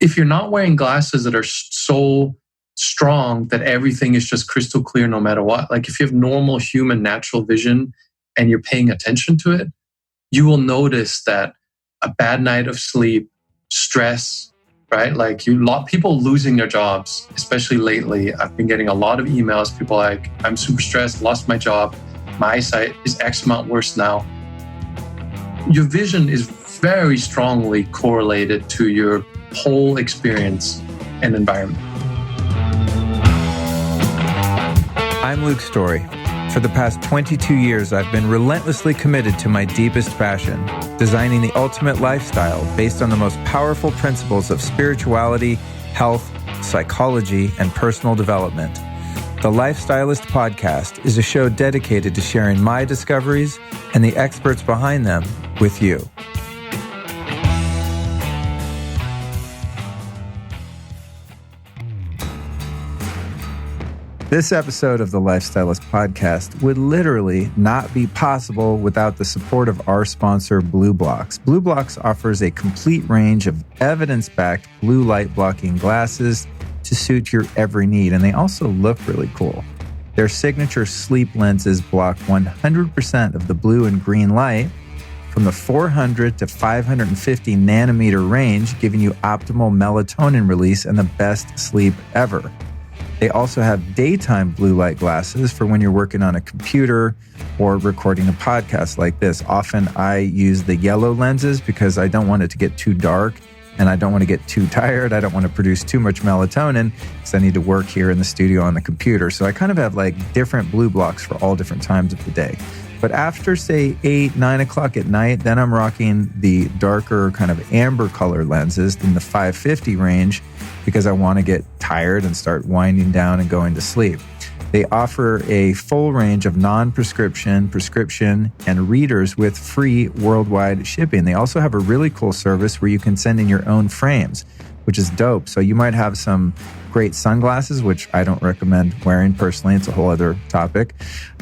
if you're not wearing glasses that are so strong that everything is just crystal clear no matter what, like if you have normal human natural vision and you're paying attention to it, you will notice that a bad night of sleep, stress, right? Like people losing their jobs, especially lately. I've been getting a lot of emails. People are like, I'm super stressed, lost my job. My eyesight is X amount worse now. Your vision is very strongly correlated to your whole experience and environment. I'm Luke Story. For the past 22 years, I've been relentlessly committed to my deepest passion, designing the ultimate lifestyle based on the most powerful principles of spirituality, health, psychology, and personal development. The Lifestylist Podcast is a show dedicated to sharing my discoveries and the experts behind them with you. This episode of the Lifestylist Podcast would literally not be possible without the support of our sponsor, BlueBlox. BlueBlox offers a complete range of evidence-backed blue light blocking glasses to suit your every need, and they also look really cool. Their signature sleep lenses block 100% of the blue and green light from the 400 to 550 nanometer range, giving you optimal melatonin release and the best sleep ever. They also have daytime blue light glasses for when you're working on a computer or recording a podcast like this. Often I use the yellow lenses because I don't want it to get too dark and I don't want to get too tired. I don't want to produce too much melatonin because I need to work here in the studio on the computer. So I kind of have like different blue blocks for all different times of the day. But after, say, 8, 9 o'clock at night, then I'm rocking the darker kind of amber color lenses in the 550 range because I want to get tired and start winding down and going to sleep. They offer a full range of non-prescription, prescription, and readers with free worldwide shipping. They also have a really cool service where you can send in your own frames, which is dope. So you might have some great sunglasses, which I don't recommend wearing personally. It's a whole other topic.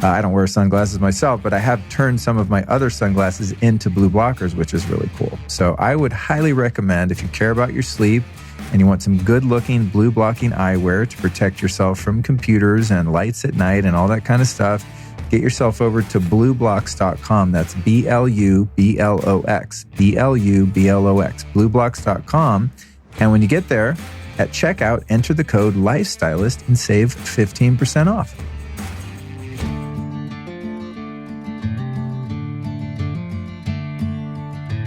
I don't wear sunglasses myself, but I have turned some of my other sunglasses into blue blockers, which is really cool. So I would highly recommend, if you care about your sleep and you want some good looking blue blocking eyewear to protect yourself from computers and lights at night and all that kind of stuff, get yourself over to blueblox.com. That's BLUBLOX, BLUBLOX, blueblox.com. And when you get there, at checkout, enter the code LIFESTYLIST and save 15% off.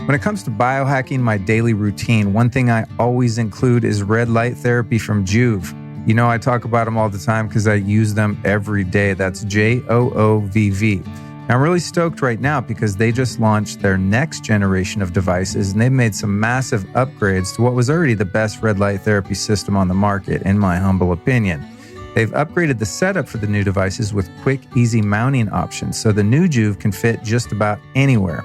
When it comes to biohacking my daily routine, one thing I always include is red light therapy from Joovv. You know, I talk about them all the time because I use them every day. That's JOOVV. I'm really stoked right now because they just launched their next generation of devices and they've made some massive upgrades to what was already the best red light therapy system on the market, in my humble opinion. They've upgraded the setup for the new devices with quick, easy mounting options, so the new Joovv can fit just about anywhere.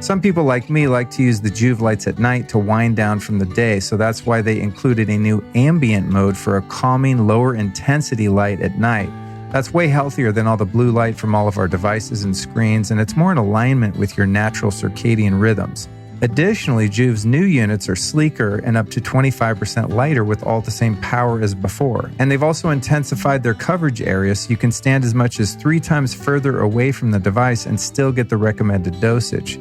Some people like me like to use the Joovv lights at night to wind down from the day, so that's why they included a new ambient mode for a calming, lower intensity light at night. That's way healthier than all the blue light from all of our devices and screens, and it's more in alignment with your natural circadian rhythms. Additionally, Joovv's new units are sleeker and up to 25% lighter with all the same power as before. And they've also intensified their coverage area so you can stand as much as 3 times further away from the device and still get the recommended dosage.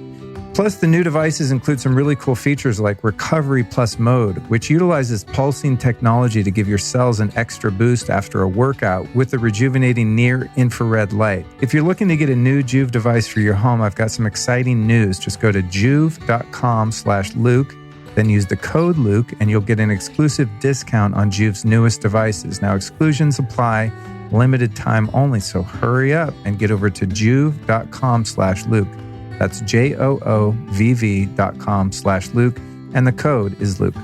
Plus, the new devices include some really cool features like Recovery Plus Mode, which utilizes pulsing technology to give your cells an extra boost after a workout with the rejuvenating near-infrared light. If you're looking to get a new Joovv device for your home, I've got some exciting news. Just go to joovv.com/Luke, then use the code Luke, and you'll get an exclusive discount on Joovv's newest devices. Now, exclusions apply, limited time only, so hurry up and get over to joovv.com/Luke. That's JOOVV.com/Luke, and the code is Luke.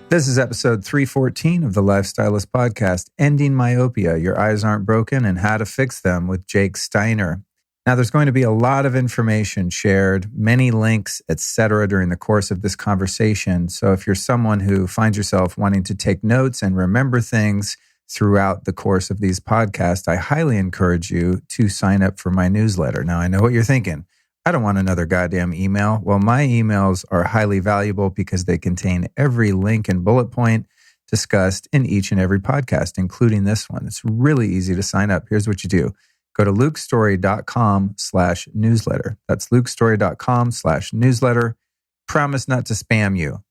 This is episode 314 of the Lifestylist Podcast, Ending Myopia, Your Eyes Aren't Broken and How to Fix Them with Jake Steiner. Now, there's going to be a lot of information shared, many links, etc. during the course of this conversation. So if you're someone who finds yourself wanting to take notes and remember things throughout the course of these podcasts, I highly encourage you to sign up for my newsletter. Now, I know what you're thinking. I don't want another goddamn email. Well, my emails are highly valuable because they contain every link and bullet point discussed in each and every podcast, including this one. It's really easy to sign up. Here's what you do. Go to lukestory.com/newsletter. That's lukestory.com/newsletter. Promise not to spam you.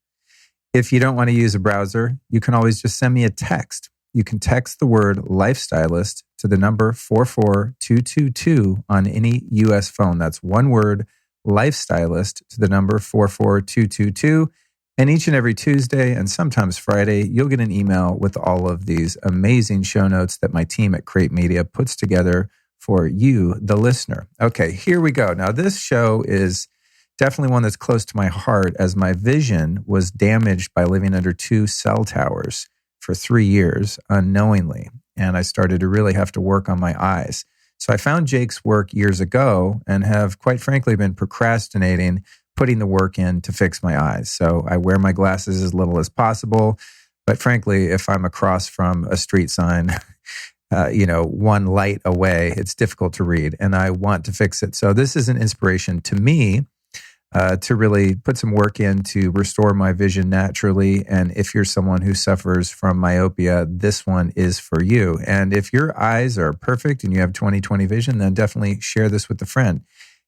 If you don't want to use a browser, you can always just send me a text. You can text the word lifestylist to the number 44222 on any US phone. That's one word, lifestylist, to the number 44222. And each and every Tuesday and sometimes Friday, you'll get an email with all of these amazing show notes that my team at Crate Media puts together for you, the listener. Okay, here we go. Now, this show is definitely one that's close to my heart, as my vision was damaged by living under 2 cell towers for 3 years unknowingly. And I started to really have to work on my eyes. So I found Jake's work years ago and have quite frankly been procrastinating putting the work in to fix my eyes. So I wear my glasses as little as possible. But frankly, if I'm across from a street sign, one light away, it's difficult to read and I want to fix it. So this is an inspiration to me to really put some work in to restore my vision naturally. And if you're someone who suffers from myopia, this one is for you. And if your eyes are perfect and you have 20/20 vision, then definitely share this with a friend.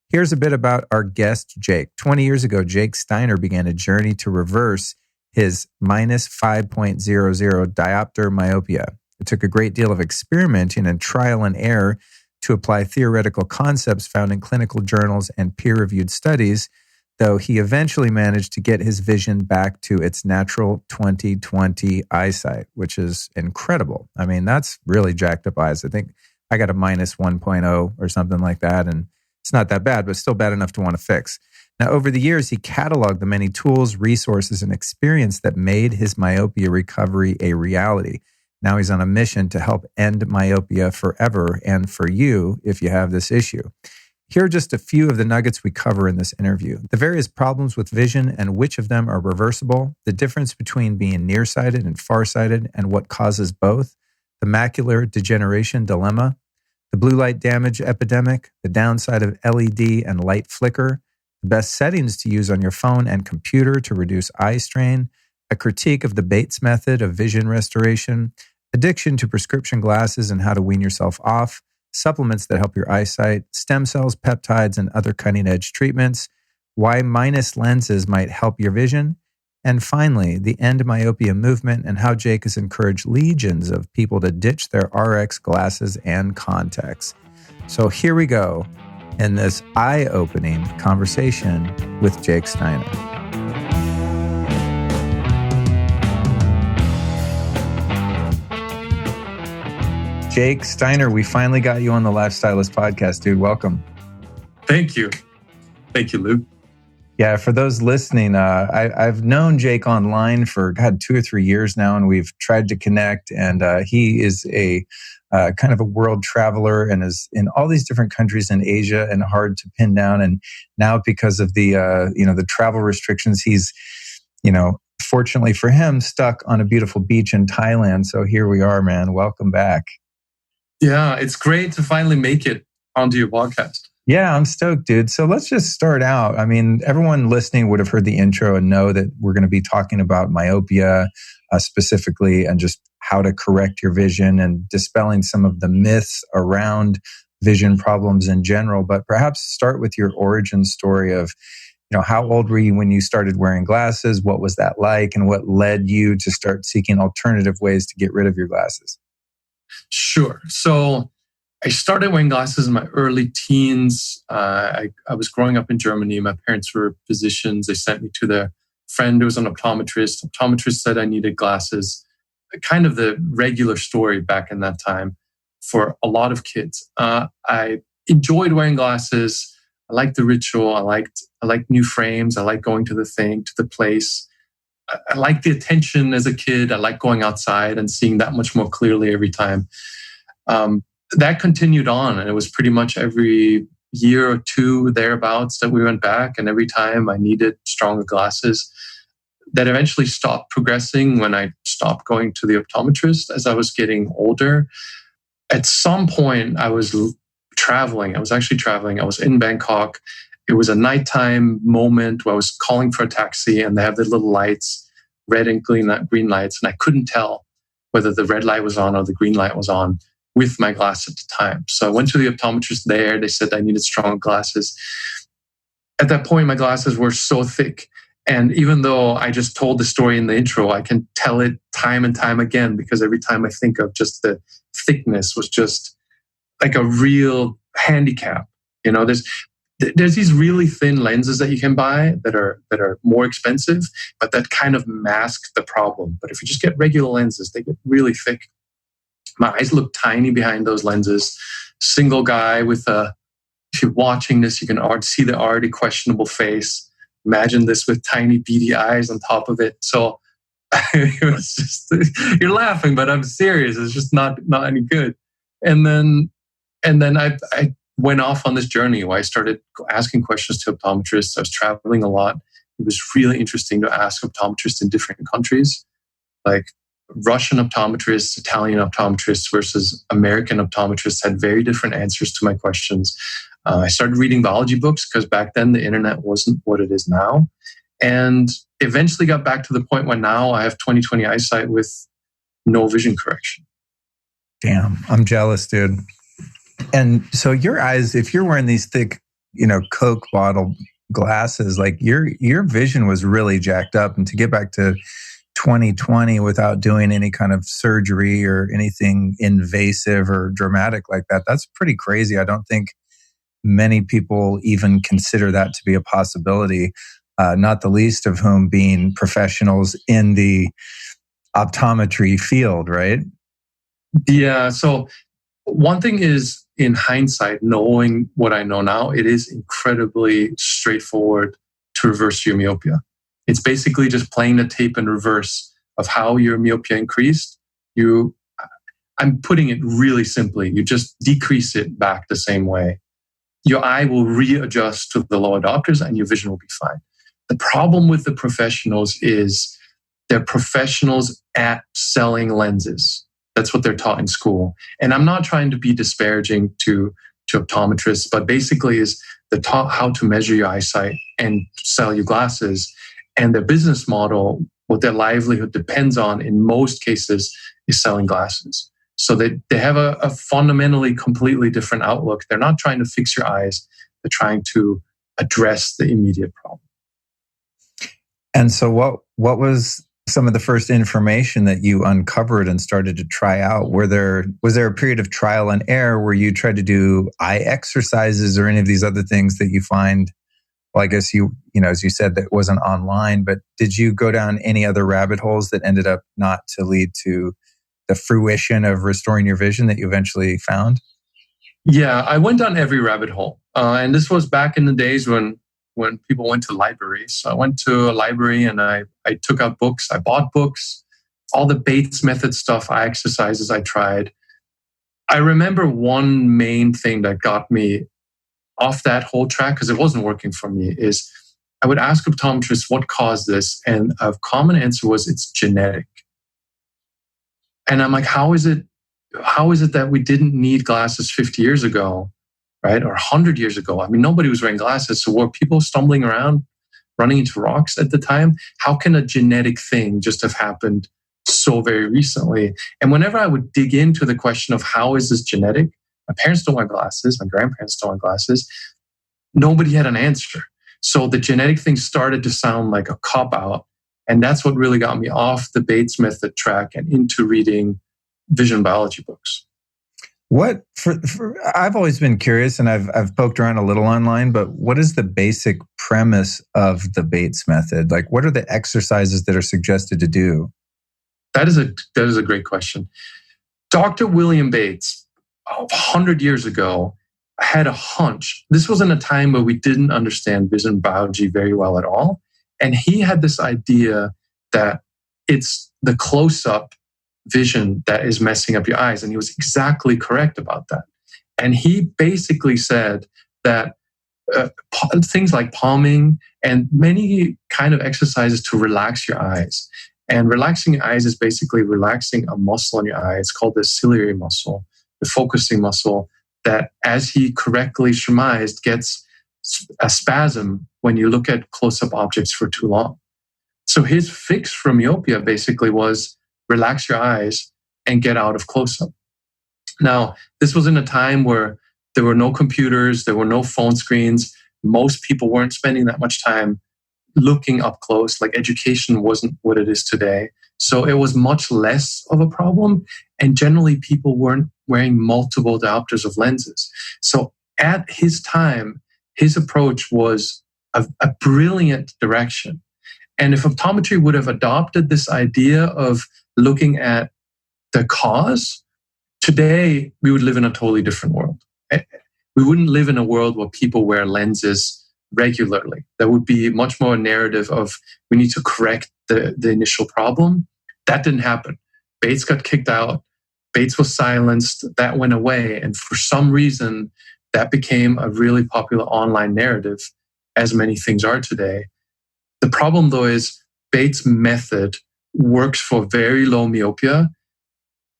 Here's a bit about our guest, Jake. 20 years ago, Jake Steiner began a journey to reverse his minus 5.00 diopter myopia. It took a great deal of experimenting and trial and error to apply theoretical concepts found in clinical journals and peer-reviewed studies, though he eventually managed to get his vision back to its natural 20/20 eyesight, which is incredible. I mean, that's really jacked up eyes. I think I got a minus 1.0 or something like that, and it's not that bad, but still bad enough to want to fix. Now, over the years, he cataloged the many tools, resources, and experience that made his myopia recovery a reality. Now he's on a mission to help end myopia forever and for you if you have this issue. Here are just a few of the nuggets we cover in this interview. The various problems with vision and which of them are reversible, the difference between being nearsighted and farsighted and what causes both, the macular degeneration dilemma, the blue light damage epidemic, the downside of LED and light flicker, the best settings to use on your phone and computer to reduce eye strain, a critique of the Bates method of vision restoration, addiction to prescription glasses and how to wean yourself off, supplements that help your eyesight, stem cells, peptides, and other cutting-edge treatments, why minus lenses might help your vision, and finally, the End Myopia movement and how Jake has encouraged legions of people to ditch their RX glasses and contacts. So here we go in this eye-opening conversation with Jake Steiner. Jake Steiner, we finally got you on the Lifestylist podcast, dude. Welcome. Thank you. Thank you, Luke. Yeah, for those listening, I've known Jake online for, 2 or 3 years now, and we've tried to connect. And he is a kind of a world traveler and is in all these different countries in Asia and hard to pin down. And now because of the travel restrictions, he's, fortunately for him, stuck on a beautiful beach in Thailand. So here we are, man. Welcome back. Yeah, it's great to finally make it onto your podcast. Yeah, I'm stoked, dude. So let's just start out. I mean, everyone listening would have heard the intro and know that we're going to be talking about myopia specifically and just how to correct your vision and dispelling some of the myths around vision problems in general. But perhaps start with your origin story of, how old were you when you started wearing glasses? What was that like? And what led you to start seeking alternative ways to get rid of your glasses? Sure. So I started wearing glasses in my early teens. I was growing up in Germany. My parents were physicians. They sent me to their friend who was an optometrist. Optometrist said I needed glasses. Kind of the regular story back in that time for a lot of kids. I enjoyed wearing glasses. I liked the ritual. I liked new frames. I liked going to the thing, to the place. I liked the attention as a kid. I liked going outside and seeing that much more clearly every time. That continued on, and it was pretty much every year or two thereabouts that we went back, and every time I needed stronger glasses. That eventually stopped progressing when I stopped going to the optometrist as I was getting older. At some point, I was traveling. I was actually traveling. I was in Bangkok, it was a nighttime moment where I was calling for a taxi and they have the little lights, red and green lights. And I couldn't tell whether the red light was on or the green light was on with my glass at the time. So I went to the optometrist there. They said I needed strong glasses. At that point, my glasses were so thick. And even though I just told the story in the intro, I can tell it time and time again, because every time I think of just the thickness was just like a real handicap. You know, there's these really thin lenses that you can buy that are more expensive, but that kind of mask the problem. But if you just get regular lenses, they get really thick. My eyes look tiny behind those lenses. Single guy with if you're watching this, you can see the already questionable face. Imagine this with tiny beady eyes on top of it. So it was just, you're laughing, but I'm serious. It's just not any good. And then I went off on this journey where I started asking questions to optometrists. I was traveling a lot. It was really interesting to ask optometrists in different countries, like Russian optometrists, Italian optometrists versus American optometrists had very different answers to my questions. I started reading biology books because back then the internet wasn't what it is now. And eventually got back to the point where now I have 20/20 eyesight with no vision correction. Damn, I'm jealous, dude. And so your eyes, if you're wearing these thick, Coke bottle glasses, like your vision was really jacked up. And to get back to 20/20 without doing any kind of surgery or anything invasive or dramatic like that, that's pretty crazy. I don't think many people even consider that to be a possibility, not the least of whom being professionals in the optometry field, right? Yeah. So one thing is, in hindsight, knowing what I know now, it is incredibly straightforward to reverse your myopia. It's basically just playing the tape in reverse of how your myopia increased. I'm putting it really simply. You just decrease it back the same way. Your eye will readjust to the lower diopters and your vision will be fine. The problem with the professionals is they're professionals at selling lenses. That's what they're taught in school. And I'm not trying to be disparaging to optometrists, but basically is they're taught how to measure your eyesight and sell you glasses. And their business model, what their livelihood depends on in most cases, is selling glasses. So they have a fundamentally completely different outlook. They're not trying to fix your eyes. They're trying to address the immediate problem. And so what was some of the first information that you uncovered and started to try out? Was there a period of trial and error where you tried to do eye exercises or any of these other things that you find? Well, I guess as you said, that wasn't online, but did you go down any other rabbit holes that ended up not to lead to the fruition of restoring your vision that you eventually found? Yeah, I went down every rabbit hole. And this was back in the days when people went to libraries. So I went to a library and I took out books. I bought books, all the Bates method stuff, eye exercises I tried. I remember one main thing that got me off that whole track, because it wasn't working for me, is I would ask optometrists what caused this. And a common answer was it's genetic. And I'm like, how is it that we didn't need glasses 50 years ago, right? Or 100 years ago? I mean, nobody was wearing glasses. So were people stumbling around, running into rocks at the time? How can a genetic thing just have happened so very recently? And whenever I would dig into the question of how is this genetic, my parents don't wear glasses, my grandparents don't wear glasses, nobody had an answer. So the genetic thing started to sound like a cop-out. And that's what really got me off the Bates method track and into reading vision biology books. I've always been curious, and I've poked around a little online, but what is the basic premise of the Bates method? Like, what are the exercises that are suggested to do? That is a great question. Dr. William Bates, 100 years ago, had a hunch. This was in a time where we didn't understand vision biology very well at all. And he had this idea that it's the close-up vision that is messing up your eyes. And he was exactly correct about that. And he basically said that things like palming and many kind of exercises to relax your eyes. And relaxing your eyes is basically relaxing a muscle in your eye. It's called the ciliary muscle, the focusing muscle, that, as he correctly surmised, gets a spasm when you look at close-up objects for too long. So his fix for myopia basically was relax your eyes and get out of close-up. Now, this was in a time where there were no computers, there were no phone screens. Most people weren't spending that much time looking up close. Like education wasn't what it is today. So it was much less of a problem. And generally, people weren't wearing multiple diopters of lenses. So at his time, his approach was a brilliant direction. And if optometry would have adopted this idea of looking at the cause, today we would live in a totally different world. We wouldn't live in a world where people wear lenses regularly. There would be much more a narrative of we need to correct the initial problem. That didn't happen. Bates got kicked out. Bates was silenced. That went away. And for some reason, that became a really popular online narrative, as many things are today. The problem, though, is Bates' method works for very low myopia,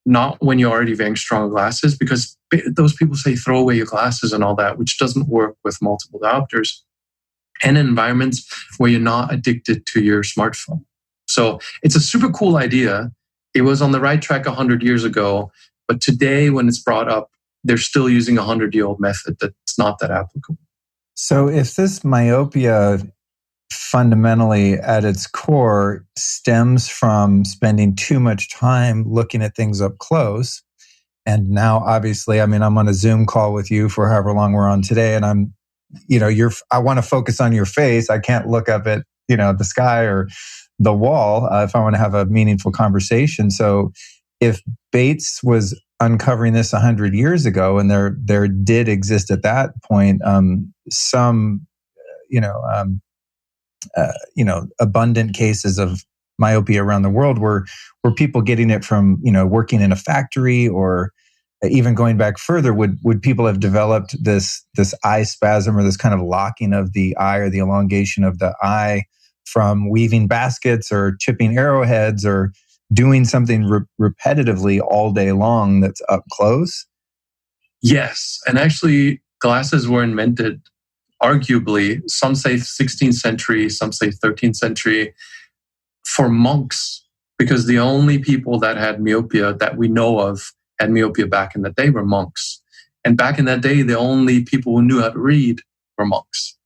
not when you're already wearing strong glasses, because those people say throw away your glasses and all that, which doesn't work with multiple diopters, and in environments where you're not addicted to your smartphone. So it's a super cool idea. It was on the right track 100 years ago, but today when it's brought up, they're still using a 100-year-old method that's not that applicable. So if this myopia fundamentally at its core stems from spending too much time looking at things up close, and now obviously, I mean, I'm on a Zoom call with you for however long we're on today, and I want to focus on your face. I can't look up at, the sky or the wall if I want to have a meaningful conversation. So if Bates was uncovering this 100 years ago, and there did exist at that point some abundant cases of myopia around the world, were people getting it from working in a factory, or even going back further, would people have developed this eye spasm, or this kind of locking of the eye, or the elongation of the eye from weaving baskets or chipping arrowheads or doing something repetitively all day long that's up close? Yes. And actually, glasses were invented, arguably, some say 16th century, some say 13th century, for monks, because the only people that had myopia that we know of had myopia back in the day were monks. And back in that day, the only people who knew how to read were monks.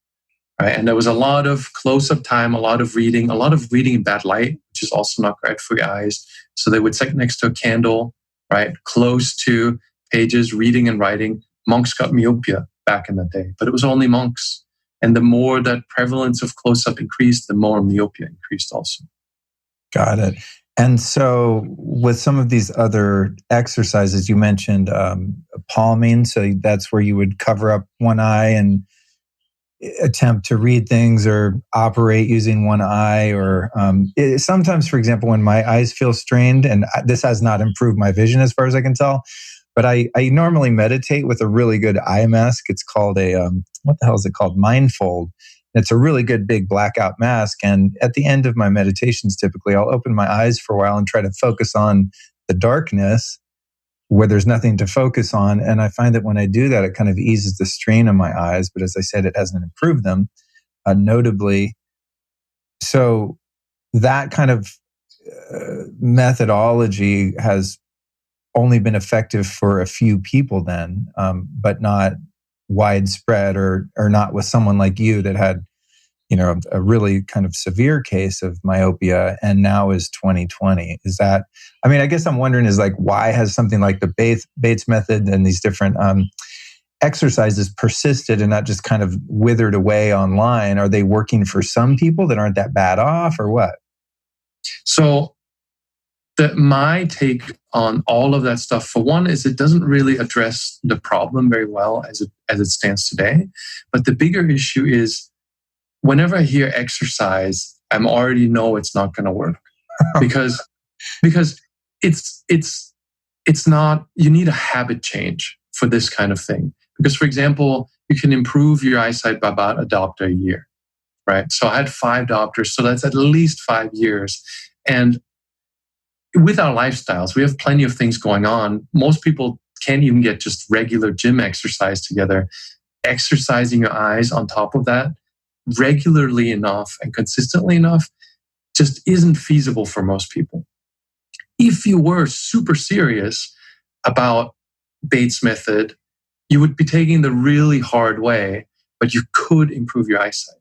Right? And there was a lot of close-up time, a lot of reading in bad light, which is also not great for your eyes. So they would sit next to a candle, right, close to pages, reading and writing. Monks got myopia back in the day, but it was only monks. And the more that prevalence of close-up increased, the more myopia increased also. Got it. And so with some of these other exercises, you mentioned palming. So that's where you would cover up one eye and attempt to read things, or operate using one eye, or sometimes, for example, when my eyes feel strained, and this has not improved my vision as far as I can tell, but I normally meditate with a really good eye mask. It's called what the hell is it called? Mindfold. It's a really good big blackout mask. And at the end of my meditations, typically I'll open my eyes for a while and try to focus on the darkness where there's nothing to focus on. And I find that when I do that, it kind of eases the strain on my eyes. But as I said, it hasn't improved them notably. So that kind of methodology has only been effective for a few people then, but not widespread, or not with someone like you that had, a really kind of severe case of myopia, and now is 2020. Is that, I guess I'm wondering is like, why has something like the Bates method and these different exercises persisted and not just kind of withered away online? Are they working for some people that aren't that bad off, or what? So my take on all of that stuff, for one, is it doesn't really address the problem very well as it stands today. But the bigger issue is, whenever I hear exercise, I already know it's not going to work because it's not. You need a habit change for this kind of thing. Because, for example, you can improve your eyesight by about a diopter a year, right? So I had 5 diopters, so that's at least 5 years. And with our lifestyles, we have plenty of things going on. Most people can't even get just regular gym exercise together. exercising your eyes on top of that regularly enough and consistently enough just isn't feasible for most people. If you were super serious about Bates' method, you would be taking the really hard way, but you could improve your eyesight.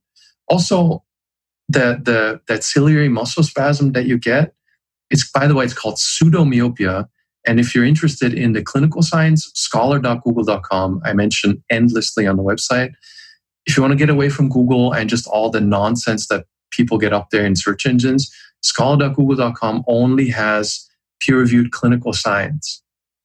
Also, that ciliary muscle spasm that you get, by the way, it's called pseudomyopia. And if you're interested in the clinical science, scholar.google.com, I mentioned endlessly on the website. If you want to get away from Google and just all the nonsense that people get up there in search engines, scholar.google.com only has peer-reviewed clinical science.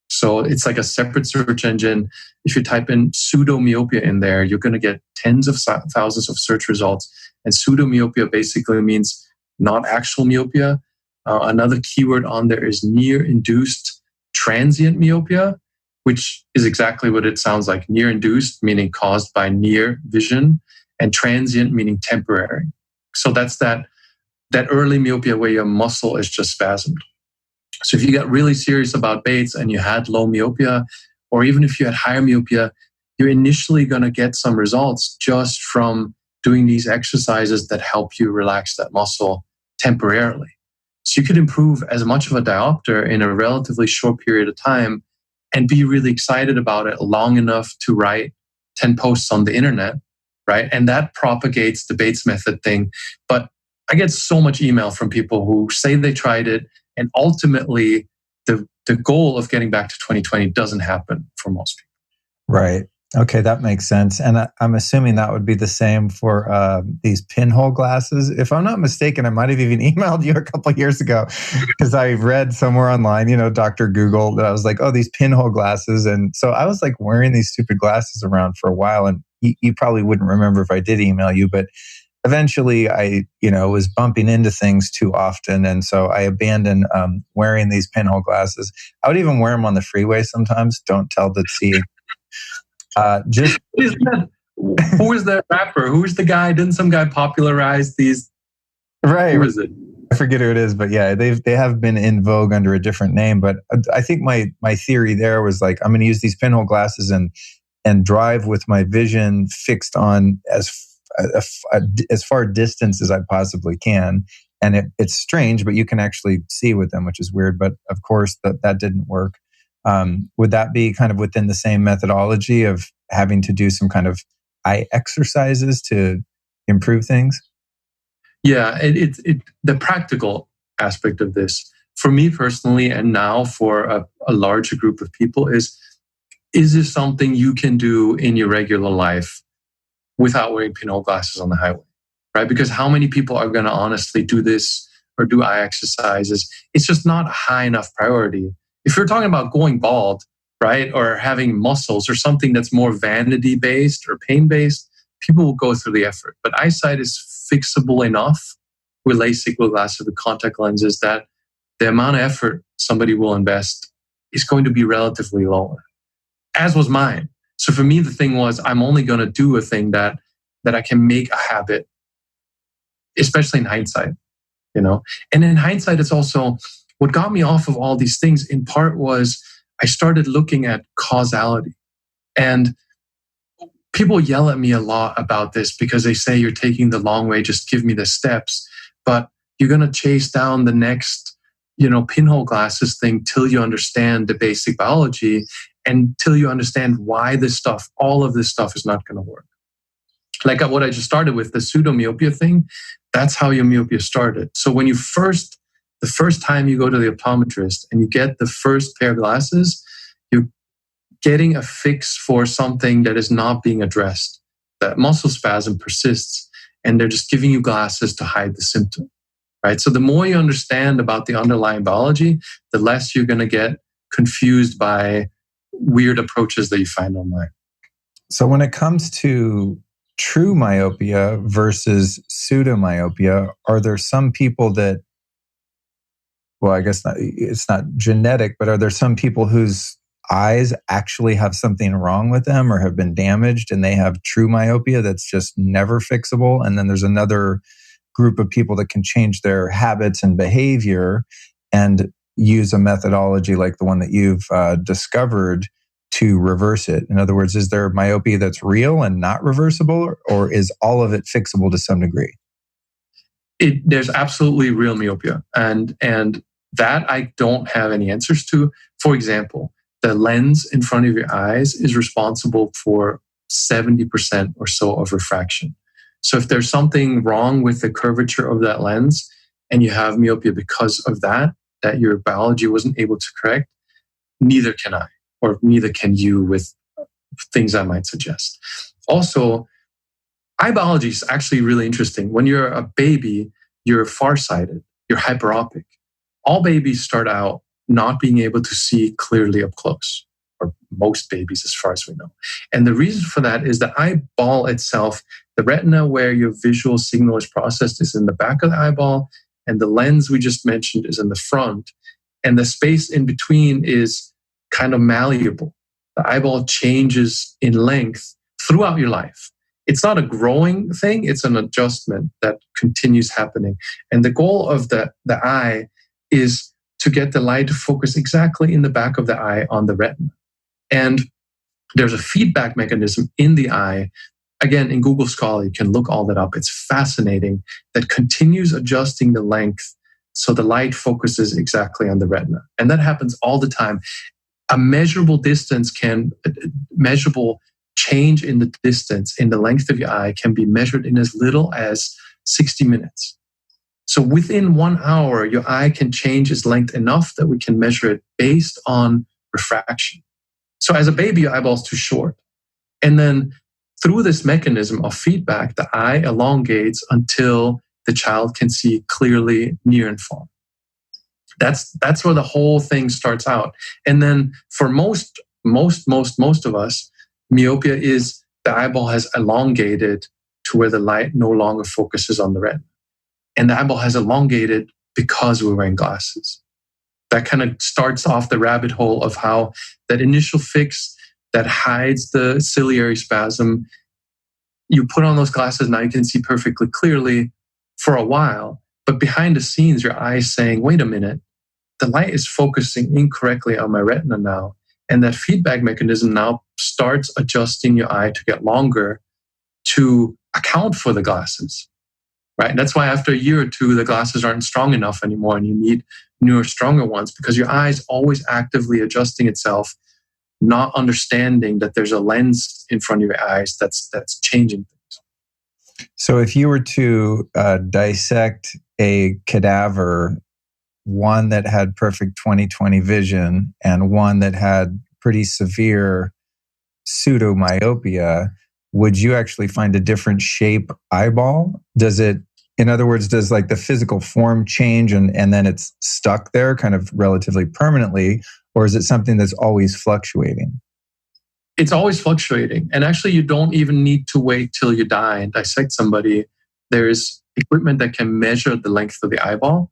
So it's like a separate search engine. If you type in pseudomyopia in there, you're going to get tens of thousands of search results. And pseudomyopia basically means not actual myopia. Another keyword on there is near-induced transient myopia, which is exactly what it sounds like. Near-induced, meaning caused by near vision, and transient, meaning temporary. So that's that early myopia where your muscle is just spasmed. So if you got really serious about Bates and you had low myopia, or even if you had higher myopia, you're initially going to get some results just from doing these exercises that help you relax that muscle temporarily. So you could improve as much of a diopter in a relatively short period of time and be really excited about it long enough to write 10 posts on the internet, right? And that propagates the Bates method thing. But I get so much email from people who say they tried it, and ultimately the goal of getting back to 2020 doesn't happen for most people. Right. Okay, that makes sense. And I'm assuming that would be the same for these pinhole glasses. If I'm not mistaken, I might have even emailed you a couple of years ago because I read somewhere online, Dr. Google, that I was like, oh, these pinhole glasses. And so I was like wearing these stupid glasses around for a while. And you probably wouldn't remember if I did email you, but eventually I, was bumping into things too often. And so I abandoned wearing these pinhole glasses. I would even wear them on the freeway sometimes. Don't tell the C. Who is that rapper? Who is the guy? Didn't some guy popularize these? Right. Who is it? I forget who it is, but yeah, they have been in vogue under a different name. But I think my theory there was like, I'm going to use these pinhole glasses and drive with my vision fixed on as far distance as I possibly can. And it's strange, but you can actually see with them, which is weird. But of course, that didn't work. Would that be kind of within the same methodology of having to do some kind of eye exercises to improve things? Yeah, the practical aspect of this, for me personally, and now for a larger group of people, is this something you can do in your regular life without wearing pinhole glasses on the highway, right? Because how many people are going to honestly do this or do eye exercises? It's just not a high enough priority. If you're talking about going bald, right, or having muscles or something that's more vanity-based or pain-based, people will go through the effort. But eyesight is fixable enough with LASIK, with glasses, with contact lenses, that the amount of effort somebody will invest is going to be relatively lower, as was mine. So for me, the thing was, I'm only going to do a thing that I can make a habit, especially in hindsight, And in hindsight, it's also what got me off of all these things in part was I started looking at causality. And people yell at me a lot about this because they say you're taking the long way, just give me the steps. But you're going to chase down the next, pinhole glasses thing till you understand the basic biology and till you understand why all of this stuff is not going to work. Like what I just started with, the pseudomyopia thing, that's how your myopia started. So when the first time you go to the optometrist and you get the first pair of glasses, you're getting a fix for something that is not being addressed. That muscle spasm persists, and they're just giving you glasses to hide the symptom, right? So the more you understand about the underlying biology, the less you're going to get confused by weird approaches that you find online. So when it comes to true myopia versus pseudomyopia, are there some people that, well, I guess it's not genetic, but are there some people whose eyes actually have something wrong with them or have been damaged and they have true myopia that's just never fixable? And then there's another group of people that can change their habits and behavior and use a methodology like the one that you've discovered to reverse it? In other words, is there myopia that's real and not reversible, or is all of it fixable to some degree? There's absolutely real myopia, and that I don't have any answers to. For example, the lens in front of your eyes is responsible for 70% or so of refraction. So if there's something wrong with the curvature of that lens and you have myopia because of that your biology wasn't able to correct, neither can I, or neither can you with things I might suggest. Also, eye biology is actually really interesting. When you're a baby, you're farsighted, you're hyperopic. All babies start out not being able to see clearly up close, or most babies as far as we know. And the reason for that is the eyeball itself, the retina where your visual signal is processed, is in the back of the eyeball, and the lens we just mentioned is in the front. And the space in between is kind of malleable. The eyeball changes in length throughout your life. It's not a growing thing, it's an adjustment that continues happening. And the goal of the eye is to get the light to focus exactly in the back of the eye on the retina. And there's a feedback mechanism in the eye. Again, in Google Scholar, you can look all that up. It's fascinating, that continues adjusting the length so the light focuses exactly on the retina. And that happens all the time. A measurable change in the distance, in the length of your eye, can be measured in as little as 60 minutes. So within 1 hour, your eye can change its length enough that we can measure it based on refraction. So as a baby, your eyeball's too short. And then through this mechanism of feedback, the eye elongates until the child can see clearly near and far. That's where the whole thing starts out. And then for most of us, myopia is the eyeball has elongated to where the light no longer focuses on the retina. And the eyeball has elongated because we're wearing glasses. That kind of starts off the rabbit hole of how that initial fix that hides the ciliary spasm, you put on those glasses, now you can see perfectly clearly for a while. But behind the scenes, your eye is saying, wait a minute, the light is focusing incorrectly on my retina now. And that feedback mechanism now starts adjusting your eye to get longer to account for the glasses, right? And that's why after a year or two, the glasses aren't strong enough anymore and you need newer, stronger ones, because your eye is always actively adjusting itself, not understanding that there's a lens in front of your eyes that's changing things. So if you were to dissect a cadaver, one that had perfect 20/20 vision and one that had pretty severe pseudomyopia, would you actually find a different shape eyeball? In other words, does like the physical form change and then it's stuck there kind of relatively permanently, or is it something that's always fluctuating? It's always fluctuating. And actually, you don't even need to wait till you die and dissect somebody. There's equipment that can measure the length of the eyeball.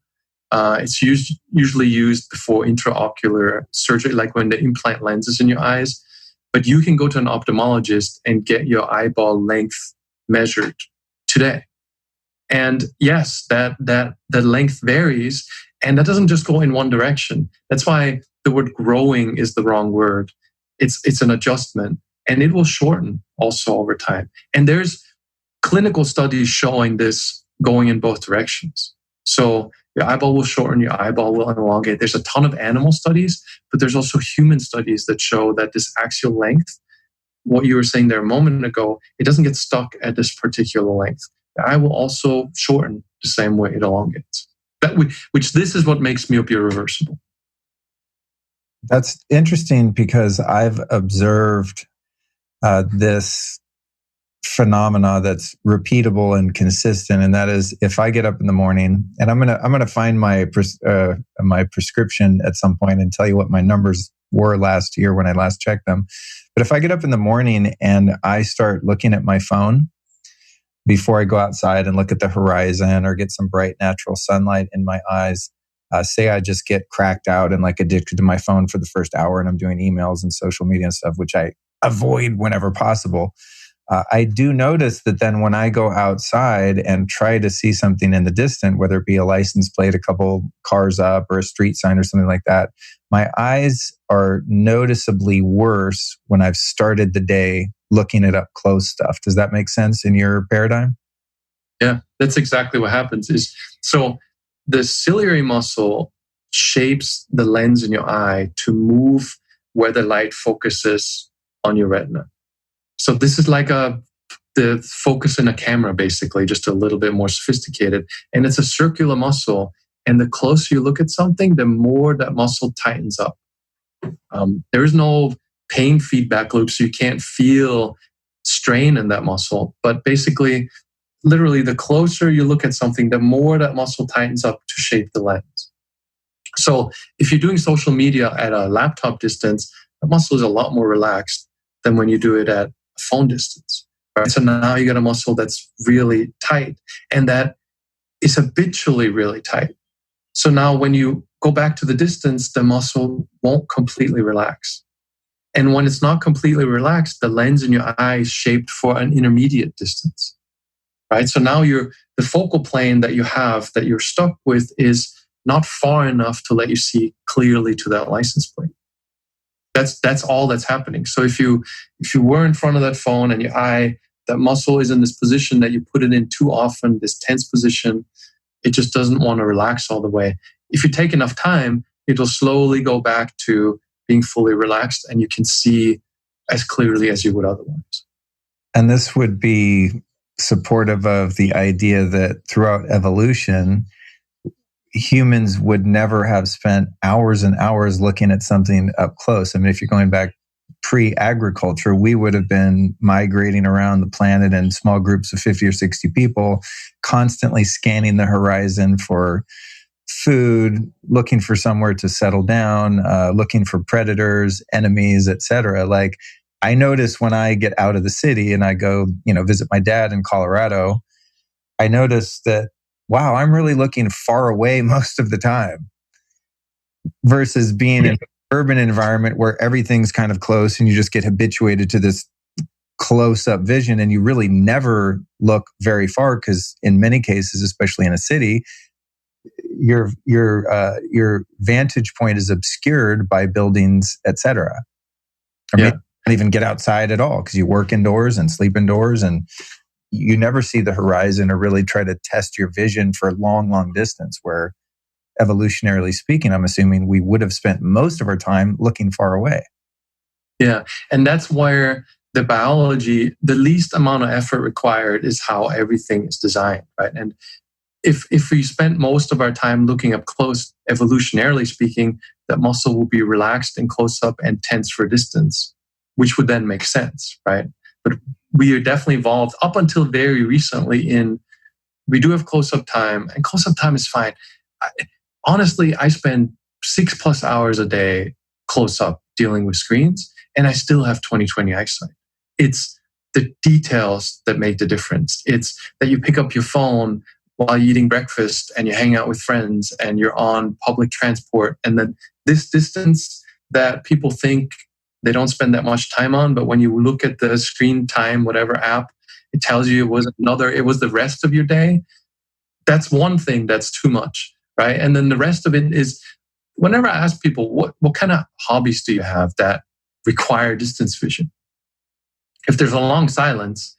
It's usually used before intraocular surgery, like when they implant lenses in your eyes. But you can go to an ophthalmologist and get your eyeball length measured today. And yes, that the length varies, and that doesn't just go in one direction. That's why the word growing is the wrong word. It's an adjustment, and it will shorten also over time. And there's clinical studies showing this going in both directions. So your eyeball will shorten, your eyeball will elongate. There's a ton of animal studies, but there's also human studies that show that this axial length, what you were saying there a moment ago, it doesn't get stuck at this particular length. The eye will also shorten the same way it elongates. Which this is what makes myopia reversible. That's interesting because I've observed this phenomena that's repeatable and consistent, and that is if I get up in the morning, and I'm gonna find my prescription at some point and tell you what my numbers were last year when I last checked them. But if I get up in the morning and I start looking at my phone before I go outside and look at the horizon or get some bright natural sunlight in my eyes, say I just get cracked out and like addicted to my phone for the first hour and I'm doing emails and social media and stuff, which I avoid whenever possible. I do notice that then when I go outside and try to see something in the distance, whether it be a license plate, a couple cars up, or a street sign or something like that, my eyes are noticeably worse when I've started the day looking at up close stuff. Does that make sense in your paradigm? Yeah, that's exactly what happens. So the ciliary muscle shapes the lens in your eye to move where the light focuses on your retina. So this is like the focus in a camera, basically, just a little bit more sophisticated. And it's a circular muscle. And the closer you look at something, the more that muscle tightens up. There is no pain feedback loop, so you can't feel strain in that muscle. But basically, literally, the closer you look at something, the more that muscle tightens up to shape the lens. So if you're doing social media at a laptop distance, the muscle is a lot more relaxed than when you do it at a phone distance. Right? So now you got a muscle that's really tight, and that is habitually really tight. So now when you go back to the distance, the muscle won't completely relax. And when it's not completely relaxed, the lens in your eye is shaped for an intermediate distance. Right? So now the focal plane that you have, that you're stuck with, is not far enough to let you see clearly to that license plate. That's all that's happening. So if you were in front of that phone and your eye, that muscle is in this position that you put it in too often, this tense position, it just doesn't want to relax all the way. If you take enough time, it'll slowly go back to being fully relaxed, and you can see as clearly as you would otherwise. And this would be supportive of the idea that throughout evolution, humans would never have spent hours and hours looking at something up close. I mean, if you're going back pre-agriculture, we would have been migrating around the planet in small groups of 50 or 60 people, constantly scanning the horizon for food, looking for somewhere to settle down, looking for predators, enemies, etc. Like, I notice when I get out of the city and I go, visit my dad in Colorado, I notice that, wow, I'm really looking far away most of the time versus being in an urban environment where everything's kind of close and you just get habituated to this close-up vision and you really never look very far because in many cases, especially in a city, your vantage point is obscured by buildings, etc. Maybe you don't even get outside at all because you work indoors and sleep indoors and you never see the horizon or really try to test your vision for a long, long distance where evolutionarily speaking, I'm assuming we would have spent most of our time looking far away. Yeah. And that's where the biology, the least amount of effort required is how everything is designed, right? And if we spent most of our time looking up close, evolutionarily speaking, that muscle will be relaxed and close up and tense for distance, which would then make sense, right? But we are definitely evolved up until very recently we do have close-up time, and close-up time is fine. Honestly, I spend 6+ hours a day close-up dealing with screens, and I still have 20/20 eyesight. It's the details that make the difference. It's that you pick up your phone while you're eating breakfast and you hang out with friends and you're on public transport, and then this distance that people think they don't spend that much time on, but when you look at the screen time, whatever app, it tells you it was the rest of your day. That's one thing that's too much, right? And then the rest of it is, whenever I ask people, what kind of hobbies do you have that require distance vision? If there's a long silence,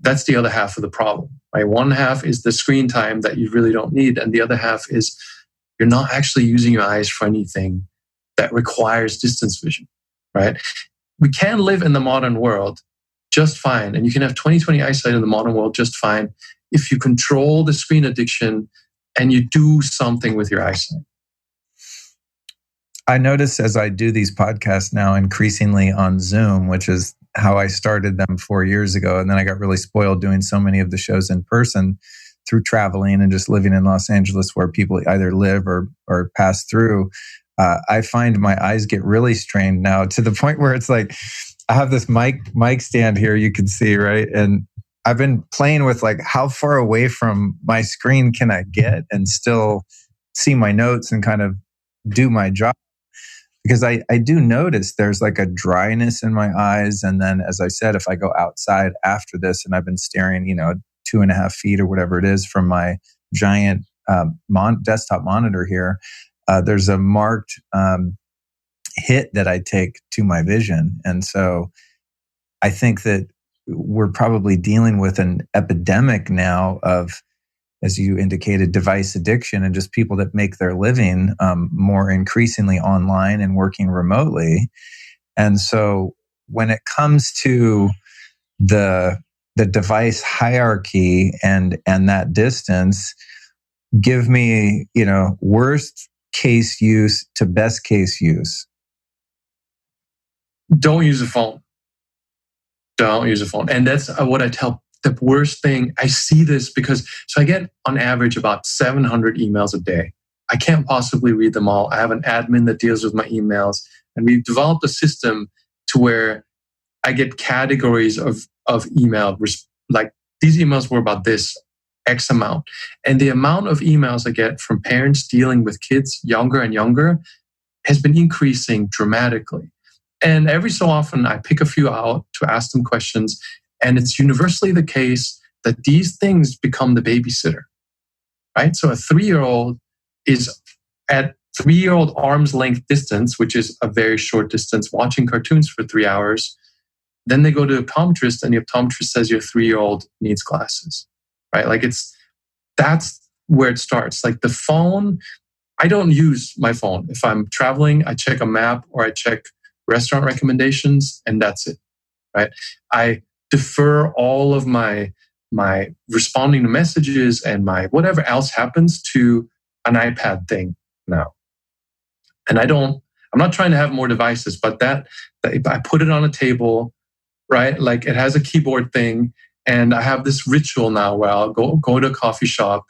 that's the other half of the problem, right? One half is the screen time that you really don't need, and the other half is you're not actually using your eyes for anything that requires distance vision. Right? We can live in the modern world just fine, and you can have 20/20 eyesight in the modern world just fine if you control the screen addiction and you do something with your eyesight. I notice as I do these podcasts now increasingly on Zoom, which is how I started them 4 years ago, and then I got really spoiled doing so many of the shows in person through traveling and just living in Los Angeles where people either live or pass through. I find my eyes get really strained now to the point where it's like, I have this mic stand here, you can see, right? And I've been playing with like, how far away from my screen can I get and still see my notes and kind of do my job? Because I do notice there's like a dryness in my eyes. And then, as I said, if I go outside after this and I've been staring, 2.5 feet or whatever it is from my giant desktop monitor here, there's a marked hit that I take to my vision. And so I think that we're probably dealing with an epidemic now of, as you indicated, device addiction and just people that make their living more increasingly online and working remotely. And so when it comes to the device hierarchy and that distance, give me, worst case use to best case use. Don't use a phone. Don't use a phone. And that's what I tell. The worst thing, I see this because, so I get on average about 700 emails a day. I can't possibly read them all. I have an admin that deals with my emails, and we've developed a system to where I get categories of email. Like, these emails were about this X amount. And the amount of emails I get from parents dealing with kids younger and younger has been increasing dramatically. And every so often, I pick a few out to ask them questions. And it's universally the case that these things become the babysitter, right? So a 3-year-old is at 3-year-old arm's length distance, which is a very short distance, watching cartoons for 3 hours. Then they go to the optometrist, and the optometrist says your 3-year-old needs glasses, right? Like, that's where it starts. Like, the phone, I don't use my phone. If I'm traveling, I check a map or I check restaurant recommendations, and that's it, right? I defer all of my responding to messages and my whatever else happens to an iPad thing now. And I'm not trying to have more devices, but that I put it on a table, right? Like, it has a keyboard thing, and I have this ritual now where I'll go to a coffee shop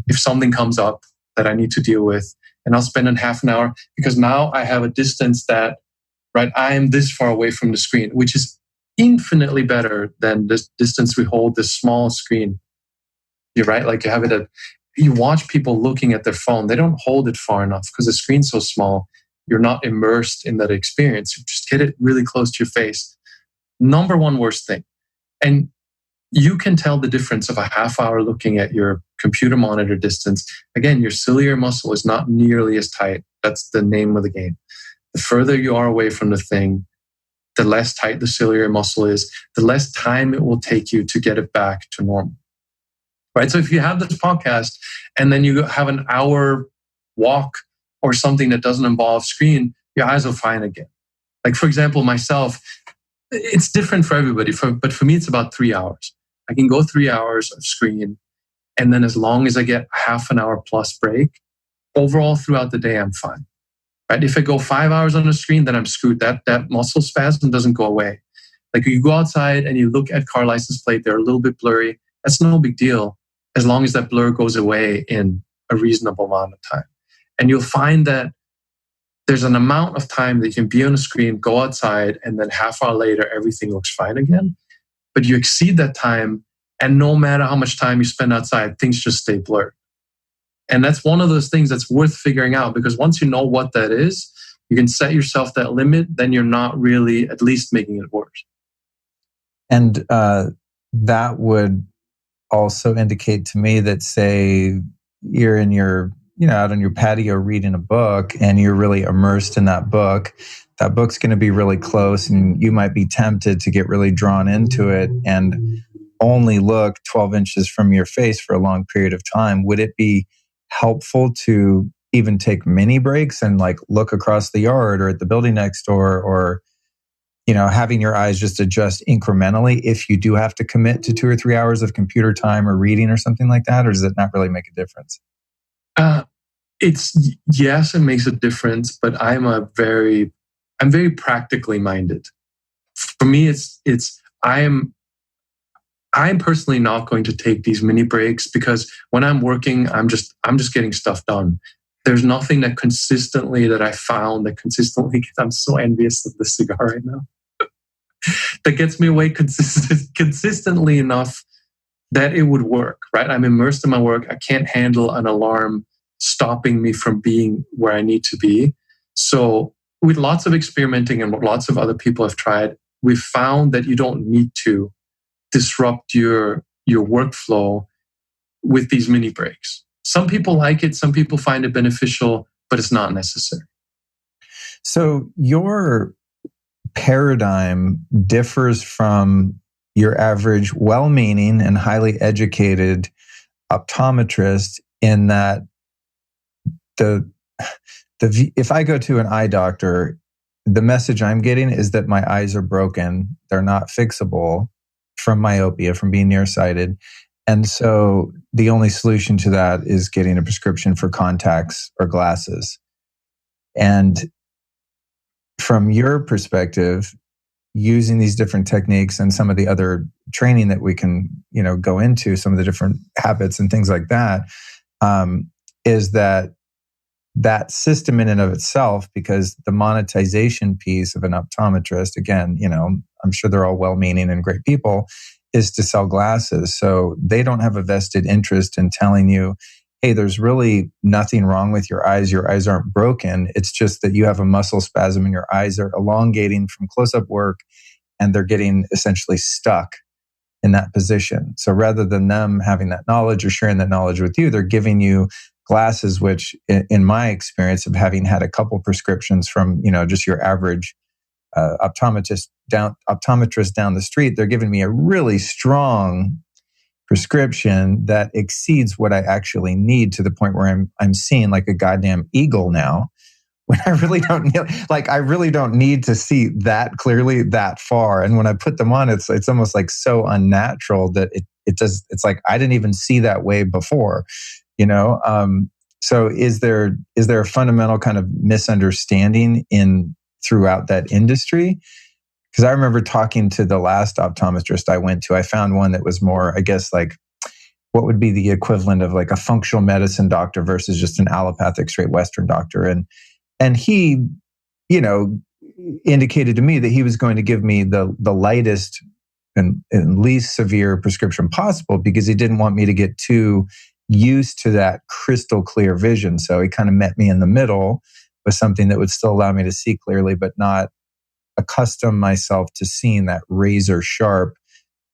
if something comes up that I need to deal with, and I'll spend half an hour, because now I have a distance that, right, I am this far away from the screen, which is infinitely better than this distance we hold this small screen. You're right. Like, you watch people looking at their phone. They don't hold it far enough because the screen's so small. You're not immersed in that experience. You just get it really close to your face. Number one worst thing. And you can tell the difference of a half hour looking at your computer monitor distance. Again, your ciliary muscle is not nearly as tight. That's the name of the game. The further you are away from the thing, the less tight the ciliary muscle is, the less time it will take you to get it back to normal. Right? So if you have this podcast and then you have an hour walk or something that doesn't involve screen, your eyes will fine again. Like, for example, myself, it's different for everybody, but for me, it's about 3 hours. I can go 3 hours of screen, and then as long as I get half an hour plus break, overall throughout the day, I'm fine. Right? If I go 5 hours on the screen, then I'm screwed. That muscle spasm doesn't go away. Like, you go outside and you look at car license plate, they're a little bit blurry. That's no big deal, as long as that blur goes away in a reasonable amount of time. And you'll find that there's an amount of time that you can be on a screen, go outside, and then half hour later, everything looks fine again. But you exceed that time, and no matter how much time you spend outside, things just stay blurred. And that's one of those things that's worth figuring out, because once you know what that is, you can set yourself that limit, then you're not really at least making it worse. And that would also indicate to me that, say, you're in your, out on your patio reading a book and you're really immersed in that book's going to be really close, and you might be tempted to get really drawn into it and only look 12 inches from your face for a long period of time. Would it be helpful to even take mini breaks and like look across the yard or at the building next door, or having your eyes just adjust incrementally if you do have to commit to 2 or 3 hours of computer time or reading or something like that? Or does it not really make a difference? Yes, it makes a difference, but I'm very practically minded. For me, I'm personally not going to take these mini breaks, because when I'm working, I'm just getting stuff done. There's nothing that I found that consistently, I'm so envious of the cigar right now, that gets me away consistently enough that it would work, right? I'm immersed in my work. I can't handle an alarm stopping me from being where I need to be. So with lots of experimenting and what lots of other people have tried, we've found that you don't need to disrupt your workflow with these mini breaks. Some people like it, some people find it beneficial, but it's not necessary. So your paradigm differs from your average well-meaning and highly educated optometrist in that if I go to an eye doctor, the message I'm getting is that my eyes are broken. They're not fixable from myopia, from being nearsighted. And so the only solution to that is getting a prescription for contacts or glasses. And from your perspective, using these different techniques and some of the other training that we can, go into, some of the different habits and things like that, is that system in and of itself, because the monetization piece of an optometrist, again, I'm sure they're all well-meaning and great people, is to sell glasses. So they don't have a vested interest in telling you, hey, there's really nothing wrong with your eyes. Your eyes aren't broken. It's just that you have a muscle spasm and your eyes are elongating from close-up work and they're getting essentially stuck in that position. So rather than them having that knowledge or sharing that knowledge with you, they're giving you glasses, which in my experience of having had a couple prescriptions from, just your average optometrist down the street, they're giving me a really strong prescription that exceeds what I actually need, to the point where I'm seeing like a goddamn eagle now, when I really don't need to see that clearly that far. And when I put them on, it's almost like so unnatural that it's like I didn't even see that way before. So is there a fundamental kind of misunderstanding throughout that industry? Because I remember talking to the last optometrist I went to, I found one that was more, I guess, like what would be the equivalent of like a functional medicine doctor versus just an allopathic straight Western doctor. And he, indicated to me that he was going to give me the lightest and least severe prescription possible, because he didn't want me to get too used to that crystal clear vision. So he kind of met me in the middle with something that would still allow me to see clearly, but not accustom myself to seeing that razor sharp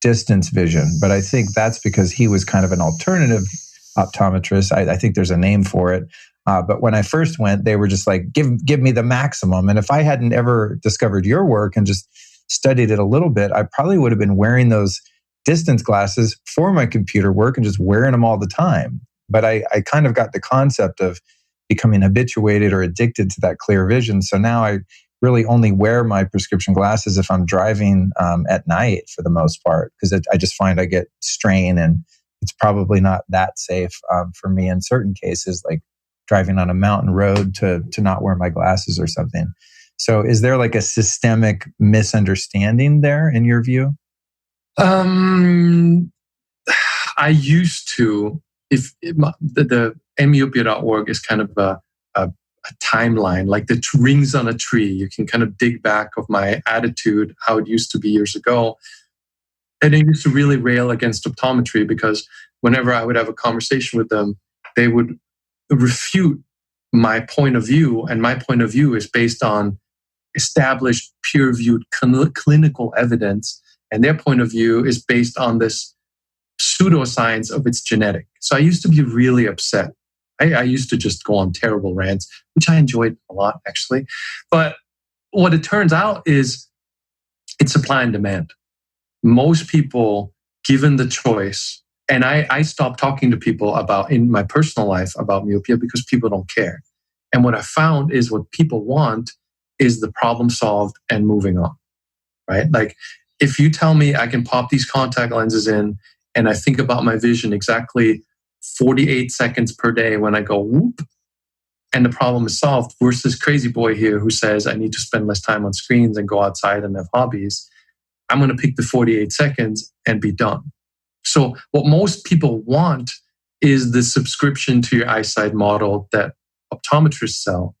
distance vision. But I think that's because he was kind of an alternative optometrist. I think there's a name for it. But when I first went, they were just like, give me the maximum. And if I hadn't ever discovered your work and just studied it a little bit, I probably would have been wearing those distance glasses for my computer work and just wearing them all the time. But I kind of got the concept of becoming habituated or addicted to that clear vision. So now I really only wear my prescription glasses if I'm driving at night for the most part, because I just find I get strain, and it's probably not that safe for me in certain cases, like driving on a mountain road to not wear my glasses or something. So is there like a systemic misunderstanding there in your view? I used to, the myopia.org is kind of a timeline, like the rings on a tree. You can kind of dig back of my attitude, how it used to be years ago. And I used to really rail against optometry, because whenever I would have a conversation with them, they would refute my point of view. And my point of view is based on established, peer-reviewed clinical evidence. And their point of view is based on this pseudoscience of its genetic. So I used to be really upset. I used to just go on terrible rants, which I enjoyed a lot, actually. But what it turns out is it's supply and demand. Most people, given the choice, and I stopped talking to people about, in my personal life, about myopia, because people don't care. And what I found is what people want is the problem solved and moving on, right? Like, if you tell me I can pop these contact lenses in and I think about my vision exactly 48 seconds per day when I go whoop, and the problem is solved, versus crazy boy here who says I need to spend less time on screens and go outside and have hobbies, I'm going to pick the 48 seconds and be done. So what most people want is the subscription to your eyesight model that optometrists sell,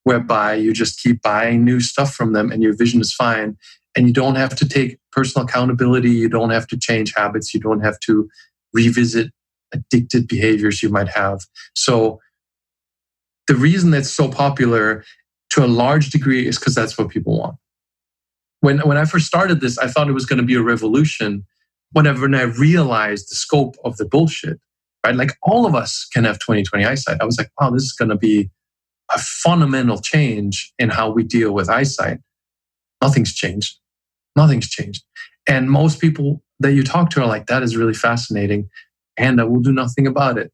whereby you just keep buying new stuff from them and your vision is fine. And you don't have to take personal accountability. You don't have to change habits. You don't have to revisit addicted behaviors you might have. So the reason that's so popular, to a large degree is because that's what people want. When I first started this, I thought it was going to be a revolution. When I realized the scope of the bullshit, right? Like all of us can have 20/20 eyesight. I was like, wow, this is going to be a fundamental change in how we deal with eyesight. Nothing's changed. Nothing's changed. And most people that you talk to are like, that is really fascinating. And I will do nothing about it.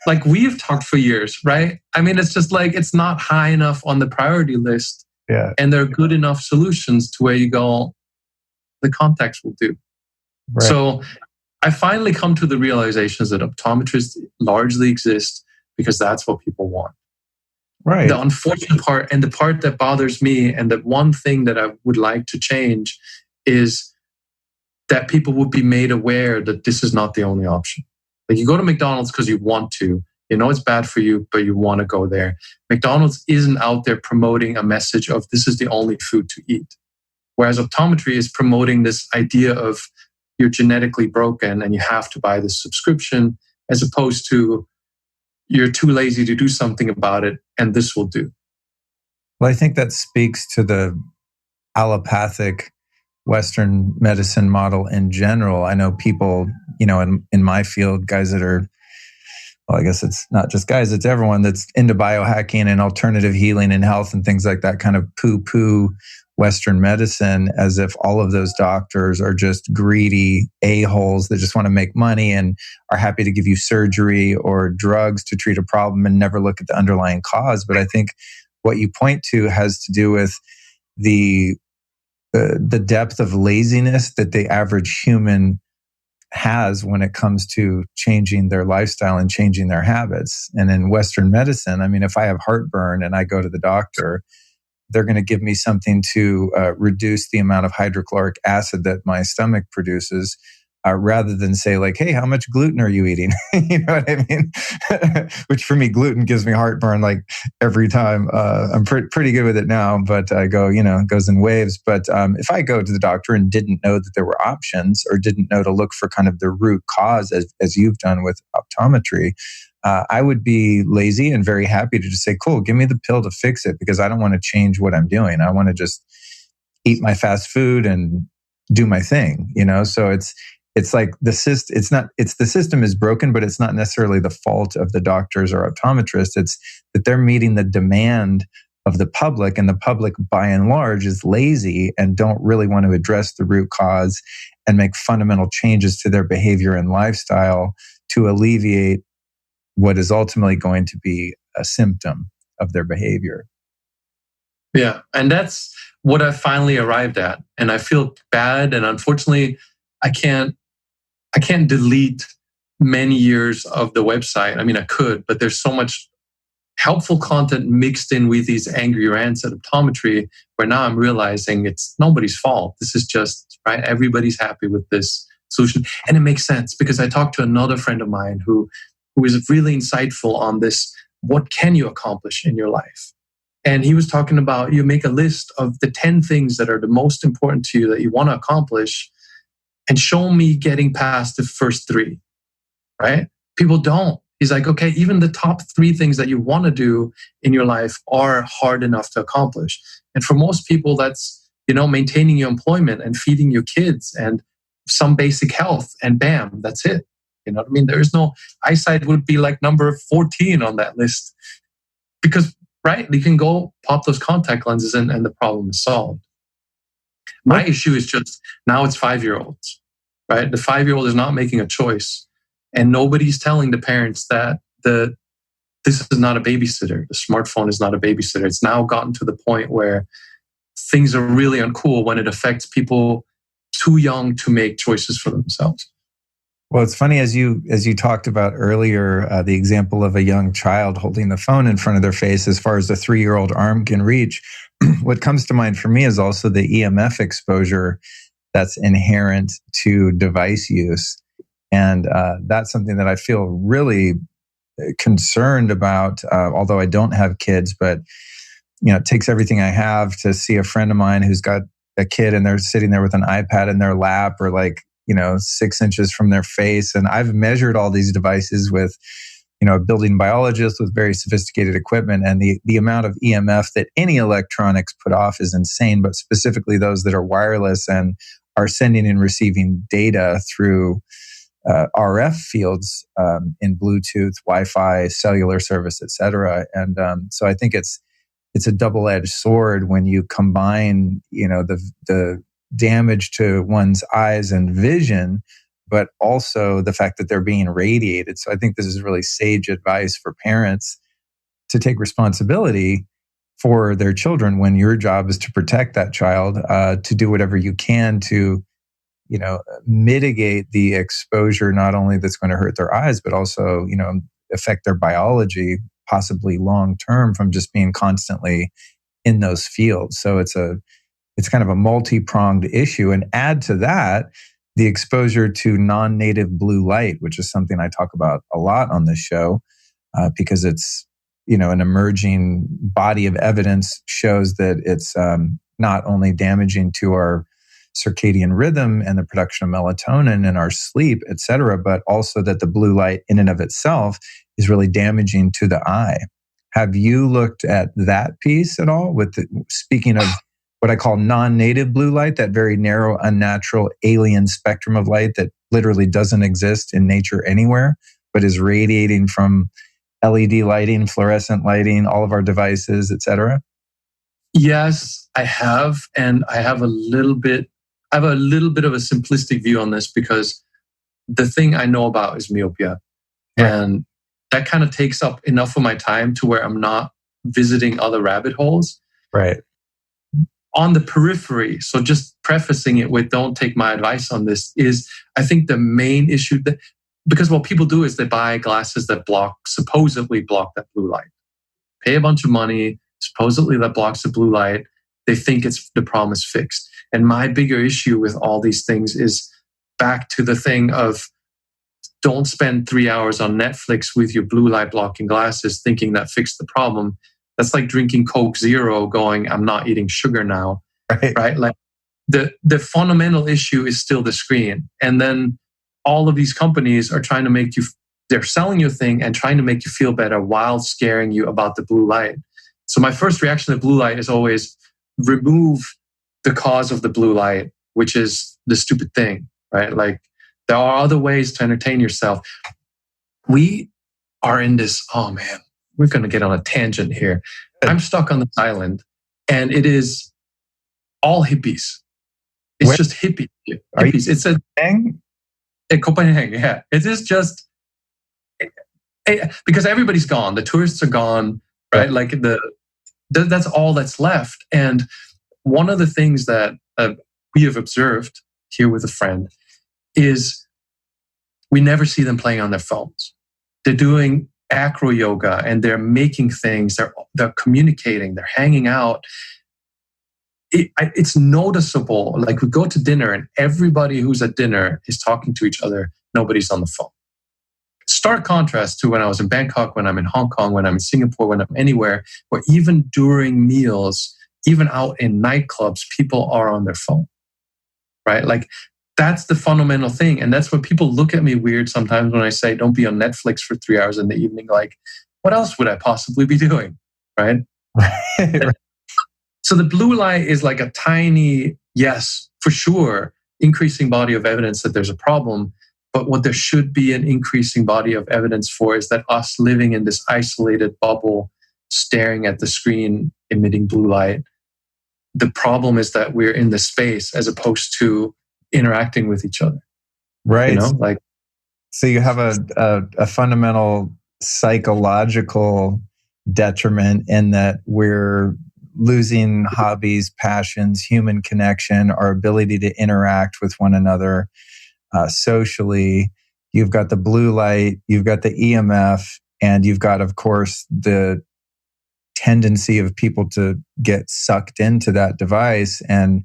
Like we've talked for years, right? I mean, it's just like, it's not high enough on the priority list. Yeah. And there are good enough solutions to where you go, the contacts will do. Right. So I finally come to the realizations that optometrists largely exist because that's what people want. Right. The unfortunate part and the part that bothers me and the one thing that I would like to change is that people would be made aware that this is not the only option. Like you go to McDonald's because you want to, you know it's bad for you, but you want to go there. McDonald's isn't out there promoting a message of this is the only food to eat. Whereas optometry is promoting this idea of you're genetically broken and you have to buy this subscription, as opposed to you're too lazy to do something about it and this will do. Well, I think that speaks to the allopathic Western medicine model in general. I know people, in my field, guys that are, well, I guess it's not just guys, it's everyone that's into biohacking and alternative healing and health and things like that, kind of poo-poo Western medicine as if all of those doctors are just greedy a-holes that just want to make money and are happy to give you surgery or drugs to treat a problem and never look at the underlying cause. But I think what you point to has to do with the depth of laziness that the average human has when it comes to changing their lifestyle and changing their habits. And in Western medicine, I mean, if I have heartburn and I go to the doctor, they're going to give me something to reduce the amount of hydrochloric acid that my stomach produces, rather than say like, hey, how much gluten are you eating? You know what I mean? Which for me, gluten gives me heartburn like every time. I'm pretty good with it now, but I go, it goes in waves. But if I go to the doctor and didn't know that there were options or didn't know to look for kind of the root cause as you've done with optometry, I would be lazy and very happy to just say, cool, give me the pill to fix it because I don't want to change what I'm doing. I want to just eat my fast food and do my thing, So it's like the system is broken, but it's not necessarily the fault of the doctors or optometrists. It's that they're meeting the demand of the public, and the public by and large is lazy and don't really want to address the root cause and make fundamental changes to their behavior and lifestyle to alleviate what is ultimately going to be a symptom of their behavior. Yeah, and that's what I finally arrived at. And I feel bad, and unfortunately, I can't delete many years of the website. I mean, I could, but there's so much helpful content mixed in with these angry rants at optometry where now I'm realizing it's nobody's fault. This is just, right? Everybody's happy with this solution. And it makes sense because I talked to another friend of mine who is really insightful on this. What can you accomplish in your life? And he was talking about you make a list of the 10 things that are the most important to you that you want to accomplish and show me getting past the first 3, right? People don't. He's like, okay, even the top 3 things that you want to do in your life are hard enough to accomplish. And for most people, that's, maintaining your employment and feeding your kids and some basic health, and bam, that's it. You know what I mean? There is no, eyesight would be like number 14 on that list because, right, you can go pop those contact lenses and the problem is solved. My issue is just now it's 5-year-olds, right? The 5-year-old is not making a choice, and nobody's telling the parents that this is not a babysitter. The smartphone is not a babysitter. It's now gotten to the point where things are really uncool when it affects people too young to make choices for themselves. Well, it's funny as you talked about earlier, the example of a young child holding the phone in front of their face as far as the 3-year-old arm can reach. What comes to mind for me is also the EMF exposure that's inherent to device use. And that's something that I feel really concerned about, although I don't have kids, but it takes everything I have to see a friend of mine who's got a kid and they're sitting there with an iPad in their lap or 6 inches from their face. And I've measured all these devices with, a building biologist with very sophisticated equipment, and the amount of EMF that any electronics put off is insane, but specifically those that are wireless and are sending and receiving data through RF fields in Bluetooth, Wi-Fi, cellular service, etc. And so I think it's a double-edged sword when you combine, the damage to one's eyes and vision, but also the fact that they're being radiated. So I think this is really sage advice for parents to take responsibility for their children when your job is to protect that child, to do whatever you can to, mitigate the exposure, not only that's going to hurt their eyes, but also, affect their biology, possibly long term, from just being constantly in those fields. So it's kind of a multi-pronged issue. And add to that the exposure to non-native blue light, which is something I talk about a lot on this show, because it's, an emerging body of evidence shows that it's not only damaging to our circadian rhythm and the production of melatonin and our sleep, et cetera, but also that the blue light in and of itself is really damaging to the eye. Have you looked at that piece at all? Speaking of what I call non-native blue light, that very narrow, unnatural, alien spectrum of light that literally doesn't exist in nature anywhere, but is radiating from LED lighting, fluorescent lighting, all of our devices, et cetera? Yes, I have. And I have a little bit of a simplistic view on this, because the thing I know about is myopia. Right. And that kind of takes up enough of my time to where I'm not visiting other rabbit holes. Right. On the periphery, so just prefacing it with don't take my advice on this, is I think the main issue because what people do is they buy glasses that supposedly block that blue light. Pay a bunch of money, supposedly that blocks the blue light. They think the problem is fixed. And my bigger issue with all these things is back to the thing of don't spend 3 hours on Netflix with your blue light blocking glasses thinking that fixed the problem. That's like drinking Coke Zero going, I'm not eating sugar now, right? Like the fundamental issue is still the screen. And then all of these companies are trying to they're selling you a thing and trying to make you feel better while scaring you about the blue light. So my first reaction to blue light is always remove the cause of the blue light, which is the stupid thing, right? Like there are other ways to entertain yourself. We are in this, oh man, we're going to get on a tangent here. I'm stuck on this island and it is all hippies. It's just hippies. It's a thing in Copenhagen. Yeah. It is just because everybody's gone. The tourists are gone, right? Like that's all that's left. And one of the things that we have observed here with a friend is we never see them playing on their phones. They're doing acro yoga and they're making things. They're communicating. They're hanging out. It's noticeable. Like we go to dinner and everybody who's at dinner is talking to each other. Nobody's on the phone. Stark contrast to when I was in Bangkok, when I'm in Hong Kong, when I'm in Singapore, when I'm anywhere, where even during meals, even out in nightclubs, people are on their phone, right? Like that's the fundamental thing. And that's when people look at me weird sometimes when I say, don't be on Netflix for 3 hours in the evening. Like, what else would I possibly be doing, right? So the blue light is like a tiny, yes, for sure, increasing body of evidence that there's a problem. But what there should be an increasing body of evidence for is that us living in this isolated bubble, staring at the screen, emitting blue light, the problem is that we're in the space as opposed to interacting with each other. Right. Like, so you have a fundamental psychological detriment in that we're losing hobbies, passions, human connection, our ability to interact with one another socially. You've got the blue light, you've got the EMF, and you've got, of course, the tendency of people to get sucked into that device and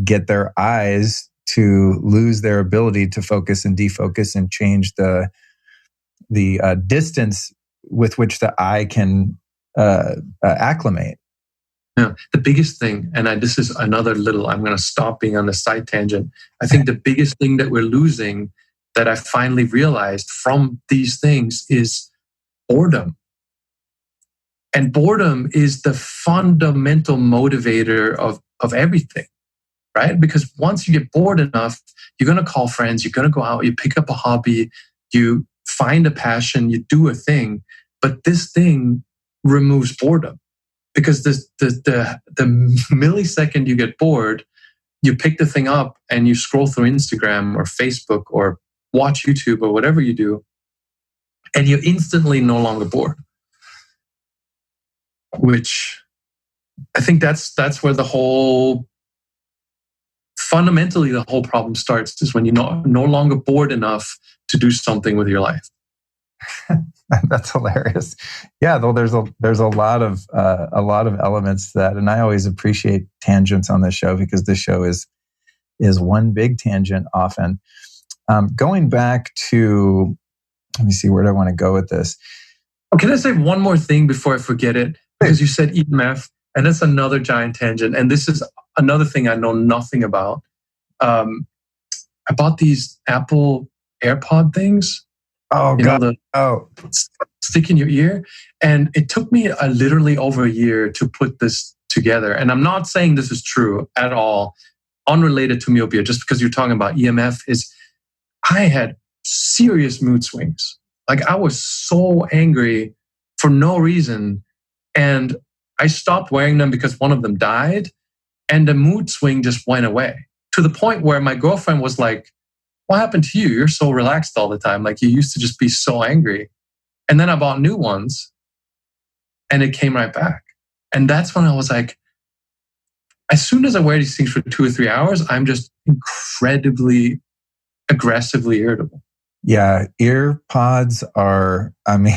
get their eyes to lose their ability to focus and defocus and change the distance with which the eye can acclimate. Yeah, the biggest thing, and this is another little, I'm going to stop being on the side tangent. I think the biggest thing that we're losing that I finally realized from these things is boredom. And boredom is the fundamental motivator of everything, right? Because once you get bored enough, you're going to call friends, you're going to go out, you pick up a hobby, you find a passion, you do a thing. But this thing removes boredom, because the millisecond you get bored, you pick the thing up and you scroll through Instagram or Facebook or watch YouTube or whatever you do, and you're instantly no longer bored. Which I think that's where fundamentally the whole problem starts, is when you're no longer bored enough to do something with your life. That's hilarious. Yeah, though there's a lot of elements to that, and I always appreciate tangents on this show, because this show is one big tangent often. Going back to, let me see, where do I want to go with this? Oh, can I say one more thing before I forget it? Because you said EMF, and that's another giant tangent. And this is another thing I know nothing about. I bought these Apple AirPod things. Oh, God. Stick in your ear. And it took me literally over a year to put this together. And I'm not saying this is true at all, unrelated to myopia, just because you're talking about EMF, I had serious mood swings. Like, I was so angry for no reason. And I stopped wearing them because one of them died, and the mood swing just went away, to the point where my girlfriend was like, "What happened to you? You're so relaxed all the time. Like, you used to just be so angry." And then I bought new ones, and it came right back. And that's when I was like, as soon as I wear these things for 2 or 3 hours, I'm just incredibly aggressively irritable. Yeah, ear pods are, I mean,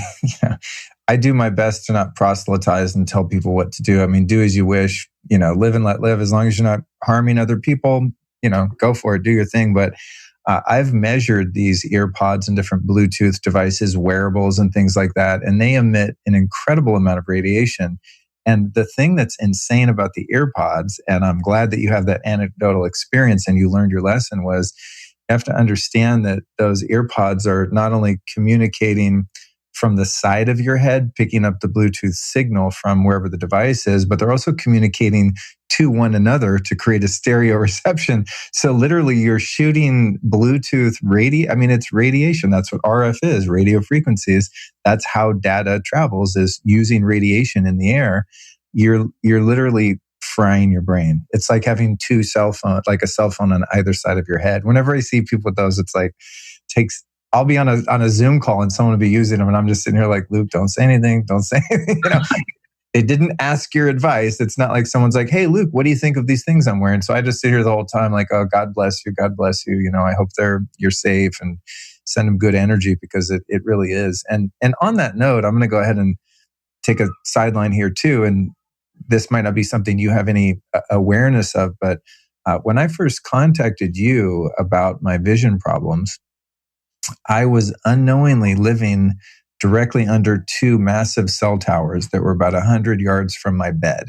I do my best to not proselytize and tell people what to do. I mean, do as you wish, live and let live. As long as you're not harming other people, go for it, do your thing. But I've measured these ear pods and different Bluetooth devices, wearables and things like that, and they emit an incredible amount of radiation. And the thing that's insane about the ear pods, and I'm glad that you have that anecdotal experience and you learned your lesson, was you have to understand that those ear pods are not only communicating from the side of your head, picking up the Bluetooth signal from wherever the device is, but they're also communicating to one another to create a stereo reception. So literally you're shooting Bluetooth it's radiation. That's what RF is, radio frequencies. That's how data travels, is using radiation in the air. You're literally frying your brain. It's like having two cell phones, like a cell phone on either side of your head. Whenever I see people with those, it's like, I'll be on a Zoom call and someone will be using them, and I'm just sitting here like, Luke, don't say anything. Don't say anything. They didn't ask your advice. It's not like someone's like, hey, Luke, what do you think of these things I'm wearing? So I just sit here the whole time like, oh, God bless you. God bless you. I hope you're safe, and send them good energy, because it really is. And on that note, I'm going to go ahead and take a sideline here too. And this might not be something you have any awareness of, but when I first contacted you about my vision problems, I was unknowingly living directly under two massive cell towers that were about 100 yards from my bed.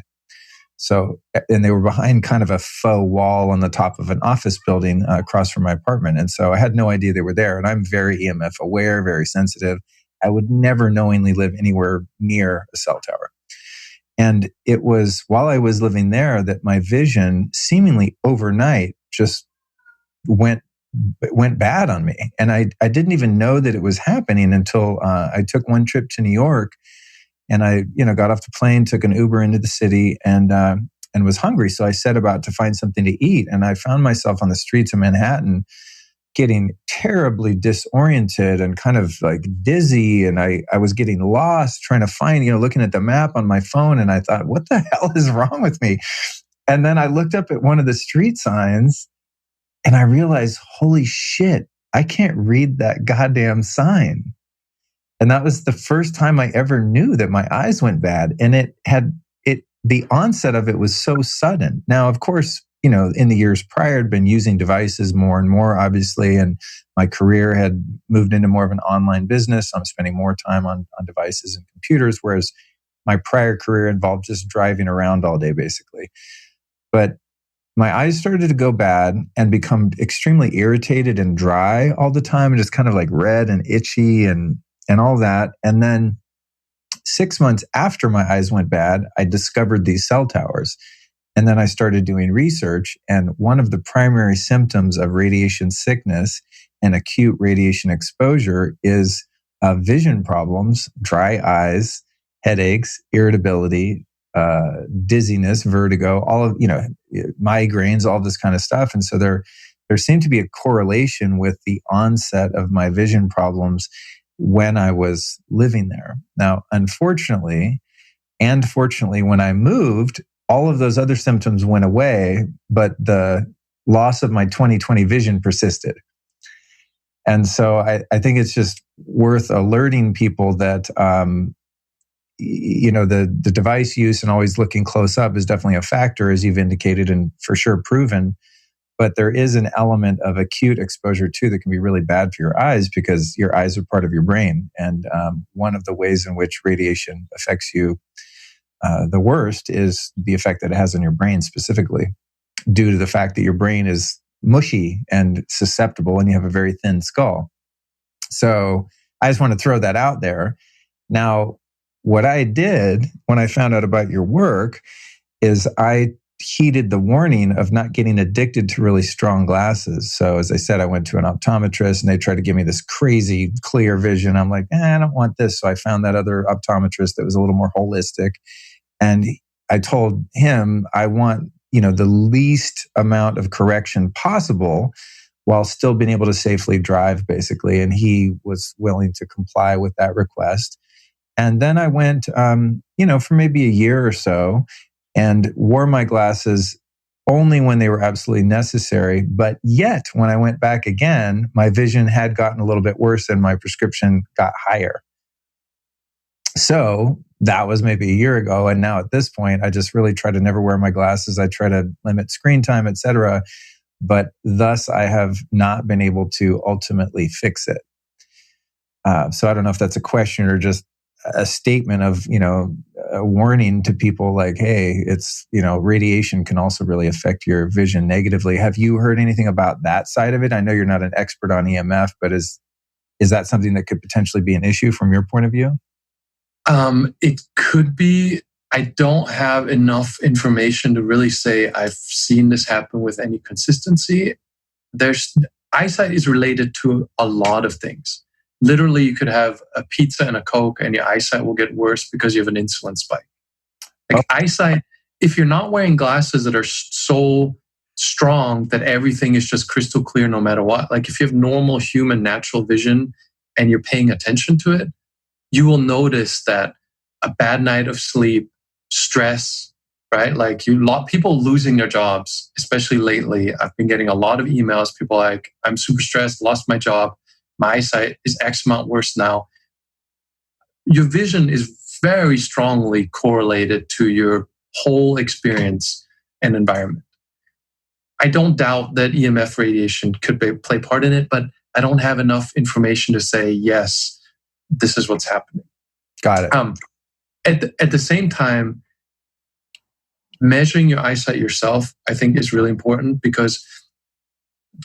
So, and they were behind kind of a faux wall on the top of an office building across from my apartment. And so I had no idea they were there. And I'm very EMF aware, very sensitive. I would never knowingly live anywhere near a cell tower. And it was while I was living there that my vision seemingly overnight just went bad on me. And I didn't even know that it was happening until I took one trip to New York, and I got off the plane, took an Uber into the city, and was hungry. So I set about to find something to eat. And I found myself on the streets of Manhattan getting terribly disoriented and kind of like dizzy. And I was getting lost trying to find, looking at the map on my phone. And I thought, what the hell is wrong with me? And then I looked up at one of the street signs, and I realized, holy shit, I can't read that goddamn sign. And that was the first time I ever knew that my eyes went bad. And the onset of it was so sudden. Now, of course, in the years prior, I'd been using devices more and more, obviously, and my career had moved into more of an online business. I'm spending more time on devices and computers, whereas my prior career involved just driving around all day, basically. But my eyes started to go bad and become extremely irritated and dry all the time, and just kind of like red and itchy and all that. And then 6 months after my eyes went bad, I discovered these cell towers. And then I started doing research. And one of the primary symptoms of radiation sickness and acute radiation exposure is vision problems, dry eyes, headaches, irritability, dizziness, vertigo, all of, migraines, all this kind of stuff. And so there seemed to be a correlation with the onset of my vision problems when I was living there. Now, unfortunately, and fortunately, when I moved, all of those other symptoms went away, but the loss of my 20/20 vision persisted. And so I think it's just worth alerting people that, the device use and always looking close up is definitely a factor, as you've indicated, and for sure proven. But there is an element of acute exposure too that can be really bad for your eyes, because your eyes are part of your brain. And one of the ways in which radiation affects you the worst is the effect that it has on your brain specifically, due to the fact that your brain is mushy and susceptible and you have a very thin skull. So I just want to throw that out there. Now, what I did when I found out about your work is I heeded the warning of not getting addicted to really strong glasses. So as I said, I went to an optometrist and they tried to give me this crazy clear vision. I'm like, I don't want this. So I found that other optometrist that was a little more holistic. And I told him, I want, the least amount of correction possible while still being able to safely drive, basically. And he was willing to comply with that request. And then I went, for maybe a year or so, and wore my glasses only when they were absolutely necessary. But yet, when I went back again, my vision had gotten a little bit worse and my prescription got higher. So that was maybe a year ago. And now at this point, I just really try to never wear my glasses. I try to limit screen time, etc. But thus, I have not been able to ultimately fix it. So I don't know if that's a question or just a statement of, a warning to people like, hey, it's, radiation can also really affect your vision negatively. Have you heard anything about that side of it? I know you're not an expert on EMF, but is that something that could potentially be an issue from your point of view? It could be. I don't have enough information to really say I've seen this happen with any consistency. Eyesight is related to a lot of things. Literally, you could have a pizza and a Coke and your eyesight will get worse because you have an insulin spike. Eyesight, if you're not wearing glasses that are so strong that everything is just crystal clear no matter what, like if you have normal human natural vision and you're paying attention to it, you will notice that a bad night of sleep, stress, right? Like people losing their jobs, especially lately. I've been getting a lot of emails. People like, I'm super stressed, lost my job. My eyesight is X amount worse now. Your vision is very strongly correlated to your whole experience and environment. I don't doubt that EMF radiation could play part in it, but I don't have enough information to say, yes, this is what's happening. Got it. At the same time, measuring your eyesight yourself, I think, is really important, because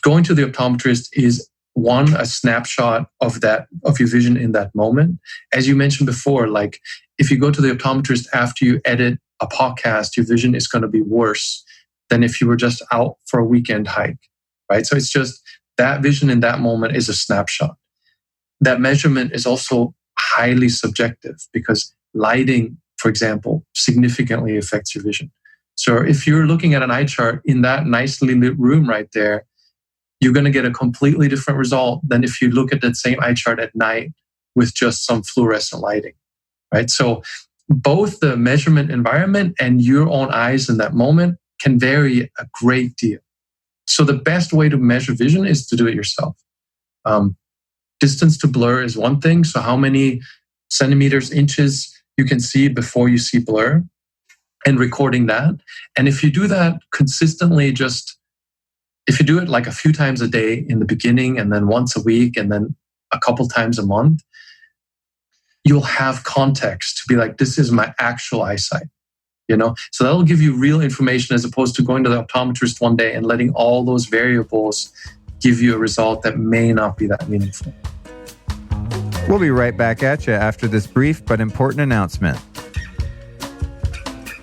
going to the optometrist is one, a snapshot of your vision in that moment. As you mentioned before, like if you go to the optometrist after you edit a podcast, your vision is going to be worse than if you were just out for a weekend hike, right? So it's just that vision in that moment is a snapshot. That measurement is also highly subjective, because lighting, for example, significantly affects your vision. So if you're looking at an eye chart in that nicely lit room right there, you're going to get a completely different result than if you look at that same eye chart at night with just some fluorescent lighting, right? So both the measurement environment and your own eyes in that moment can vary a great deal. So the best way to measure vision is to do it yourself. Distance to blur is one thing. So how many centimeters, inches you can see before you see blur, and recording that. And if you do that consistently, if you do it like a few times a day in the beginning, and then once a week, and then a couple times a month, you'll have context to be like, this is my actual eyesight, So that'll give you real information, as opposed to going to the optometrist one day and letting all those variables give you a result that may not be that meaningful. We'll be right back at you after this brief but important announcement.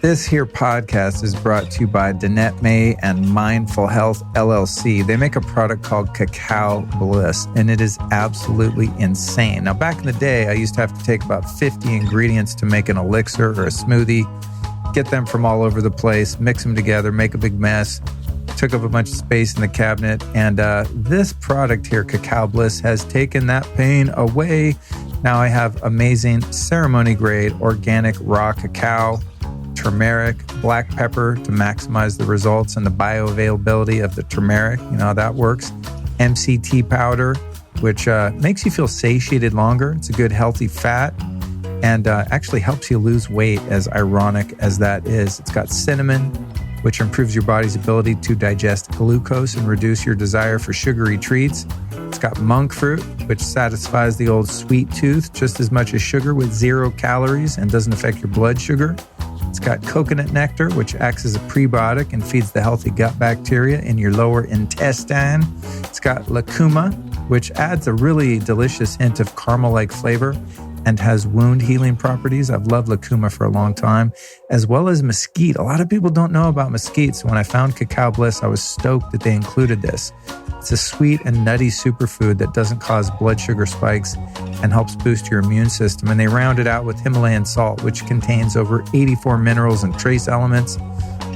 This here podcast is brought to you by Danette May and Mindful Health LLC. They make a product called Cacao Bliss, and it is absolutely insane. Now, back in the day, I used to have to take about 50 ingredients to make an elixir or a smoothie, get them from all over the place, mix them together, make a big mess. Took up a bunch of space in the cabinet. And this product here, Cacao Bliss, has taken that pain away. Now I have amazing ceremony-grade organic raw cacao, turmeric, black pepper to maximize the results and the bioavailability of the turmeric. You know how that works. MCT powder, which makes you feel satiated longer. It's a good healthy fat and actually helps you lose weight, as ironic as that is. It's got cinnamon, which improves your body's ability to digest glucose and reduce your desire for sugary treats. It's got monk fruit, which satisfies the old sweet tooth just as much as sugar with 0 calories and doesn't affect your blood sugar. It's got coconut nectar, which acts as a prebiotic and feeds the healthy gut bacteria in your lower intestine. It's got lucuma, which adds a really delicious hint of caramel-like flavor and has wound healing properties. I've loved lucuma for a long time, as well as mesquite. A lot of people don't know about mesquite, so when I found Cacao Bliss, I was stoked that they included this. It's a sweet and nutty superfood that doesn't cause blood sugar spikes and helps boost your immune system. And they round it out with Himalayan salt, which contains over 84 minerals and trace elements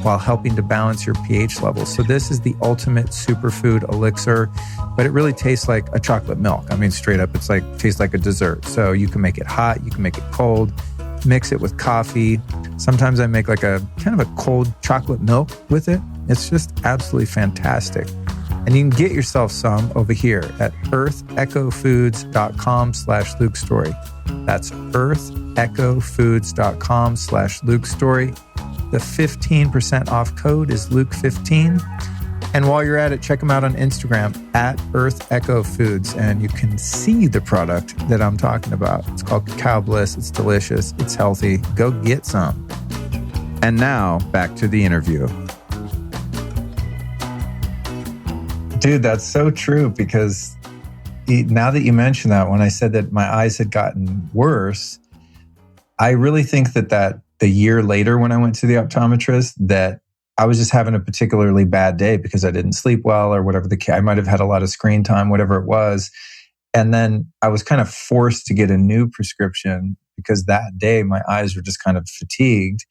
while helping to balance your pH levels. So this is the ultimate superfood elixir, but it really tastes like a chocolate milk. I mean, straight up, it's like tastes like a dessert. So you can make it hot, you can make it cold, mix it with coffee. Sometimes I make like a kind of a cold chocolate milk with it. It's just absolutely fantastic. And you can get yourself some over here at earthechofoods.com/LukeStory. That's earthechofoods.com/LukeStory. The 15% off code is Luke15. And while you're at it, check them out on Instagram at earthechofoods. And you can see the product that I'm talking about. It's called Cacao Bliss. It's delicious. It's healthy. Go get some. And now back to the interview. Dude, that's so true, because now that you mention that, when I said that my eyes had gotten worse, I really think that the year later when I went to the optometrist, that I was just having a particularly bad day because I didn't sleep well or whatever I might have had a lot of screen time, whatever it was. And then I was kind of forced to get a new prescription because that day my eyes were just kind of fatigued.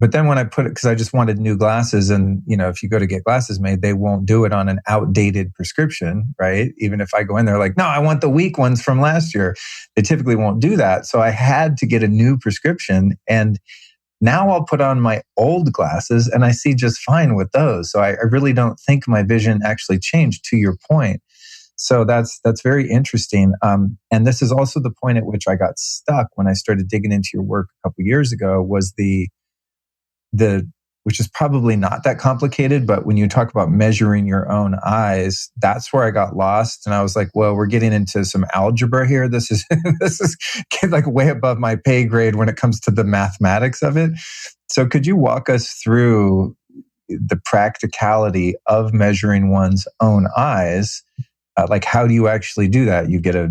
But then when I put it, because I just wanted new glasses, and if you go to get glasses made, they won't do it on an outdated prescription, right? Even if I go in there like, no, I want the weak ones from last year. They typically won't do that. So I had to get a new prescription, and now I'll put on my old glasses and I see just fine with those. So I really don't think my vision actually changed, to your point. So that's very interesting. And this is also the point at which I got stuck when I started digging into your work a couple of years ago, was the which is probably not that complicated, but when you talk about measuring your own eyes, that's where I got lost. And I was like, well, we're getting into some algebra here. This is like way above my pay grade when it comes to the mathematics of it. So could you walk us through the practicality of measuring one's own eyes? Like, how do you actually do that? You get a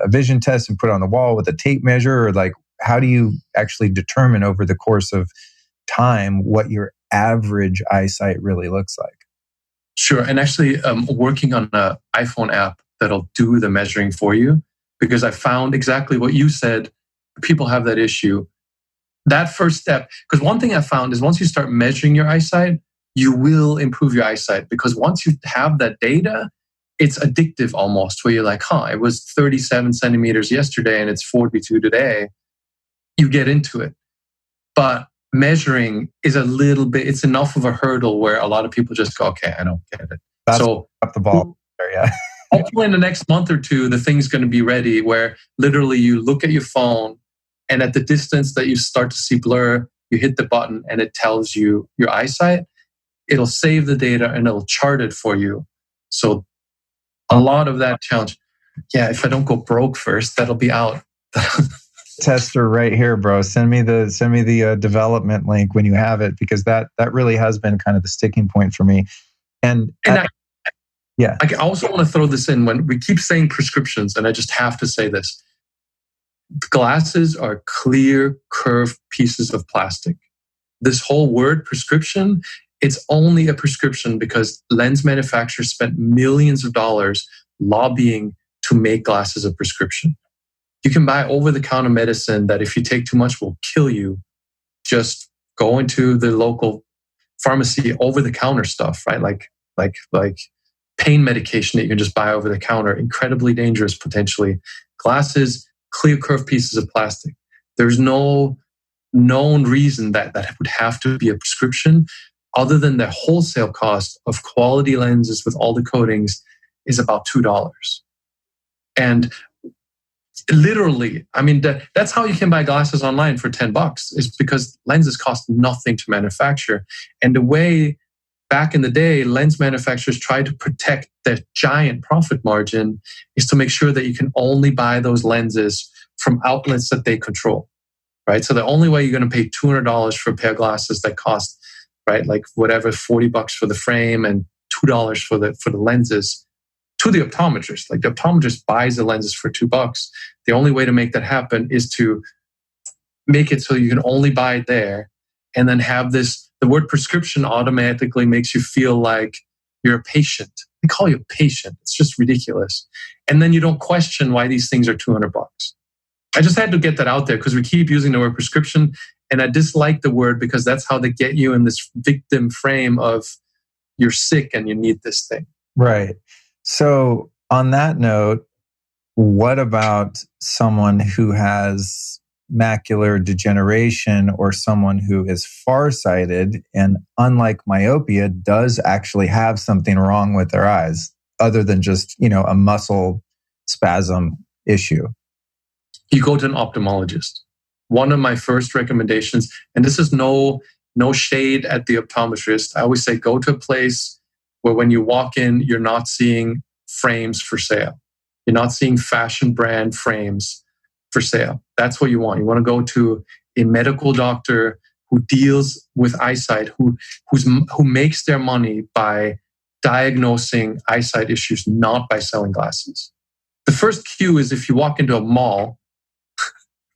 vision test and put it on the wall with a tape measure, or like, how do you actually determine over the course of time what your average eyesight really looks like? Sure. And actually, working on an iPhone app that'll do the measuring for you, because I found exactly what you said. People have that issue. That first step, because one thing I found is once you start measuring your eyesight, you will improve your eyesight, because once you have that data, it's addictive almost, where you're like, it was 37 centimeters yesterday and it's 42 today. You get into it. But measuring is it's enough of a hurdle where a lot of people just go, okay, I don't get it. So up the ball there, yeah. Hopefully in the next month or two, the thing's going to be ready where literally you look at your phone and at the distance that you start to see blur, you hit the button and it tells you your eyesight. It'll save the data and it'll chart it for you. So a lot of that challenge. Yeah, if I don't go broke first, that'll be out. Tester right here, bro. Send me the development link when you have it, because that really has been kind of the sticking point for me. And Yeah. I also want to throw this in when we keep saying prescriptions, and I just have to say this. Glasses are clear, curved pieces of plastic. This whole word prescription, it's only a prescription because lens manufacturers spent millions of dollars lobbying to make glasses a prescription. You can buy over-the-counter medicine that if you take too much will kill you. Just go into the local pharmacy, over-the-counter stuff, right? Like pain medication that you can just buy over the counter, incredibly dangerous potentially. Glasses, clear curved pieces of plastic. There's no known reason that would have to be a prescription other than the wholesale cost of quality lenses with all the coatings is about $2. And literally, I mean, that's how you can buy glasses online for $10 is because lenses cost nothing to manufacture. And the way back in the day, lens manufacturers tried to protect their giant profit margin is to make sure that you can only buy those lenses from outlets that they control, right? So the only way you're going to pay $200 for a pair of glasses that cost, right, like whatever, $40 for the frame and $2 for the lenses to the optometrist. Like the optometrist buys the lenses for $2. The only way to make that happen is to make it so you can only buy it there and then have this. The word prescription automatically makes you feel like you're a patient. They call you a patient. It's just ridiculous. And then you don't question why these things are $200. I just had to get that out there because we keep using the word prescription. And I dislike the word because that's how they get you in this victim frame of you're sick and you need this thing. Right. So on that note, what about someone who has macular degeneration or someone who is farsighted and, unlike myopia, does actually have something wrong with their eyes other than just, a muscle spasm issue? You go to an ophthalmologist. One of my first recommendations, and this is no shade at the optometrist. I always say go to a place where when you walk in, you're not seeing frames for sale. You're not seeing fashion brand frames for sale. That's what you want. You want to go to a medical doctor who deals with eyesight, who makes their money by diagnosing eyesight issues, not by selling glasses. The first cue is if you walk into a mall,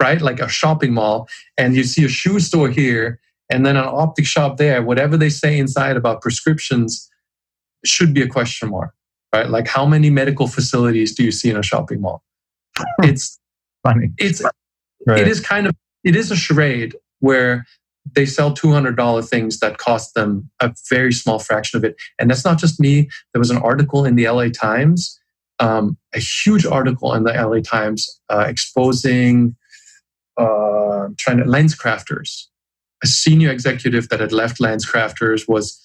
right, like a shopping mall, and you see a shoe store here, and then an optic shop there. Whatever they say inside about prescriptions should be a question mark, right? Like how many medical facilities do you see in a shopping mall? It's funny. Right. It is a charade where they sell $200 things that cost them a very small fraction of it. And that's not just me. There was an article in the LA Times, a huge article in the LA Times exposing lens crafters. A senior executive that had left lens crafters was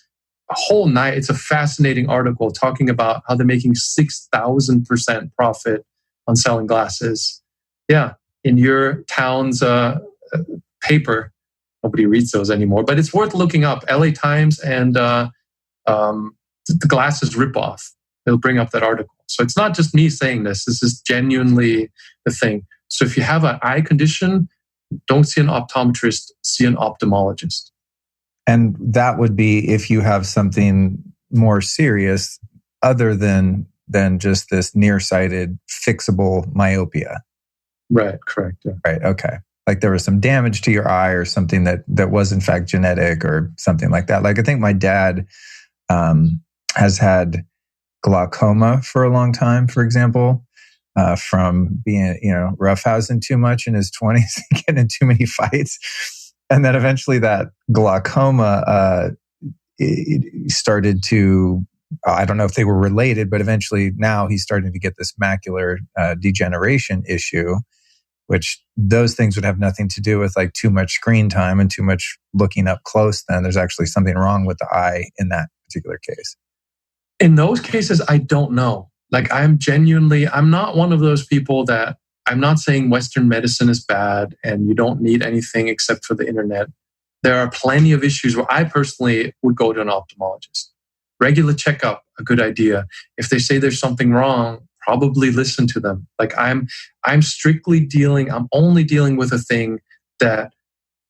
a whole night. It's a fascinating article talking about how they're making 6,000% profit on selling glasses. Yeah. In your town's paper. Nobody reads those anymore, but it's worth looking up. LA Times and the glasses ripoff. It'll bring up that article. So it's not just me saying this. This is genuinely the thing. So if you have an eye condition, don't see an optometrist, see an ophthalmologist. And that would be if you have something more serious other than just this nearsighted fixable myopia. Right, correct. Yeah. Right, okay. Like there was some damage to your eye or something that was in fact genetic or something like that. Like I think my dad has had glaucoma for a long time, for example, from being, roughhousing too much in his 20s and getting in too many fights. And then eventually that glaucoma it started to, I don't know if they were related, but eventually now he's starting to get this macular degeneration issue, which those things would have nothing to do with like too much screen time and too much looking up close. Then there's actually something wrong with the eye in that particular case. In those cases, I don't know. Like I'm not one of those people that I'm not saying Western medicine is bad and you don't need anything except for the internet. There are plenty of issues where I personally would go to an ophthalmologist. Regular checkup, a good idea. If they say there's something wrong, probably listen to them. Like I'm only dealing with a thing that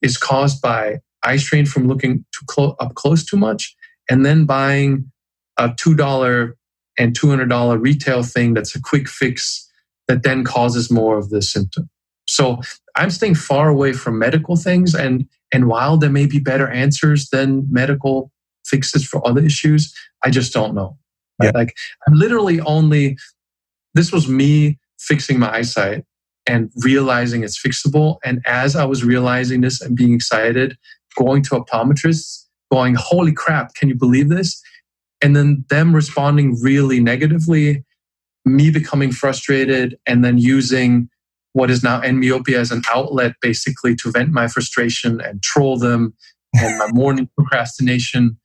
is caused by eye strain from looking up close too much and then buying a $2 and $200 retail thing that's a quick fix that then causes more of the symptom. So I'm staying far away from medical things. And while there may be better answers than medical fixes for other issues, I just don't know. Right? Yeah. Like I'm literally this was me fixing my eyesight and realizing it's fixable. And as I was realizing this and being excited, going to optometrists, going, holy crap, can you believe this? And then them responding really negatively, me becoming frustrated, and then using what is now myopia as an outlet basically to vent my frustration and troll them and my morning procrastination.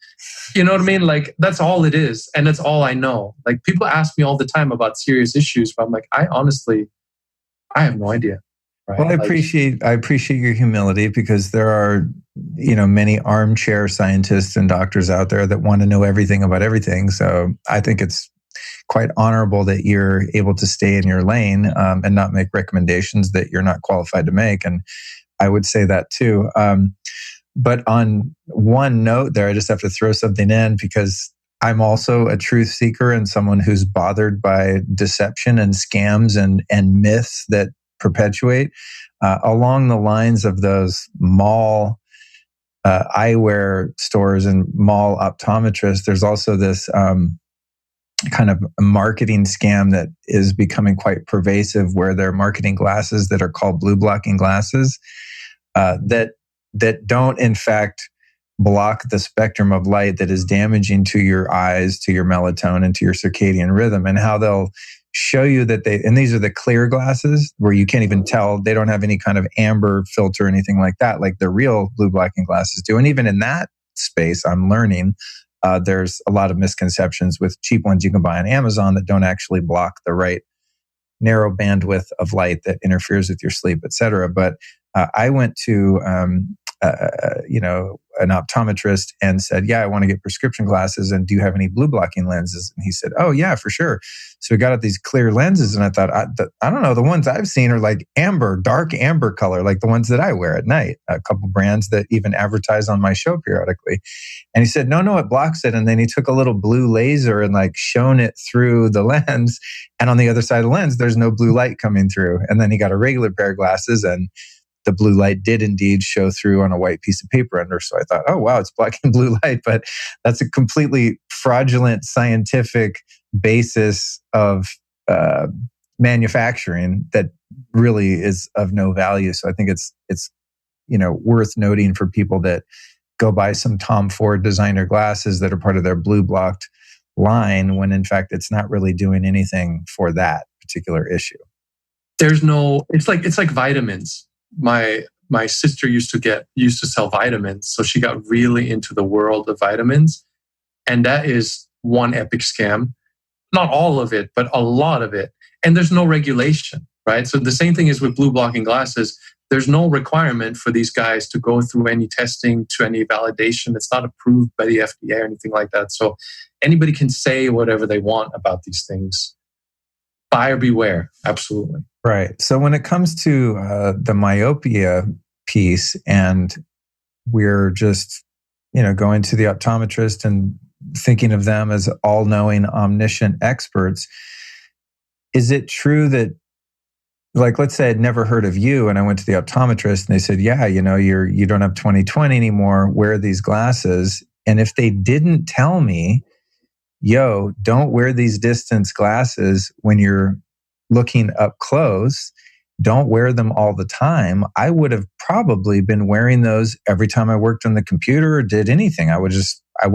You know what I mean? Like that's all it is. And that's all I know. Like people ask me all the time about serious issues, but I'm like, I have no idea. Right? Well, I appreciate your humility, because there are, many armchair scientists and doctors out there that want to know everything about everything. So I think it's quite honorable that you're able to stay in your lane and not make recommendations that you're not qualified to make. And I would say that too. But on one note there, I just have to throw something in, because I'm also a truth seeker and someone who's bothered by deception and scams and myths that perpetuate. Along the lines of those mall eyewear stores and mall optometrists, there's also this kind of marketing scam that is becoming quite pervasive, where they're marketing glasses that are called blue blocking glasses that don't in fact block the spectrum of light that is damaging to your eyes, to your melatonin, to your circadian rhythm, and how they'll show you that and these are the clear glasses where you can't even tell, they don't have any kind of amber filter or anything like that, like the real blue blocking glasses do. And even in that space, I'm learning there's a lot of misconceptions with cheap ones you can buy on Amazon that don't actually block the right narrow bandwidth of light that interferes with your sleep, et cetera. But I went to an optometrist and said, yeah, I want to get prescription glasses. And do you have any blue blocking lenses? And he said, oh yeah, for sure. So we got out these clear lenses, and I thought, I don't know, the ones I've seen are like dark amber color, like the ones that I wear at night. A couple brands that even advertise on my show periodically. And he said, no, it blocks it. And then he took a little blue laser and like shone it through the lens. And on the other side of the lens, there's no blue light coming through. And then he got a regular pair of glasses, and the blue light did indeed show through on a white piece of paper under. So I thought, oh, wow, it's blocking blue light. But that's a completely fraudulent scientific basis of manufacturing that really is of no value. So I think it's worth noting for people that go buy some Tom Ford designer glasses that are part of their blue blocked line, when in fact it's not really doing anything for that particular issue. It's like vitamins. My sister used to sell vitamins, so she got really into the world of vitamins, and that is one epic scam. Not all of it, but a lot of it. And there's no regulation, right? So the same thing is with blue blocking glasses. There's no requirement for these guys to go through any testing, to any validation. It's not approved by the FDA or anything like that. So anybody can say whatever they want about these things. Buyer beware, absolutely. Right. So when it comes to the myopia piece, and we're just, going to the optometrist and thinking of them as all-knowing, omniscient experts, is it true that, like, let's say I'd never heard of you and I went to the optometrist and they said, yeah, you don't have 20/20 anymore, wear these glasses. And if they didn't tell me, yo, don't wear these distance glasses when you're looking up close, don't wear them all the time, I would have probably been wearing those every time I worked on the computer or did anything. I would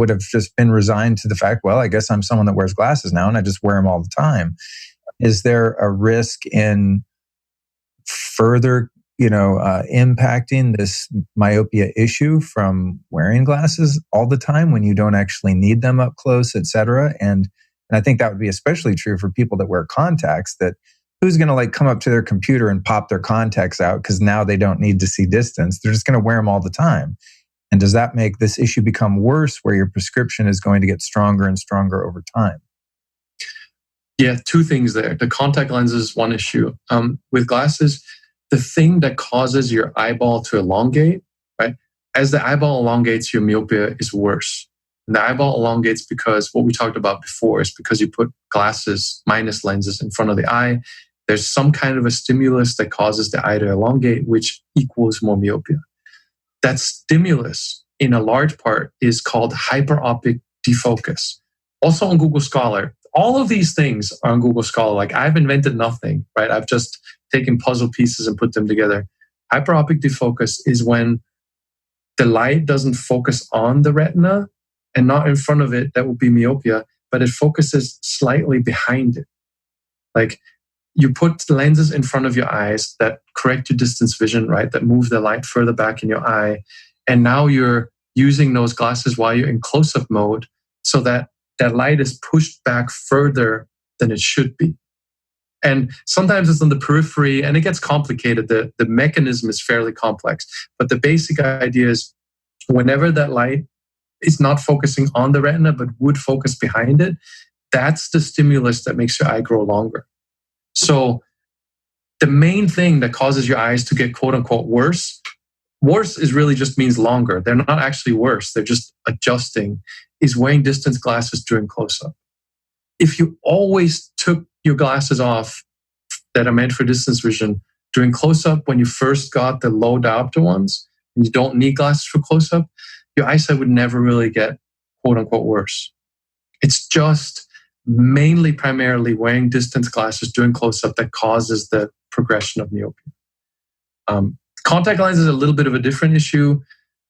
have just been resigned to the fact, well, I guess I'm someone that wears glasses now and I just wear them all the time. Is there a risk in further, impacting this myopia issue from wearing glasses all the time when you don't actually need them up close, et cetera? And I think that would be especially true for people that wear contacts, that who's going to come up to their computer and pop their contacts out because now they don't need to see distance. They're just going to wear them all the time. And does that make this issue become worse, where your prescription is going to get stronger and stronger over time? Yeah, two things there. The contact lens is one issue. With glasses, the thing that causes your eyeball to elongate, right? As the eyeball elongates, your myopia is worse. And the eyeball elongates because what we talked about before is because you put glasses minus lenses in front of the eye. There's some kind of a stimulus that causes the eye to elongate, which equals more myopia. That stimulus, in a large part, is called hyperopic defocus. Also on Google Scholar. All of these things are on Google Scholar. Like, I've invented nothing, right? I've just taken puzzle pieces and put them together. Hyperopic defocus is when the light doesn't focus on the retina and not in front of it. That would be myopia, but it focuses slightly behind it. Like, you put lenses in front of your eyes that correct your distance vision, right? That move the light further back in your eye. And now you're using those glasses while you're in close-up mode so that that light is pushed back further than it should be. And sometimes it's on the periphery and it gets complicated. The mechanism is fairly complex. But the basic idea is whenever that light is not focusing on the retina but would focus behind it, that's the stimulus that makes your eye grow longer. So the main thing that causes your eyes to get quote unquote worse is really just means longer. They're not actually worse. They're just adjusting, is wearing distance glasses during close-up. If you always took your glasses off that are meant for distance vision during close-up when you first got the low diopter ones, and you don't need glasses for close-up, your eyesight would never really get quote unquote worse. It's just mainly primarily wearing distance glasses during close-up that causes the progression of myopia. Contact lenses is a little bit of a different issue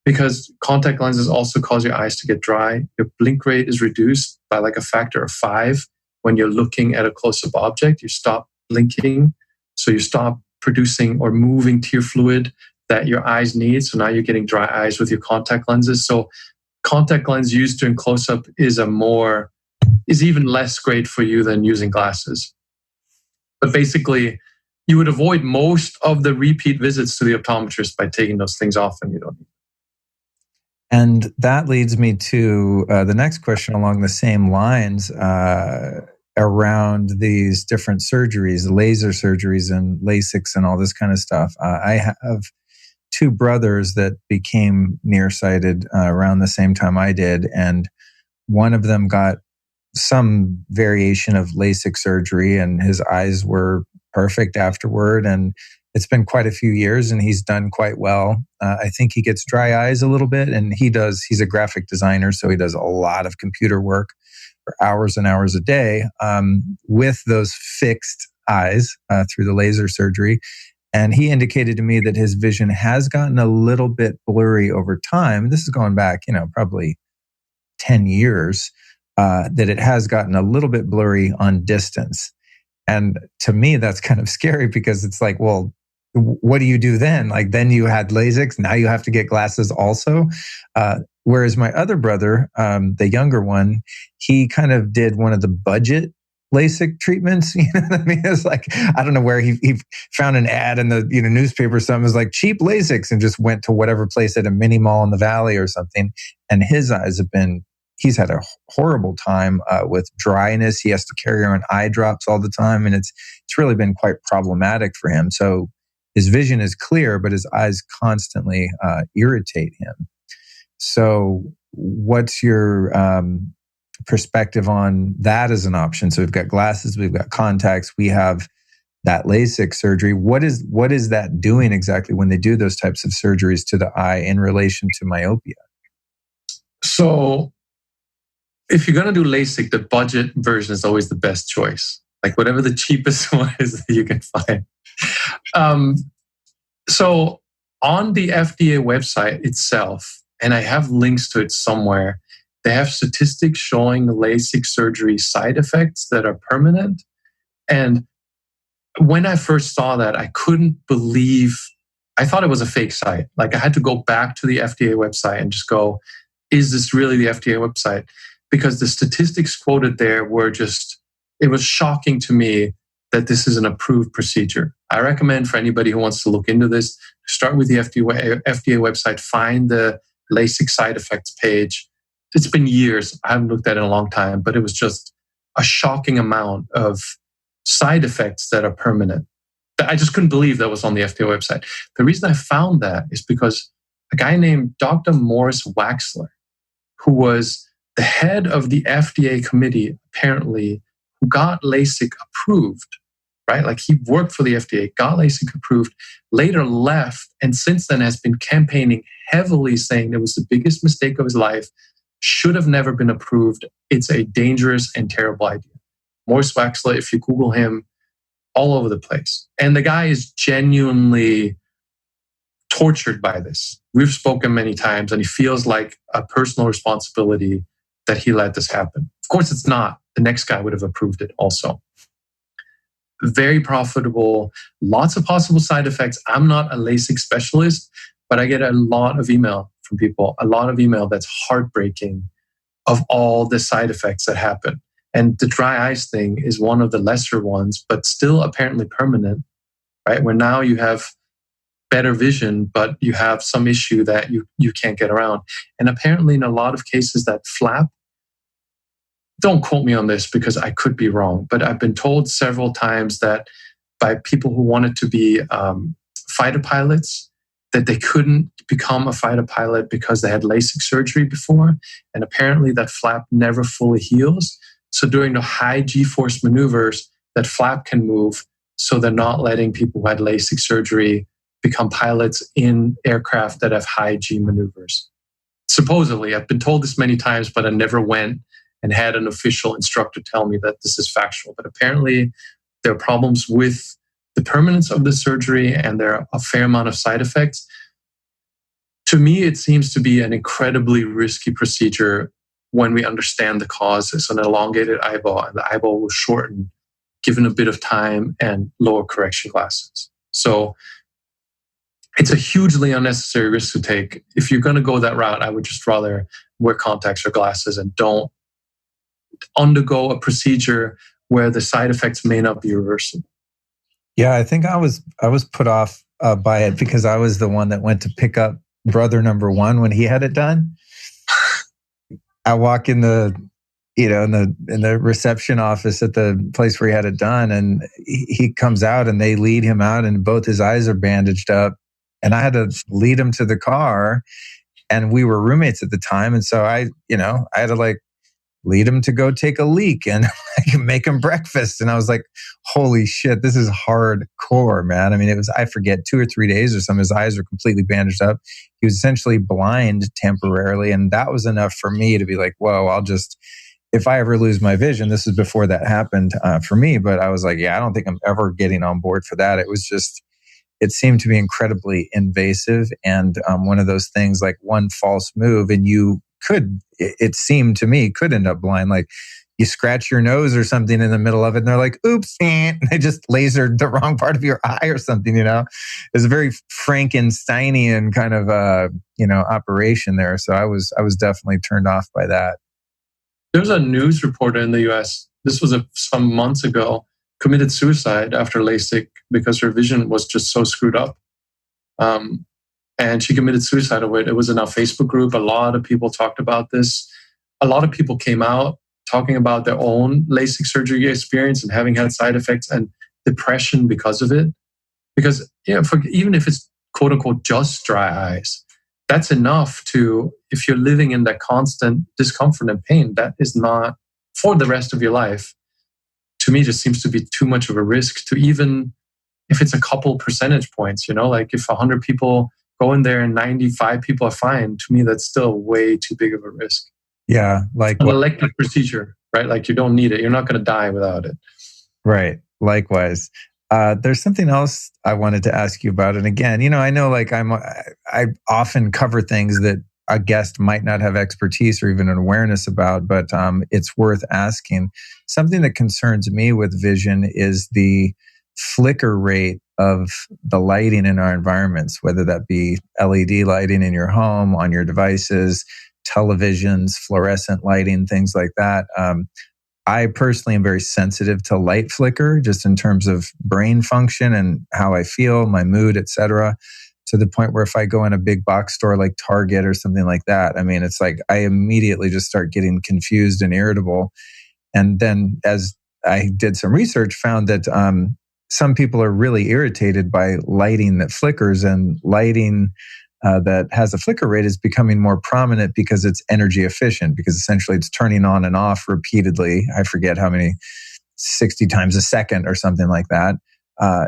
because contact lenses also cause your eyes to get dry. Your blink rate is reduced by like a factor of 5 when you're looking at a close-up object. You stop blinking, so you stop producing or moving tear fluid that your eyes need. So now you're getting dry eyes with your contact lenses. So contact lens used during close-up is even less great for you than using glasses. But basically, you would avoid most of the repeat visits to the optometrist by taking those things off when you don't need them. And that leads me to the next question along the same lines around these different surgeries, laser surgeries and LASIKs and all this kind of stuff. I have two brothers that became nearsighted around the same time I did, and one of them got some variation of LASIK surgery and his eyes were perfect afterward. And it's been quite a few years and he's done quite well. I think he gets dry eyes a little bit and he's a graphic designer. So he does a lot of computer work for hours and hours a day with those fixed eyes through the laser surgery. And he indicated to me that his vision has gotten a little bit blurry over time. This is going back, probably 10 years, that it has gotten a little bit blurry on distance. And to me, that's kind of scary because it's like, well, what do you do then? Like, then you had LASIK, now you have to get glasses also. Whereas my other brother, the younger one, he kind of did one of the budget LASIK treatments. You know what I mean? It's like, I don't know where he found an ad in the newspaper or something. It was like cheap LASIKs and just went to whatever place at a mini mall in the valley or something. And his eyes he's had a horrible time with dryness. He has to carry around eye drops all the time. And it's really been quite problematic for him. So his vision is clear, but his eyes constantly irritate him. So what's your perspective on that as an option? So we've got glasses, we've got contacts, we have that LASIK surgery. What is that doing exactly when they do those types of surgeries to the eye in relation to myopia? So if you're going to do LASIK, the budget version is always the best choice. Like whatever the cheapest one is that you can find. So on the FDA website itself, and I have links to it somewhere, they have statistics showing LASIK surgery side effects that are permanent. And when I first saw that, I couldn't believe, I thought it was a fake site. Like I had to go back to the FDA website and just go, is this really the FDA website? Because the statistics quoted there were it was shocking to me that this is an approved procedure. I recommend for anybody who wants to look into this, start with the FDA website, find the LASIK side effects page. It's been years. I haven't looked at it in a long time, but it was just a shocking amount of side effects that are permanent. I just couldn't believe that was on the FDA website. The reason I found that is because a guy named Dr. Morris Waxler, who was the head of the FDA committee, apparently, who got LASIK approved, right? Like he worked for the FDA, got LASIK approved, later left, and since then has been campaigning heavily saying it was the biggest mistake of his life, should have never been approved. It's a dangerous and terrible idea. Maurice Waxler, if you Google him, all over the place. And the guy is genuinely tortured by this. We've spoken many times, and he feels like a personal responsibility that he let this happen. Of course, it's not. The next guy would have approved it also. Very profitable, lots of possible side effects. I'm not a LASIK specialist, but I get a lot of email from people, a lot of email that's heartbreaking of all the side effects that happen. And the dry eyes thing is one of the lesser ones, but still apparently permanent, right? Where now you have better vision, but you have some issue that you can't get around. And apparently in a lot of cases that flap, don't quote me on this because I could be wrong, but I've been told several times that by people who wanted to be fighter pilots, that they couldn't become a fighter pilot because they had LASIK surgery before. And apparently that flap never fully heals. So during the high G-force maneuvers, that flap can move. So they're not letting people who had LASIK surgery become pilots in aircraft that have high G maneuvers. Supposedly, I've been told this many times, but I never went and had an official instructor tell me that this is factual. But apparently there are problems with the permanence of the surgery and there are a fair amount of side effects. To me, it seems to be an incredibly risky procedure when we understand the cause. It's an elongated eyeball, and the eyeball will shorten given a bit of time and lower correction glasses. So it's a hugely unnecessary risk to take. If you're going to go that route, I would just rather wear contacts or glasses and don't undergo a procedure where the side effects may not be reversible. Yeah, I think I was put off by it because I was the one that went to pick up brother number one when he had it done. I walk in the in the reception office at the place where he had it done, and he comes out and they lead him out, and both his eyes are bandaged up, and I had to lead him to the car, and we were roommates at the time, and so I had to like lead him to go take a leak and make him breakfast. And I was like, holy shit, this is hardcore, man. I mean, it was, I forget, 2 or 3 days or something. His eyes were completely bandaged up. He was essentially blind temporarily. And that was enough for me to be like, whoa, if I ever lose my vision, this is before that happened for me. But I was like, yeah, I don't think I'm ever getting on board for that. It seemed to be incredibly invasive. And one of those things, like one false move and it seemed to me, could end up blind. Like you scratch your nose or something in the middle of it and they're like, oops, and they just lasered the wrong part of your eye or something, It's a very Frankensteinian kind of, operation there. So I was definitely turned off by that. There's a news reporter in the US, this was some months ago, committed suicide after LASIK because her vision was just so screwed up. And she committed suicide over it. It was in our Facebook group. A lot of people talked about this. A lot of people came out talking about their own LASIK surgery experience and having had side effects and depression because of it. Because even if it's quote unquote just dry eyes, that's enough if you're living in that constant discomfort and pain, that is not for the rest of your life. To me, just seems to be too much of a risk to even if it's a couple percentage points, like if 100 people go in there and 95 people are fine, to me, that's still way too big of a risk. Yeah. Like an elective procedure, right? Like you don't need it. You're not going to die without it. Right. Likewise. There's something else I wanted to ask you about. And again, I know like I often cover things that a guest might not have expertise or even an awareness about, but it's worth asking. Something that concerns me with vision is the flicker rate of the lighting in our environments, whether that be LED lighting in your home, on your devices, televisions, fluorescent lighting, things like that. I personally am very sensitive to light flicker, just in terms of brain function and how I feel, my mood, etc. To the point where if I go in a big box store like Target or something like that, I mean, it's like I immediately just start getting confused and irritable. And then as I did some research, found that some people are really irritated by lighting that flickers, and lighting that has a flicker rate is becoming more prominent because it's energy efficient, because essentially it's turning on and off repeatedly. I forget how many, 60 times a second or something like that.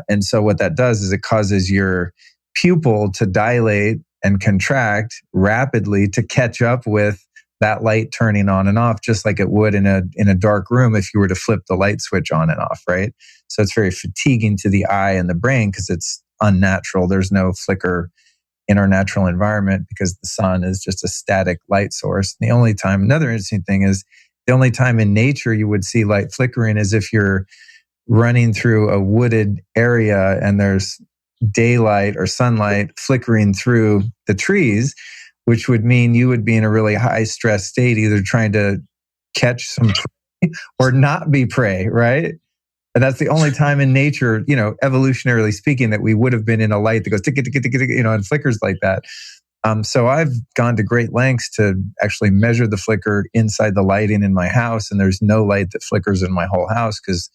And so what that does is it causes your pupil to dilate and contract rapidly to catch up with that light turning on and off, just like it would in a dark room if you were to flip the light switch on and off, right? So it's very fatiguing to the eye and the brain because it's unnatural. There's no flicker in our natural environment because the sun is just a static light source. The only time, another interesting thing is, the only time in nature you would see light flickering is if you're running through a wooded area and there's daylight or sunlight flickering through the trees, which would mean you would be in a really high stress state, either trying to catch some prey or not be prey, right? And that's the only time in nature, evolutionarily speaking, that we would have been in a light that goes tick, tick, tick, tick, tick, and flickers like that. So I've gone to great lengths to actually measure the flicker inside the lighting in my house, and there's no light that flickers in my whole house because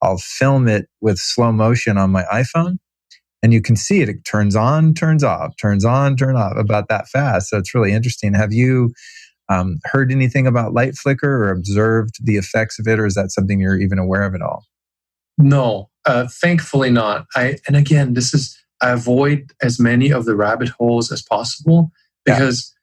I'll film it with slow motion on my iPhone, and you can see it. It turns on, turns off, turns on, turn off about that fast. So it's really interesting. Have you heard anything about light flicker or observed the effects of it, or is that something you're even aware of at all? No, thankfully not. I avoid as many of the rabbit holes as possible because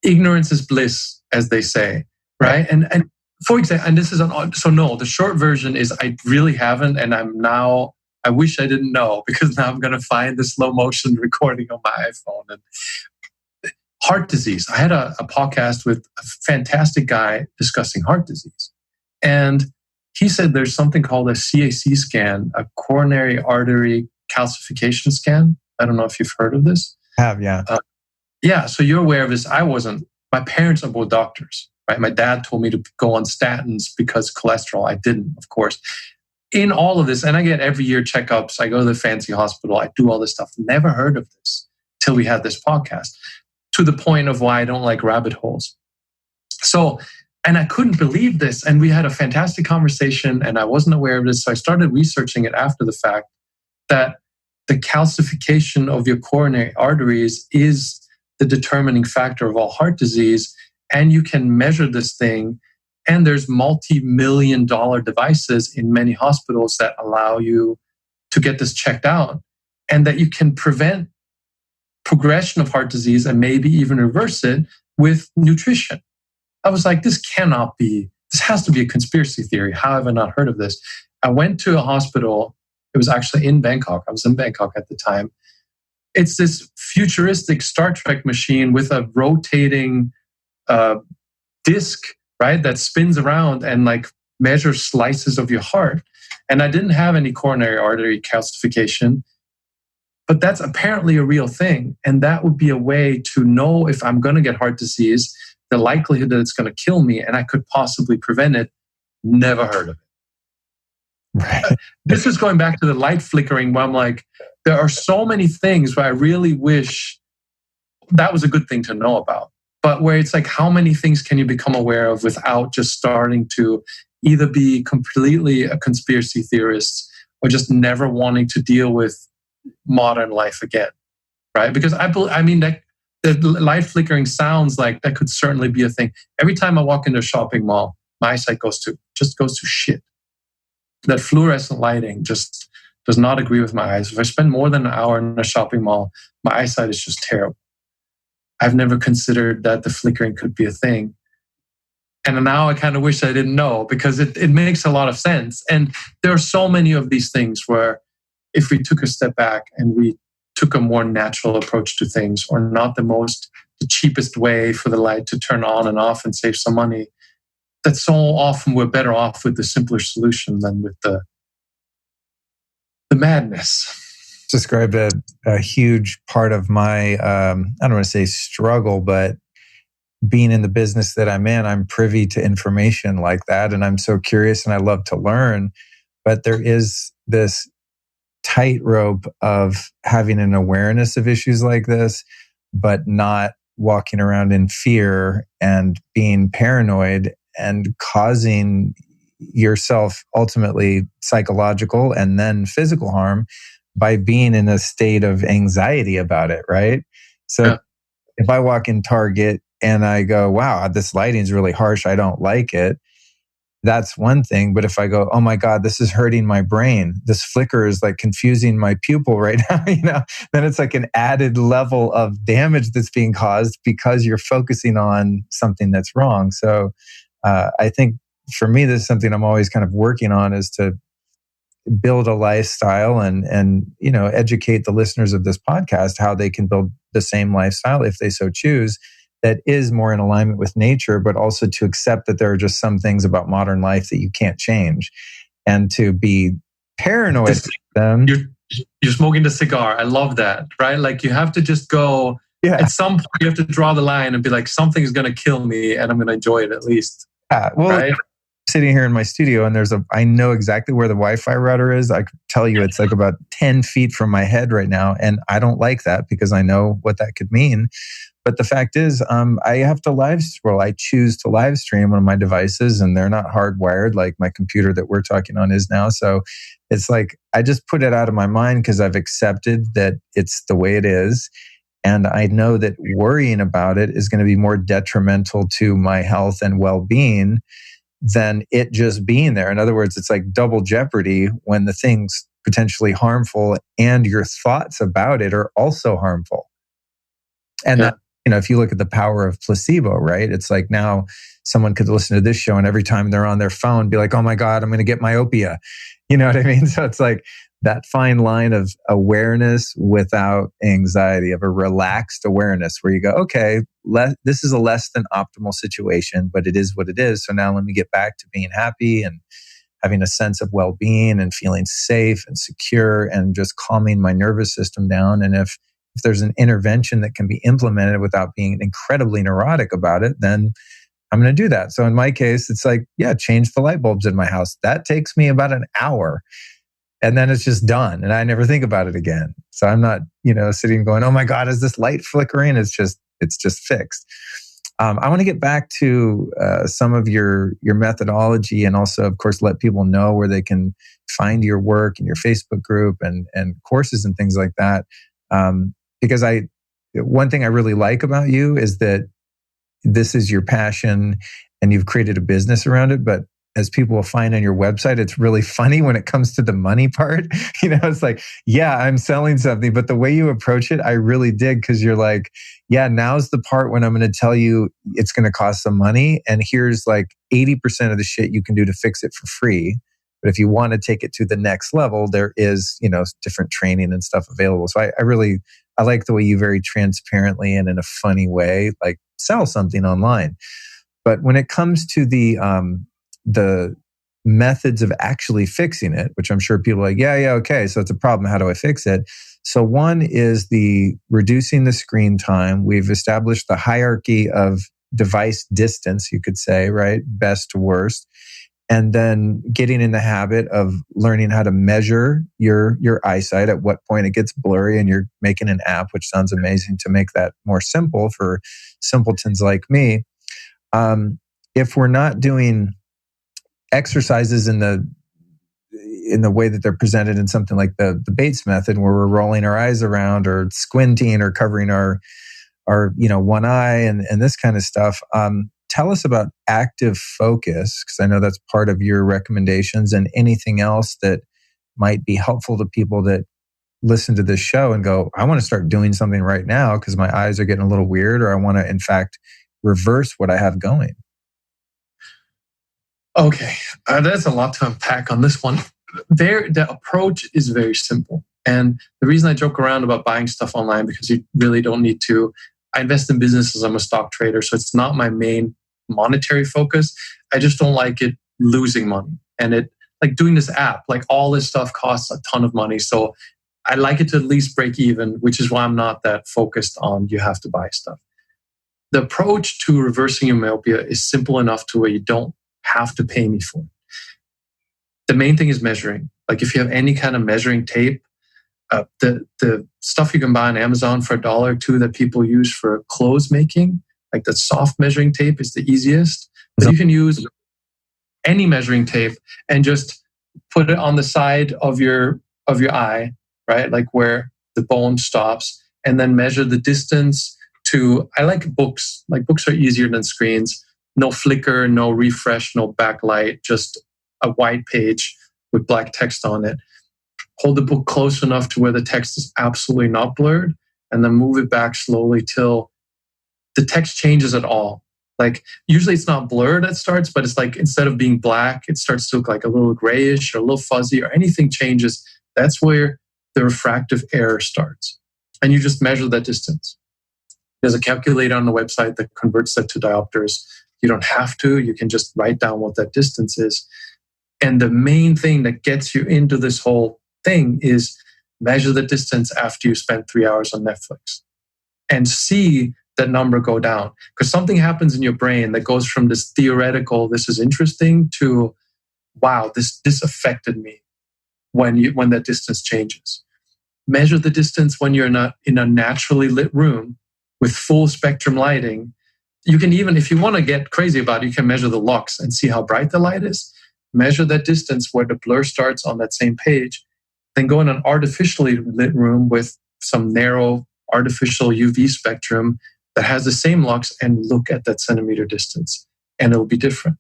ignorance is bliss, as they say, right? And for example, and this is the short version is I really haven't, and I wish I didn't know, because now I'm going to find the slow motion recording on my iPhone. And heart disease. I had a podcast with a fantastic guy discussing heart disease, and he said there's something called a CAC scan, a coronary artery calcification scan. I don't know if you've heard of this. Yeah. So you're aware of this. I wasn't. My parents are both doctors, right? My dad told me to go on statins because cholesterol. I didn't, of course. In all of this, and I get every year checkups. I go to the fancy hospital. I do all this stuff. Never heard of this till we had this podcast, to the point of why I don't like rabbit holes. So, and I couldn't believe this. And we had a fantastic conversation, and I wasn't aware of this. So I started researching it after the fact, that the calcification of your coronary arteries is the determining factor of all heart disease. And you can measure this thing. And there's multi-million-dollar devices in many hospitals that allow you to get this checked out, and that you can prevent progression of heart disease and maybe even reverse it with nutrition. I was like, this has to be a conspiracy theory. How have I not heard of this? I went to a hospital. It was actually in Bangkok. I was in Bangkok at the time. It's this futuristic Star Trek machine with a rotating disc, right, that spins around and measures slices of your heart. And I didn't have any coronary artery calcification, but that's apparently a real thing. And that would be a way to know if I'm going to get heart disease, the likelihood that it's going to kill me, and I could possibly prevent it. Never heard of it. Right. This is going back to the light flickering, where I'm like, there are so many things where I really wish that was a good thing to know about. But where it's like, how many things can you become aware of without just starting to either be completely a conspiracy theorist or just never wanting to deal with modern life again, right? Because I mean that the light flickering sounds like that could certainly be a thing. Every time I walk into a shopping mall, my eyesight goes to shit. That fluorescent lighting just does not agree with my eyes. If I spend more than an hour in a shopping mall, my eyesight is just terrible. I've never considered that the flickering could be a thing. And now I kind of wish I didn't know, because it makes a lot of sense. And there are so many of these things where if we took a step back and we took a more natural approach to things, or not the cheapest way for the light to turn on and off and save some money, that so often we're better off with the simpler solution than with the madness. Described a huge part of my, I don't want to say struggle, but being in the business that I'm in, I'm privy to information like that. And I'm so curious and I love to learn. But there is this tightrope of having an awareness of issues like this, but not walking around in fear and being paranoid and causing yourself ultimately psychological and then physical harm by being in a state of anxiety about it, right? So Yeah. if I walk in Target and I go, wow, this lighting is really harsh, I don't like it, that's one thing. But if I go, oh my God, this is hurting my brain, this flicker is like confusing my pupil right now, then it's like an added level of damage that's being caused because you're focusing on something that's wrong. So I think for me, this is something I'm always kind of working on, is to build a lifestyle and educate the listeners of this podcast how they can build the same lifestyle if they so choose, that is more in alignment with nature, but also to accept that there are just some things about modern life that you can't change, and to be paranoid with them. You're smoking the cigar. I love that, right? Like you have to just go, at some point you have to draw the line and be like, something's going to kill me and I'm going to enjoy it at least. Well, right? Sitting here in my studio and I know exactly where the Wi-Fi router is. I could tell you it's like about 10 feet from my head right now. And I don't like that because I know what that could mean. But the fact is, I have to I choose to live stream on my devices, and they're not hardwired like my computer that we're talking on is now. So it's like, I just put it out of my mind because I've accepted that it's the way it is. And I know that worrying about it is going to be more detrimental to my health and well-being than it just being there. In other words, it's like double jeopardy when the thing's potentially harmful and your thoughts about it are also harmful. And that, if you look at the power of placebo, right? It's like now someone could listen to this show and every time they're on their phone be like, oh my God, I'm going to get myopia. You know what I mean? So it's like that fine line of awareness without anxiety, of a relaxed awareness where you go, okay, this is a less than optimal situation, but it is what it is. So now let me get back to being happy and having a sense of well-being and feeling safe and secure and just calming my nervous system down. And if there's an intervention that can be implemented without being incredibly neurotic about it, then I'm going to do that. So in my case, it's like, change the light bulbs in my house. That takes me about an hour. And then it's just done. And I never think about it again. So I'm not, sitting going, oh my God, is this light flickering? It's just fixed. I want to get back to some of your methodology, and also, of course, let people know where they can find your work and your Facebook group and courses and things like that. Because one thing I really like about you is that this is your passion and you've created a business around it. But as people will find on your website, it's really funny when it comes to the money part. It's like, I'm selling something, but the way you approach it, I really dig, because you're like, now's the part when I'm going to tell you it's going to cost some money. And here's like 80% of the shit you can do to fix it for free. But if you want to take it to the next level, there is, different training and stuff available. So I like the way you very transparently and in a funny way, like sell something online. But when it comes to the methods of actually fixing it, which I'm sure people are like, okay, so it's a problem. How do I fix it? So one is the reducing the screen time. We've established the hierarchy of device distance, you could say, right? Best to worst. And then getting in the habit of learning how to measure your eyesight, at what point it gets blurry, and you're making an app, which sounds amazing, to make that more simple for simpletons like me. If we're not doing exercises in the way that they're presented in something like the Bates method, where we're rolling our eyes around or squinting or covering our one eye and this kind of stuff, tell us about active focus, because I know that's part of your recommendations, and anything else that might be helpful to people that listen to this show and go, I want to start doing something right now because my eyes are getting a little weird, or I want to, in fact, reverse what I have going. Okay, that's a lot to unpack on this one. The approach is very simple. And the reason I joke around about buying stuff online, because you really don't need to. I invest in businesses. I'm a stock trader, so it's not my main monetary focus. I just don't like it losing money. And it, like doing this app, like all this stuff costs a ton of money. So I like it to at least break even, which is why I'm not that focused on you have to buy stuff. The approach to reversing your myopia is simple enough to where you don't have to pay me for it. The main thing is measuring. Like if you have any kind of measuring tape, the stuff you can buy on Amazon for $1 or $2 that people use for clothes making, like the soft measuring tape is the easiest. But you can use any measuring tape and just put it on the side of your eye, right? Like where the bone stops, and then measure the distance to, I like books. Like books are easier than screens. No flicker, no refresh, no backlight, just a white page with black text on it. Hold the book close enough to where the text is absolutely not blurred, and then move it back slowly till the text changes at all. Like usually it's not blurred at starts, but it's like instead of being black, it starts to look like a little grayish or a little fuzzy, or anything changes. That's where the refractive error starts. And you just measure that distance. There's a calculator on the website that converts that to diopters. You don't have to. You can just write down what that distance is. And the main thing that gets you into this whole thing is measure the distance after you spend 3 hours on Netflix and see that number go down. Because something happens in your brain that goes from this theoretical, this is interesting, to, wow, this affected me when that distance changes. Measure the distance when you're in a naturally lit room with full spectrum lighting. You can even, if you want to get crazy about it, you can measure the lux and see how bright the light is. Measure that distance where the blur starts on that same page. Then go in an artificially lit room with some narrow artificial UV spectrum that has the same lux and look at that centimeter distance, and it'll be different,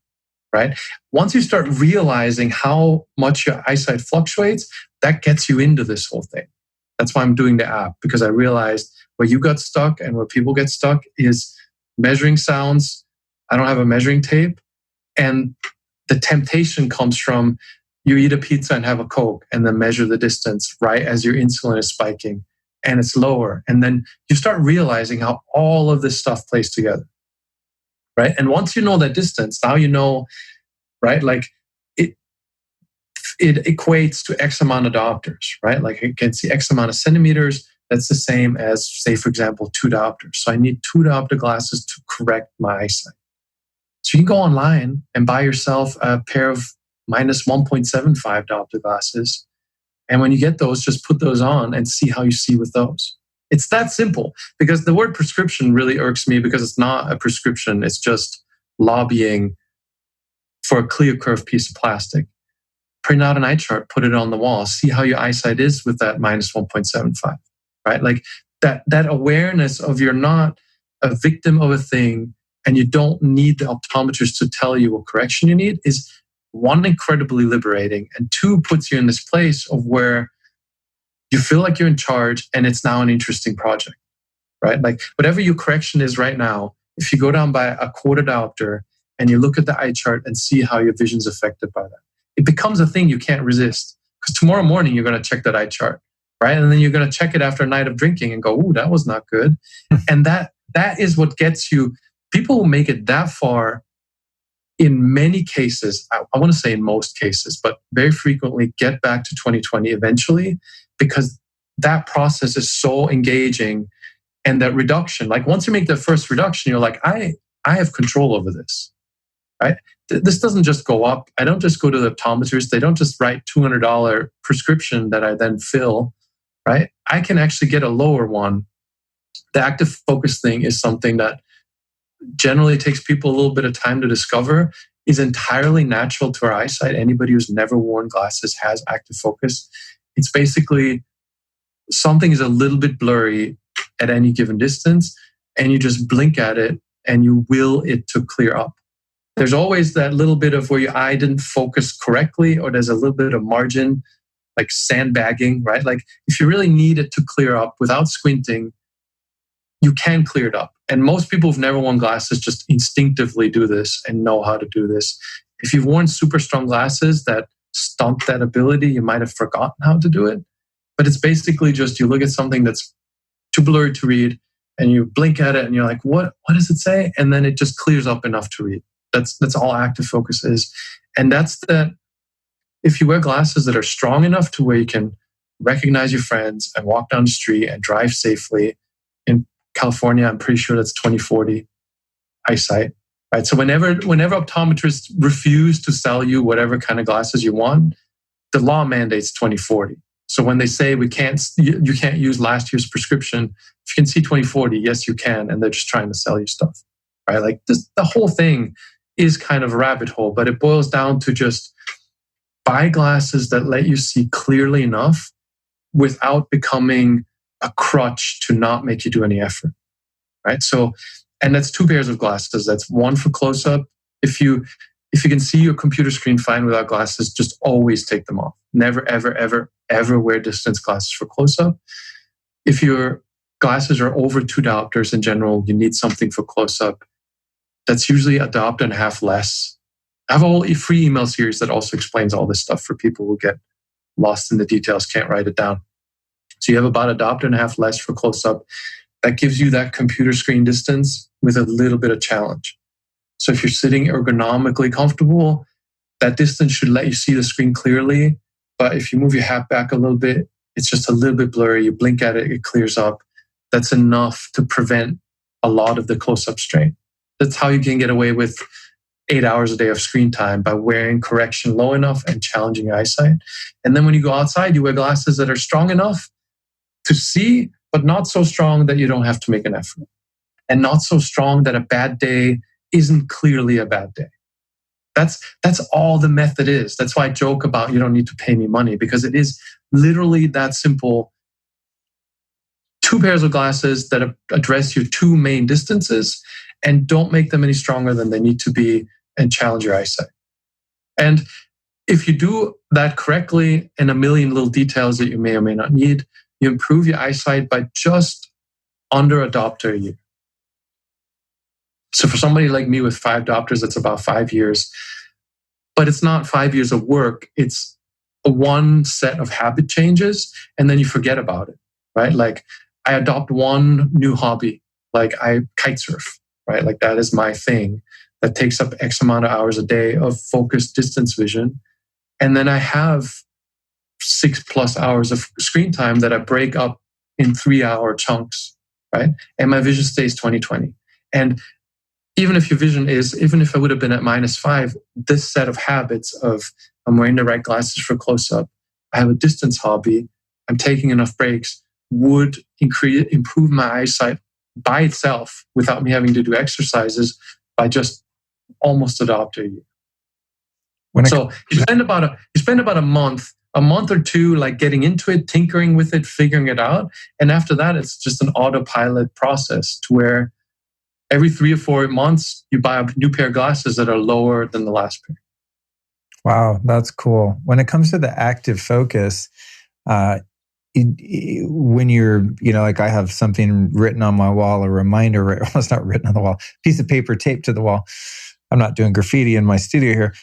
right? Once you start realizing how much your eyesight fluctuates, that gets you into this whole thing. That's why I'm doing the app, because I realized where you got stuck and where people get stuck is measuring sounds. I don't have a measuring tape. And the temptation comes from you eat a pizza and have a Coke and then measure the distance right as your insulin is spiking and it's lower. And then you start realizing how all of this stuff plays together, right? And once you know that distance, now you know, right? Like it equates to X amount of diopters, right? Like you can see X amount of centimeters. That's the same as, say, for example, 2 diopters. So I need 2 diopter glasses to correct my eyesight. So you can go online and buy yourself a pair of minus 1.75 diopter glasses. And when you get those, just put those on and see how you see with those. It's that simple, because the word prescription really irks me, because it's not a prescription. It's just lobbying for a clear curved piece of plastic. Print out an eye chart, put it on the wall, see how your eyesight is with that minus 1.75, right? Like that awareness of you're not a victim of a thing and you don't need the optometrist to tell you what correction you need is, 1, incredibly liberating, and 2, puts you in this place of where you feel like you're in charge and it's now an interesting project, right? Like whatever your correction is right now, if you go down by a quarter diopter and you look at the eye chart and see how your vision's affected by that, it becomes a thing you can't resist. Because tomorrow morning you're going to check that eye chart, right? And then you're going to check it after a night of drinking and go, ooh, that was not good. And that is what gets you. People who make it that far, in many cases, I want to say in most cases, but very frequently get back to 20/20 eventually, because that process is so engaging. And that reduction, like once you make the first reduction, you're like, I have control over this, right? This doesn't just go up. I don't just go to the optometrist. They don't just write $200 prescription that I then fill, right? I can actually get a lower one. The active focus thing is something that generally takes people a little bit of time to discover, is entirely natural to our eyesight. Anybody who's never worn glasses has active focus. It's basically something is a little bit blurry at any given distance, and you just blink at it and you will it to clear up. There's always that little bit of where your eye didn't focus correctly, or there's a little bit of margin, like sandbagging, right? Like if you really need it to clear up without squinting, you can clear it up. And most people who've never worn glasses just instinctively do this and know how to do this. If you've worn super strong glasses that stunt that ability, you might have forgotten how to do it. But it's basically just you look at something that's too blurry to read and you blink at it and you're like, what does it say? And then it just clears up enough to read. That's all active focus is. And that's that. If you wear glasses that are strong enough to where you can recognize your friends and walk down the street and drive safely, in California, I'm pretty sure that's 20/40 eyesight, right? So whenever optometrists refuse to sell you whatever kind of glasses you want, the law mandates 20/40. So when they say you can't use last year's prescription, if you can see 20/40, yes, you can, and they're just trying to sell you stuff, right? Like the whole thing is kind of a rabbit hole, but it boils down to just buy glasses that let you see clearly enough without becoming a crutch to not make you do any effort, right? So, and that's 2 pairs of glasses. That's one for close-up. If you can see your computer screen fine without glasses, just always take them off. Never, ever, ever, ever wear distance glasses for close-up. If your glasses are over 2 diopters in general, you need something for close-up. That's usually a diopter and a half less. I have a whole free email series that also explains all this stuff for people who get lost in the details, can't write it down. So you have about a diopter and a half less for close-up. That gives you that computer screen distance with a little bit of challenge. So if you're sitting ergonomically comfortable, that distance should let you see the screen clearly. But if you move your hat back a little bit, it's just a little bit blurry. You blink at it, it clears up. That's enough to prevent a lot of the close-up strain. That's how you can get away with 8 hours a day of screen time, by wearing correction low enough and challenging your eyesight. And then when you go outside, you wear glasses that are strong enough to see, but not so strong that you don't have to make an effort. And not so strong that a bad day isn't clearly a bad day. That's all the method is. That's why I joke about you don't need to pay me money, because it is literally that simple. 2 pairs of glasses that address your 2 main distances and don't make them any stronger than they need to be, and challenge your eyesight. And if you do that correctly, and a million little details that you may or may not need, you improve your eyesight by just under a diopter a year. So for somebody like me with 5 diopters, it's about 5 years. But it's not 5 years of work. It's one set of habit changes, and then you forget about it, right? Like I adopt one new hobby, like I kite surf, right? Like that is my thing. That takes up X amount of hours a day of focused distance vision. And then I have 6+ hours of screen time that I break up in 3-hour chunks, right? And my vision stays 20/20. And even if I would have been at -5, this set of habits of I'm wearing the right glasses for close-up, I have a distance hobby, I'm taking enough breaks, would improve my eyesight by itself without me having to do exercises by just almost a diopter a year. So you spend about a month or 2, like getting into it, tinkering with it, figuring it out. And after that, it's just an autopilot process to where every 3 or 4 months, you buy a new pair of glasses that are lower than the last pair. Wow, that's cool. When it comes to the active focus, when you're, like I have something written on my wall, a reminder, well, it's not written on the wall, piece of paper taped to the wall. I'm not doing graffiti in my studio here.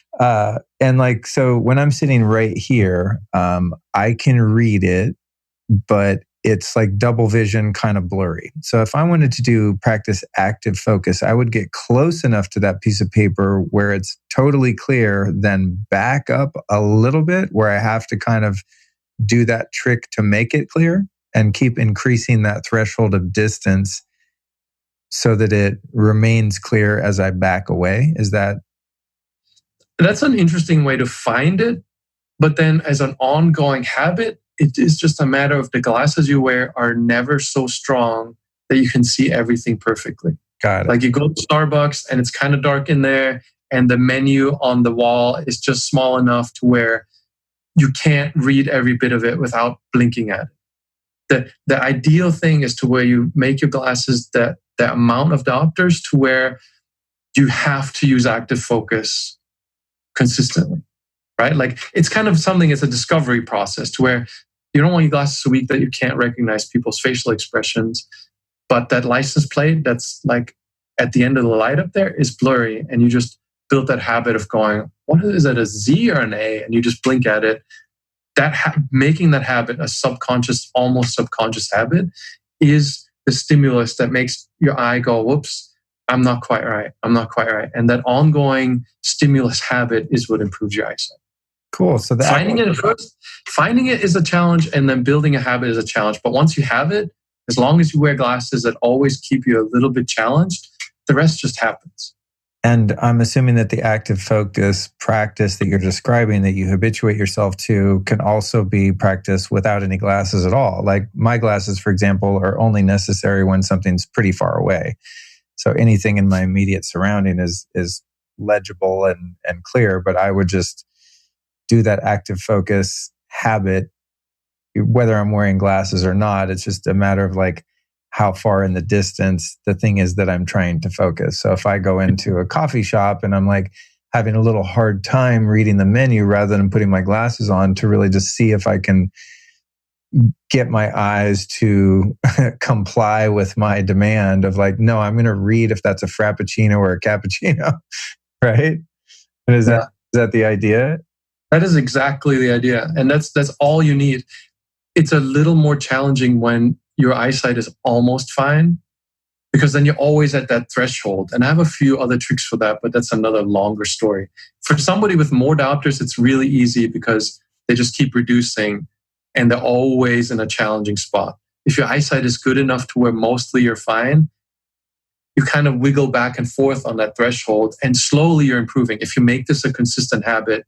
And so when I'm sitting right here, I can read it, but it's like double vision, kind of blurry. So if I wanted to practice active focus, I would get close enough to that piece of paper where it's totally clear, then back up a little bit where I have to kind of do that trick to make it clear and keep increasing that threshold of distance so that it remains clear as I back away. That's an interesting way to find it. But then as an ongoing habit, it is just a matter of the glasses you wear are never so strong that you can see everything perfectly. Got it. Like you go to Starbucks and it's kind of dark in there, and the menu on the wall is just small enough to where you can't read every bit of it without blinking at it. The ideal thing is to where you make your glasses the amount of diopters to where you have to use active focus consistently, right? Like it's kind of something, it's a discovery process to where you don't want your glasses so weak that you can't recognize people's facial expressions, but that license plate that's like at the end of the light up there is blurry, and you just built that habit of going, what is it, a Z or an A? And you just blink at it. Making that habit a subconscious, almost subconscious habit is the stimulus that makes your eye go, whoops, I'm not quite right. And that ongoing stimulus habit is what improves your eyesight. Cool. So finding it is a challenge, and then building a habit is a challenge. But once you have it, as long as you wear glasses that always keep you a little bit challenged, the rest just happens. And I'm assuming that the active focus practice that you're describing, that you habituate yourself to, can also be practiced without any glasses at all. Like my glasses, for example, are only necessary when something's pretty far away. So anything in my immediate surrounding is legible and clear, but I would just do that active focus habit whether I'm wearing glasses or not. It's just a matter of like how far in the distance the thing is that I'm trying to focus. So if I go into a coffee shop and I'm like having a little hard time reading the menu rather than putting my glasses on to really just see if I can get my eyes to comply with my demand of like, no, I'm going to read if that's a frappuccino or a cappuccino, right? And is that the idea? That is exactly the idea. And that's all you need. It's a little more challenging when your eyesight is almost fine, because then you're always at that threshold. And I have a few other tricks for that, but that's another longer story. For somebody with more diopters, it's really easy because they just keep reducing and they're always in a challenging spot. If your eyesight is good enough to where mostly you're fine, you kind of wiggle back and forth on that threshold and slowly you're improving. If you make this a consistent habit,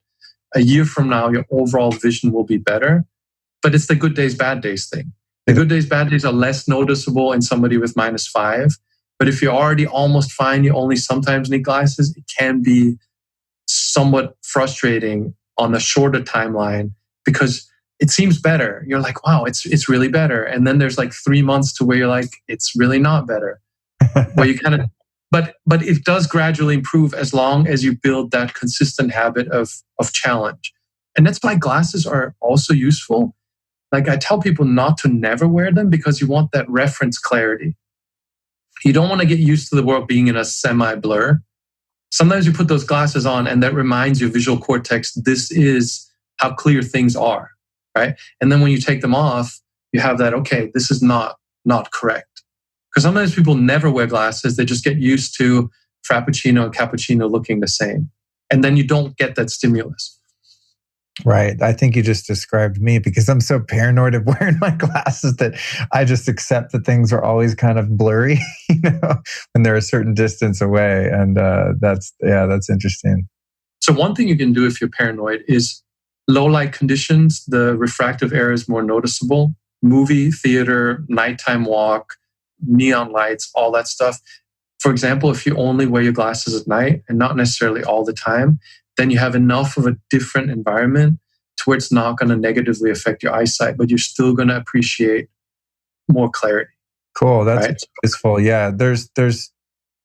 a year from now, your overall vision will be better. But it's the good days, bad days thing. The good days, bad days are less noticeable in somebody with -5. But if you're already almost fine, you only sometimes need glasses, it can be somewhat frustrating on a shorter timeline because it seems better. You're like, wow, it's really better. And then there's like 3 months to where you're like, it's really not better. Where you kind of, but it does gradually improve as long as you build that consistent habit of challenge. And that's why glasses are also useful. Like I tell people not to never wear them because you want that reference clarity. You don't want to get used to the world being in a semi-blur. Sometimes you put those glasses on and that reminds your visual cortex, this is how clear things are, right? And then when you take them off, you have that, okay, this is not correct. Because sometimes people never wear glasses. They just get used to Frappuccino and Cappuccino looking the same. And then you don't get that stimulus. Right. I think you just described me because I'm so paranoid of wearing my glasses that I just accept that things are always kind of blurry, when they're a certain distance away. And that's interesting. So one thing you can do if you're paranoid is low light conditions, the refractive error is more noticeable. Movie, theater, nighttime walk, neon lights, all that stuff. For example, if you only wear your glasses at night and not necessarily all the time, then you have enough of a different environment to where it's not going to negatively affect your eyesight, but you're still going to appreciate more clarity. Cool. That's useful. Yeah. There's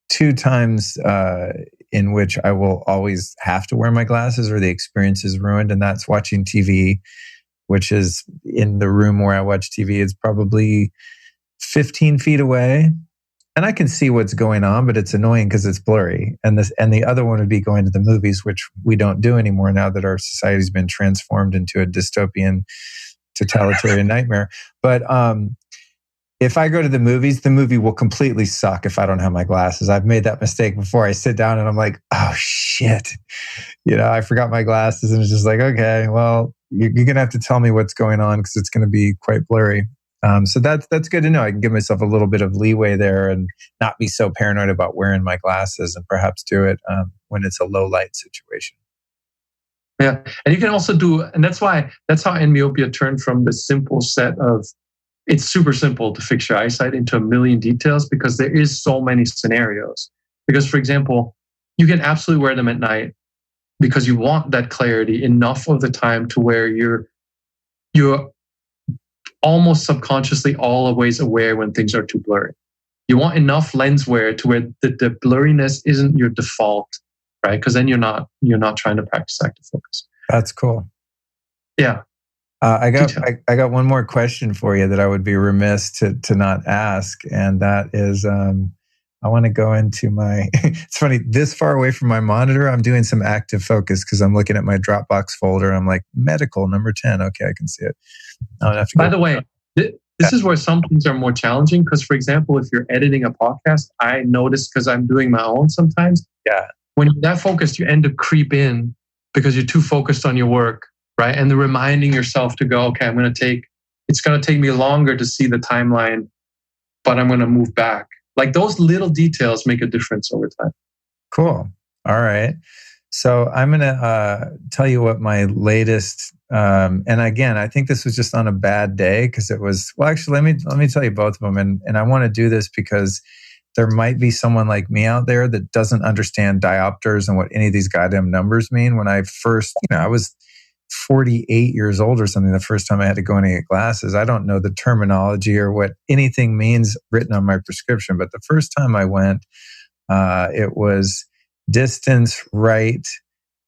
2 times in which I will always have to wear my glasses or the experience is ruined. And that's watching TV, which is in the room where I watch TV. It's probably 15 feet away. And I can see what's going on, but it's annoying because it's blurry. And the other one would be going to the movies, which we don't do anymore now that our society's been transformed into a dystopian, totalitarian nightmare. But if I go to the movies, the movie will completely suck if I don't have my glasses. I've made that mistake before. I sit down and I'm like, oh shit, I forgot my glasses, and it's just like, okay, well, you're gonna have to tell me what's going on because it's going to be quite blurry. So that's good to know. I can give myself a little bit of leeway there and not be so paranoid about wearing my glasses, and perhaps do it when it's a low light situation. Yeah, and you can also and that's how Myopia turned from the simple set of, it's super simple to fix your eyesight, into a million details because there is so many scenarios. Because for example, you can absolutely wear them at night because you want that clarity enough of the time to where you're almost subconsciously always aware when things are too blurry. You want enough lens wear to where the blurriness isn't your default, right? Because then you're not trying to practice active focus. That's cool. Yeah. I got one more question for you that I would be remiss to not ask, and that is, I want to go into my. It's funny, this far away from my monitor, I'm doing some active focus because I'm looking at my Dropbox folder. I'm like, medical number 10. Okay, I can see it. By the way, this is where some things are more challenging because, for example, if you're editing a podcast, I notice because I'm doing my own sometimes. Yeah. When you're that focused, you end up creep in because you're too focused on your work, right? And then reminding yourself to go, okay, it's going to take me longer to see the timeline, but I'm going to move back. Like those little details make a difference over time. Cool. All right. So I'm going to tell you what my latest, and again, I think this was just on a bad day because it was, well, actually, let me tell you both of them. And I want to do this because there might be someone like me out there that doesn't understand diopters and what any of these goddamn numbers mean. When I first, I was 48 years old or something the first time I had to go in and get glasses. I don't know the terminology or what anything means written on my prescription, but the first time I went, it was distance right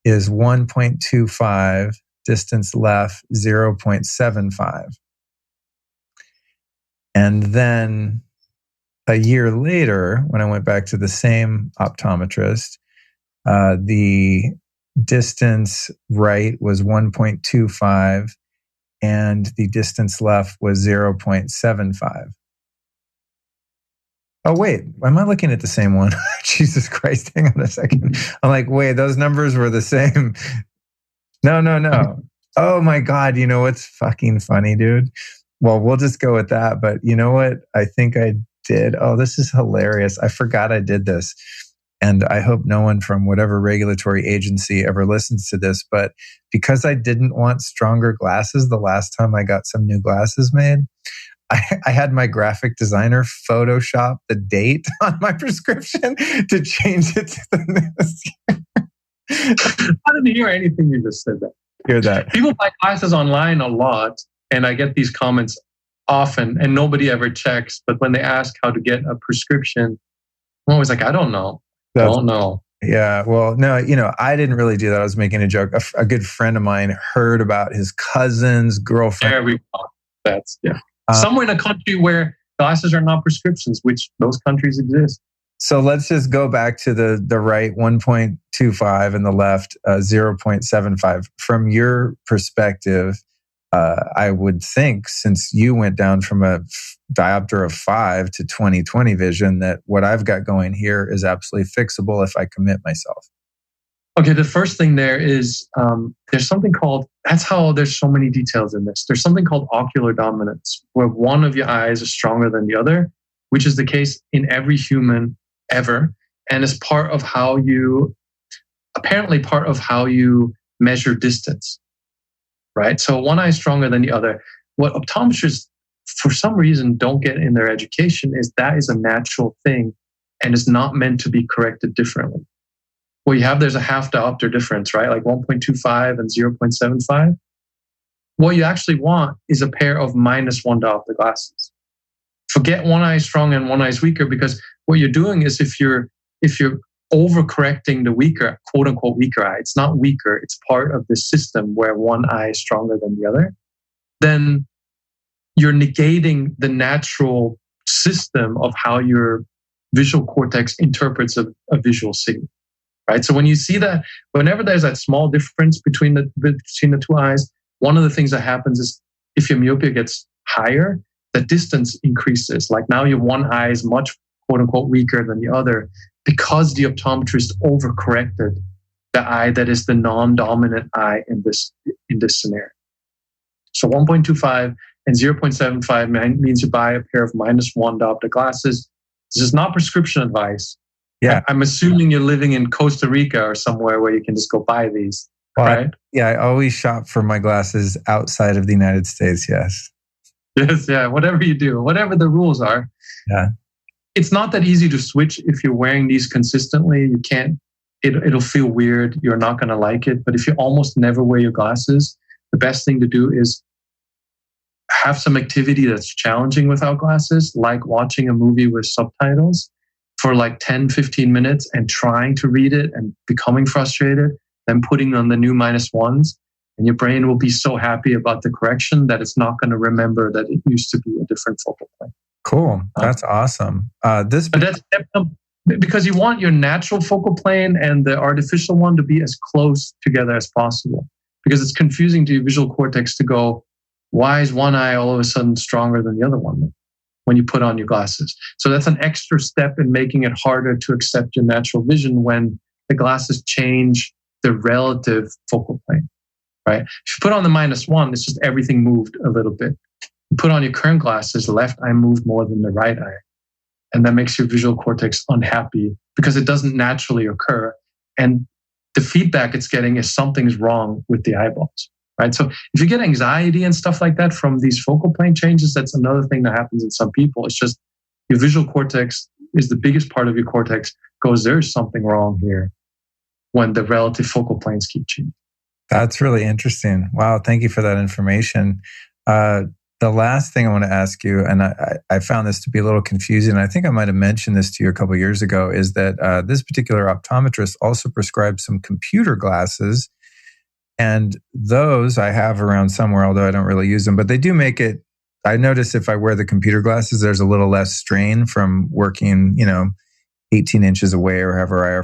is 1.25, distance left 0.75. And then a year later, when I went back to the same optometrist, the distance right was 1.25 and the distance left was 0.75. Oh, wait, am I looking at the same one? Jesus Christ, hang on a second. I'm like, wait, those numbers were the same. No. Oh my God, you know what's fucking funny, dude? Well, we'll just go with that. But you know what I think I did? Oh, this is hilarious. I forgot I did this. And I hope no one from whatever regulatory agency ever listens to this. But because I didn't want stronger glasses the last time I got some new glasses made, I had my graphic designer Photoshop the date on my prescription to change it to the next year. I didn't hear anything you just said. Hear that? People buy glasses online a lot, and I get these comments often, and nobody ever checks. But when they ask how to get a prescription, I'm always like, I don't know. Don't know. Yeah. Well, no, I didn't really do that. I was making a joke. A good friend of mine heard about his cousin's girlfriend. There we go. That's, yeah. Somewhere in a country where glasses are not prescriptions, which those countries exist. So let's just go back to the right 1.25 and the left 0.75. From your perspective, I would think, since you went down from a diopter of 5 to 20/20 vision, that what I've got going here is absolutely fixable if I commit myself. Okay, the first thing there is there's something called, that's how there's so many details in this. There's something called ocular dominance, where one of your eyes is stronger than the other, which is the case in every human ever, and is part of how you measure distance, right? So one eye is stronger than the other. What optometrists, for some reason, don't get in their education is that is a natural thing and is not meant to be corrected differently. What you have, there's a half diopter difference, right? Like 1.25 and 0.75. What you actually want is a pair of -1 diopter glasses. Forget one eye is strong and one eye is weaker, because what you're doing is if you're overcorrecting the weaker, quote unquote weaker eye, it's not weaker, it's part of the system where one eye is stronger than the other, then you're negating the natural system of how your visual cortex interprets a visual signal. Right. So when you see that, whenever there's that small difference between the two eyes, one of the things that happens is if your myopia gets higher, the distance increases. Like now your one eye is much, quote unquote, weaker than the other because the optometrist overcorrected the eye that is the non-dominant eye in this scenario. So 1.25 and 0.75 means you buy a pair of -1 diopter glasses. This is not prescription advice. Yeah, I'm assuming you're living in Costa Rica or somewhere where you can just go buy these, right? I always shop for my glasses outside of the United States, yes. Yes, yeah, whatever you do, whatever the rules are. Yeah. It's not that easy to switch if you're wearing these consistently. You can't, it'll feel weird. You're not going to like it. But if you almost never wear your glasses, the best thing to do is have some activity that's challenging without glasses, like watching a movie with subtitles for like 10, 15 minutes and trying to read it and becoming frustrated, then putting on the new -1s, and your brain will be so happy about the correction that it's not going to remember that it used to be a different focal plane. Cool. That's awesome. But that's because you want your natural focal plane and the artificial one to be as close together as possible, because it's confusing to your visual cortex to go, why is one eye all of a sudden stronger than the other one when you put on your glasses? So that's an extra step in making it harder to accept your natural vision when the glasses change the relative focal plane, right? If you put on the -1, it's just everything moved a little bit. You put on your current glasses, the left eye moved more than the right eye. And that makes your visual cortex unhappy because it doesn't naturally occur. And the feedback it's getting is something's wrong with the eyeballs. Right. So if you get anxiety and stuff like that from these focal plane changes, that's another thing that happens in some people. It's just your visual cortex is the biggest part of your cortex goes, there's something wrong here when the relative focal planes keep changing. That's really interesting. Wow. Thank you for that information. The last thing I want to ask you, and I found this to be a little confusing, I think I might have mentioned this to you a couple of years ago, is that this particular optometrist also prescribed some computer glasses. And those I have around somewhere, although I don't really use them, but they do make it. I notice if I wear the computer glasses, there's a little less strain from working, 18 inches away or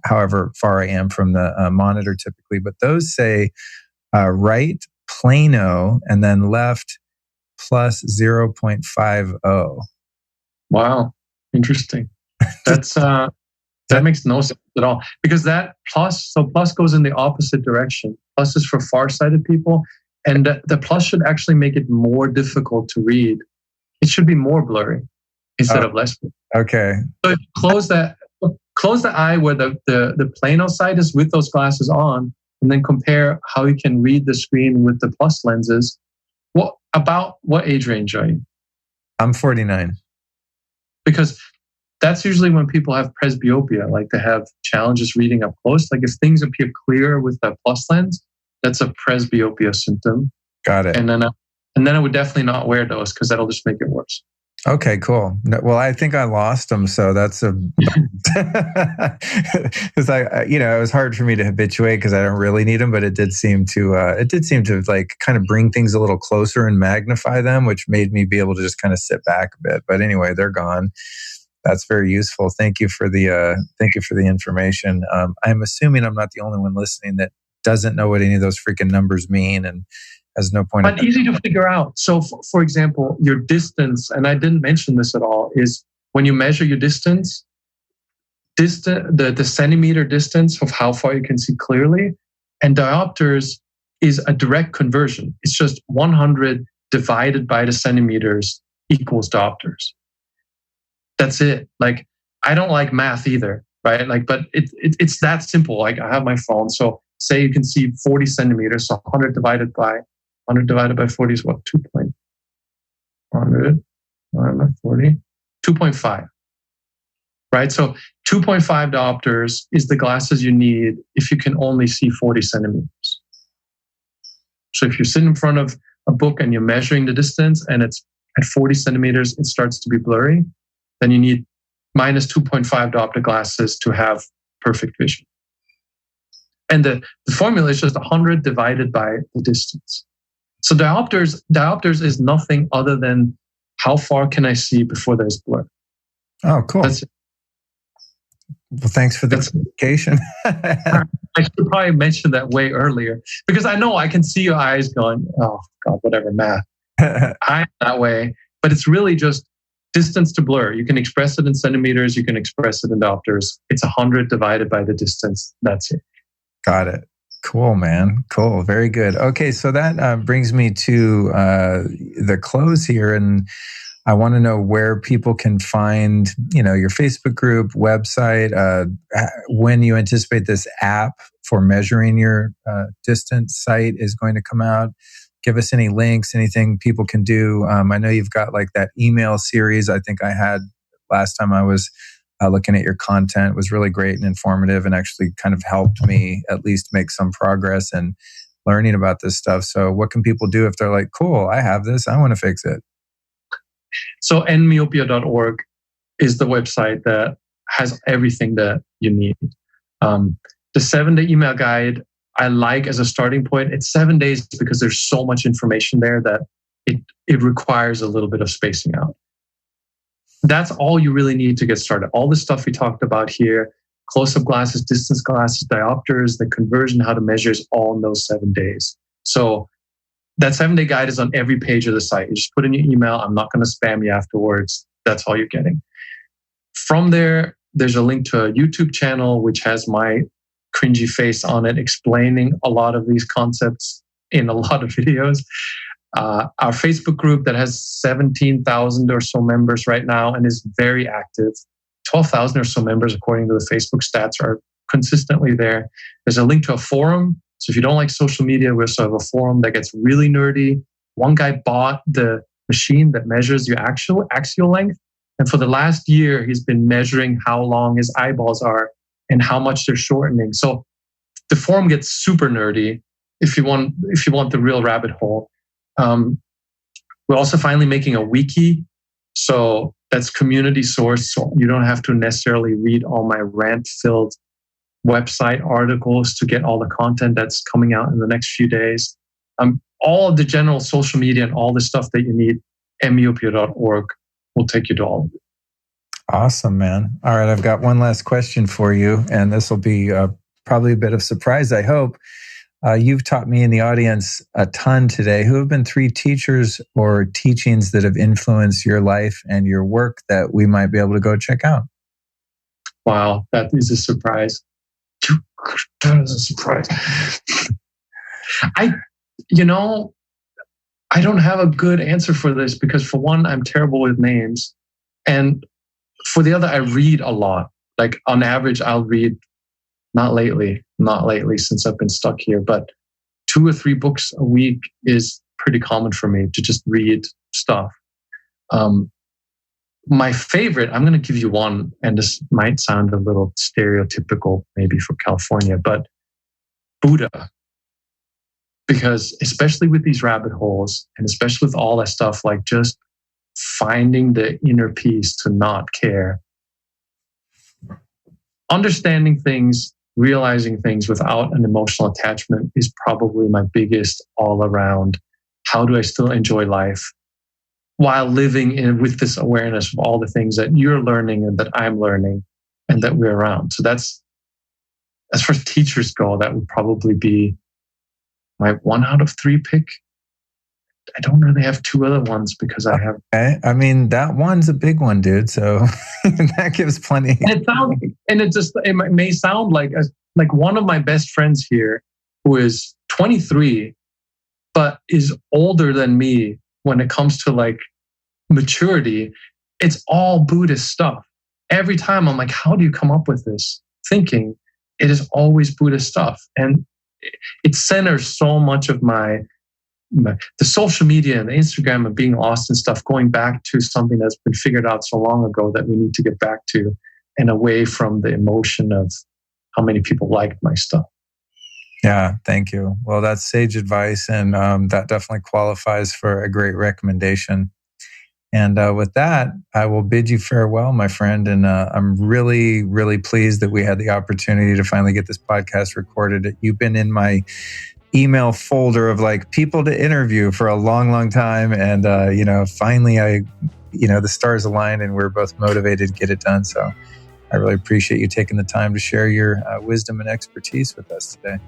however far I am from the monitor typically. But those say right plano and then left plus 0.50. Wow. Interesting. That's that makes no sense at all, because that plus goes in the opposite direction. Plus is for farsighted people, and the plus should actually make it more difficult to read. It should be more blurry instead of less blurry. Okay. So if you close the eye where the plano side is with those glasses on, and then compare how you can read the screen with the plus lenses. What age range are you? I'm 49. Because that's usually when people have presbyopia, like they have challenges reading up close. Like if things appear clear with that plus lens, that's a presbyopia symptom. Got it. And then I would definitely not wear those, because that'll just make it worse. Okay, cool. Well, I think I lost them, so that's a because it was hard for me to habituate because I don't really need them, but it did seem to like kind of bring things a little closer and magnify them, which made me be able to just kind of sit back a bit. But anyway, they're gone. That's very useful. Thank you for the information. I'm assuming I'm not the only one listening that doesn't know what any of those freaking numbers mean and has no point. But easy to figure out. So, for example, your distance, and I didn't mention this at all, is when you measure your distance, the centimeter distance of how far you can see clearly, and diopters is a direct conversion. It's just 100 divided by the centimeters equals diopters. That's it. Like, I don't like math either, right? Like, but it's that simple. Like, I have my phone. So say you can see 40 centimeters. So 100 divided by 40 is what? 2.100 divided by 40? 2.5. Right? So 2.5 diopters is the glasses you need if you can only see 40 centimeters. So if you're sitting in front of a book and you're measuring the distance and it's at 40 centimeters, it starts to be blurry, then you need minus 2.5 diopter glasses to have perfect vision. And the formula is just 100 divided by the distance. So diopters is nothing other than how far can I see before there's blur. Oh, cool. That's it. Well, thanks for the clarification. I should probably mention that way earlier, because I know I can see your eyes going, oh God, whatever, math. I'm that way, but it's really just distance to blur. You can express it in centimeters. You can express it in diopters. It's 100 divided by the distance. That's it. Got it. Cool, man. Cool. Very good. Okay, so that brings me to the close here, and I want to know where people can find, your Facebook group, website, when you anticipate this app for measuring your distance site is going to come out. Give us any links, anything people can do. I know you've got like that email series I think I had last time I was looking at your content. It was really great and informative and actually kind of helped me at least make some progress in learning about this stuff. So what can people do if they're like, cool, I have this, I want to fix it? So nmyopia.org is the website that has everything that you need. The 7-day email guide, I like as a starting point. It's 7 days because there's so much information there that it requires a little bit of spacing out. That's all you really need to get started. All the stuff we talked about here, close-up glasses, distance glasses, diopters, the conversion, how to measure is all in those 7 days. So that 7-day guide is on every page of the site. You just put in your email. I'm not going to spam you afterwards. That's all you're getting. From there, there's a link to a YouTube channel, which has my cringy face on it, explaining a lot of these concepts in a lot of videos. Our Facebook group that has 17,000 or so members right now and is very active. 12,000 or so members, according to the Facebook stats, are consistently there. There's a link to a forum. So if you don't like social media, we also have a forum that gets really nerdy. One guy bought the machine that measures your axial length. And for the last year, he's been measuring how long his eyeballs are and how much they're shortening. So the forum gets super nerdy. if you want the real rabbit hole. We're also finally making a wiki. So that's community sourced. So you don't have to necessarily read all my rant-filled website articles to get all the content that's coming out in the next few days. All of the general social media and all the stuff that you need, myopia.org will take you to all of it. Awesome, man. All right, I've got one last question for you, and this will be probably a bit of surprise, I hope. You've taught me in the audience a ton today. Who have been 3 teachers or teachings that have influenced your life and your work that we might be able to go check out? Wow, that is a surprise. That is a surprise. I don't have a good answer for this because, for one, I'm terrible with names. And for the other, I read a lot. Like on average, I'll read, not lately since I've been stuck here, but 2 or 3 books a week is pretty common for me to just read stuff. My favorite, I'm going to give you one, and this might sound a little stereotypical maybe for California, but Buddha. Because especially with these rabbit holes, and especially with all that stuff, like just finding the inner peace to not care, understanding things, realizing things without an emotional attachment is probably my biggest all around. How do I still enjoy life while living with this awareness of all the things that you're learning and that I'm learning and that we're around? So that's, as far as teachers go, that would probably be my 1 out of 3 pick. I don't really have 2 other ones because I have. Okay. I mean, that one's a big one, dude. So that gives plenty. And it may sound like one of my best friends here, who is 23, but is older than me when it comes to like maturity. It's all Buddhist stuff. Every time I'm like, how do you come up with this thinking? It is always Buddhist stuff, and it centers so much of the social media and the Instagram and being lost and stuff, going back to something that's been figured out so long ago that we need to get back to, and away from the emotion of how many people liked my stuff. Yeah, thank you. Well, that's sage advice, and that definitely qualifies for a great recommendation. And with that, I will bid you farewell, my friend. And I'm really, really pleased that we had the opportunity to finally get this podcast recorded. You've been in my email folder of like people to interview for a long, long time. And, finally the stars aligned and we're both motivated to get it done. So I really appreciate you taking the time to share your wisdom and expertise with us today.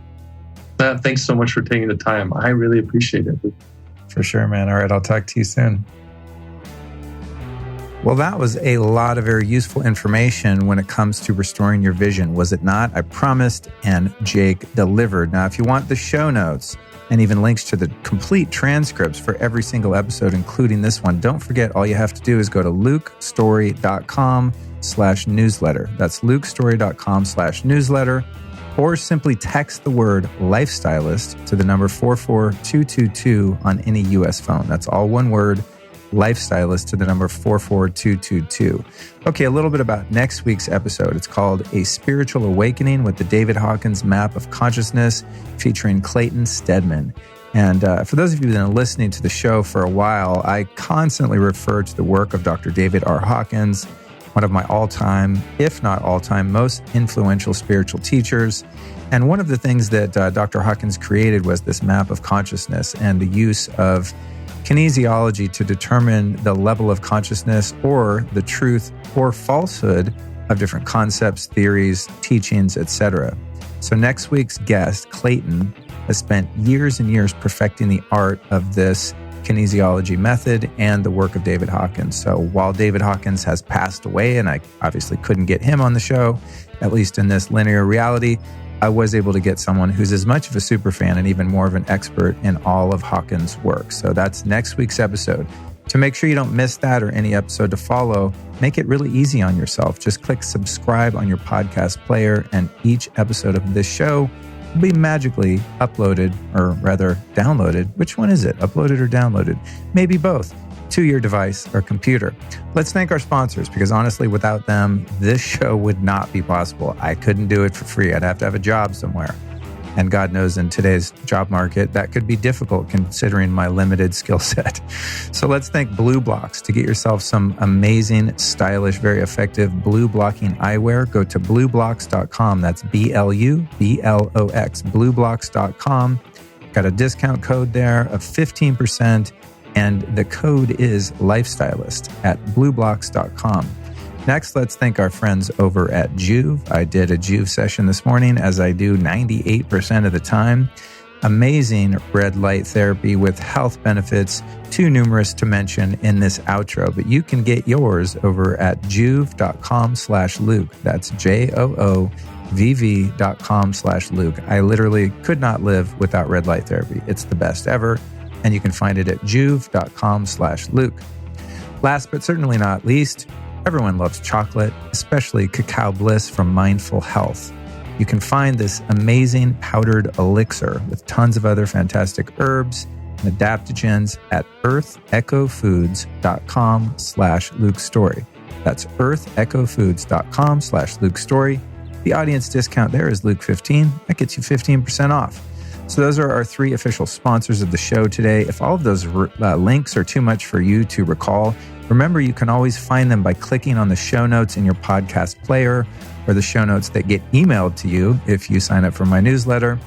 Thanks so much for taking the time. I really appreciate it. For sure, man. All right. I'll talk to you soon. Well, that was a lot of very useful information when it comes to restoring your vision, was it not? I promised, and Jake delivered. Now, if you want the show notes and even links to the complete transcripts for every single episode, including this one, don't forget, all you have to do is go to lukestory.com/newsletter. That's lukestory.com/newsletter, or simply text the word lifestylist to the number 44222 on any US phone. That's all one word. Lifestylist to the number 44222. Okay, a little bit about next week's episode. It's called A Spiritual Awakening with the David Hawkins Map of Consciousness, featuring Clayton Stedman. And for those of you that have been listening to the show for a while, I constantly refer to the work of Dr. David R. Hawkins, one of my all-time, if not all-time, most influential spiritual teachers. And one of the things that Dr. Hawkins created was this map of consciousness and the use of kinesiology to determine the level of consciousness or the truth or falsehood of different concepts, theories, teachings, etc. So next week's guest, Clayton, has spent years and years perfecting the art of this kinesiology method and the work of David Hawkins. So while David Hawkins has passed away, and I obviously couldn't get him on the show, at least in this linear reality, I was able to get someone who's as much of a super fan and even more of an expert in all of Hawkins' work. So that's next week's episode. To make sure you don't miss that or any episode to follow, make it really easy on yourself. Just click subscribe on your podcast player, and each episode of this show will be magically uploaded, or rather downloaded. Which one is it? Uploaded or downloaded? Maybe both, to your device or computer. Let's thank our sponsors, because honestly, without them, this show would not be possible. I couldn't do it for free. I'd have to have a job somewhere. And God knows in today's job market, that could be difficult considering my limited skill set. So let's thank Blue Blocks. To get yourself some amazing, stylish, very effective blue blocking eyewear, go to blueblocks.com. That's BLUBLOX, blueblocks.com. Got a discount code there of 15%, and the code is Lifestylist at blueblocks.com. Next, let's thank our friends over at Juve. I did a Juve session this morning, as I do 98% of the time. Amazing red light therapy with health benefits too numerous to mention in this outro, but you can get yours over at juve.com/Luke. That's JOOVV.com/Luke. I literally could not live without red light therapy. It's the best ever, and you can find it at juve.com/Luke. Last but certainly not least, everyone loves chocolate, especially Cacao Bliss from Mindful Health. You can find this amazing powdered elixir with tons of other fantastic herbs and adaptogens at earthechofoods.com/Luke Story. That's earthechofoods.com/Luke Story. The audience discount there is Luke15. That gets you 15% off. So those are our 3 official sponsors of the show today. If all of those links are too much for you to recall, remember you can always find them by clicking on the show notes in your podcast player or the show notes that get emailed to you if you sign up for my newsletter.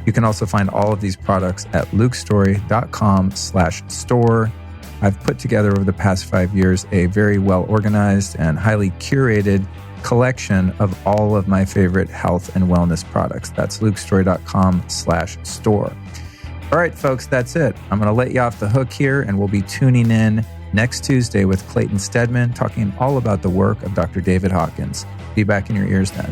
You can also find all of these products at lukestory.com/store. I've put together over the past 5 years a very well organized and highly curated collection of all of my favorite health and wellness products. That's lukestory.com/store. All right, folks, that's it. I'm going to let you off the hook here, and we'll be tuning in next Tuesday with Clayton Stedman, talking all about the work of Dr. David Hawkins. Be back in your ears then.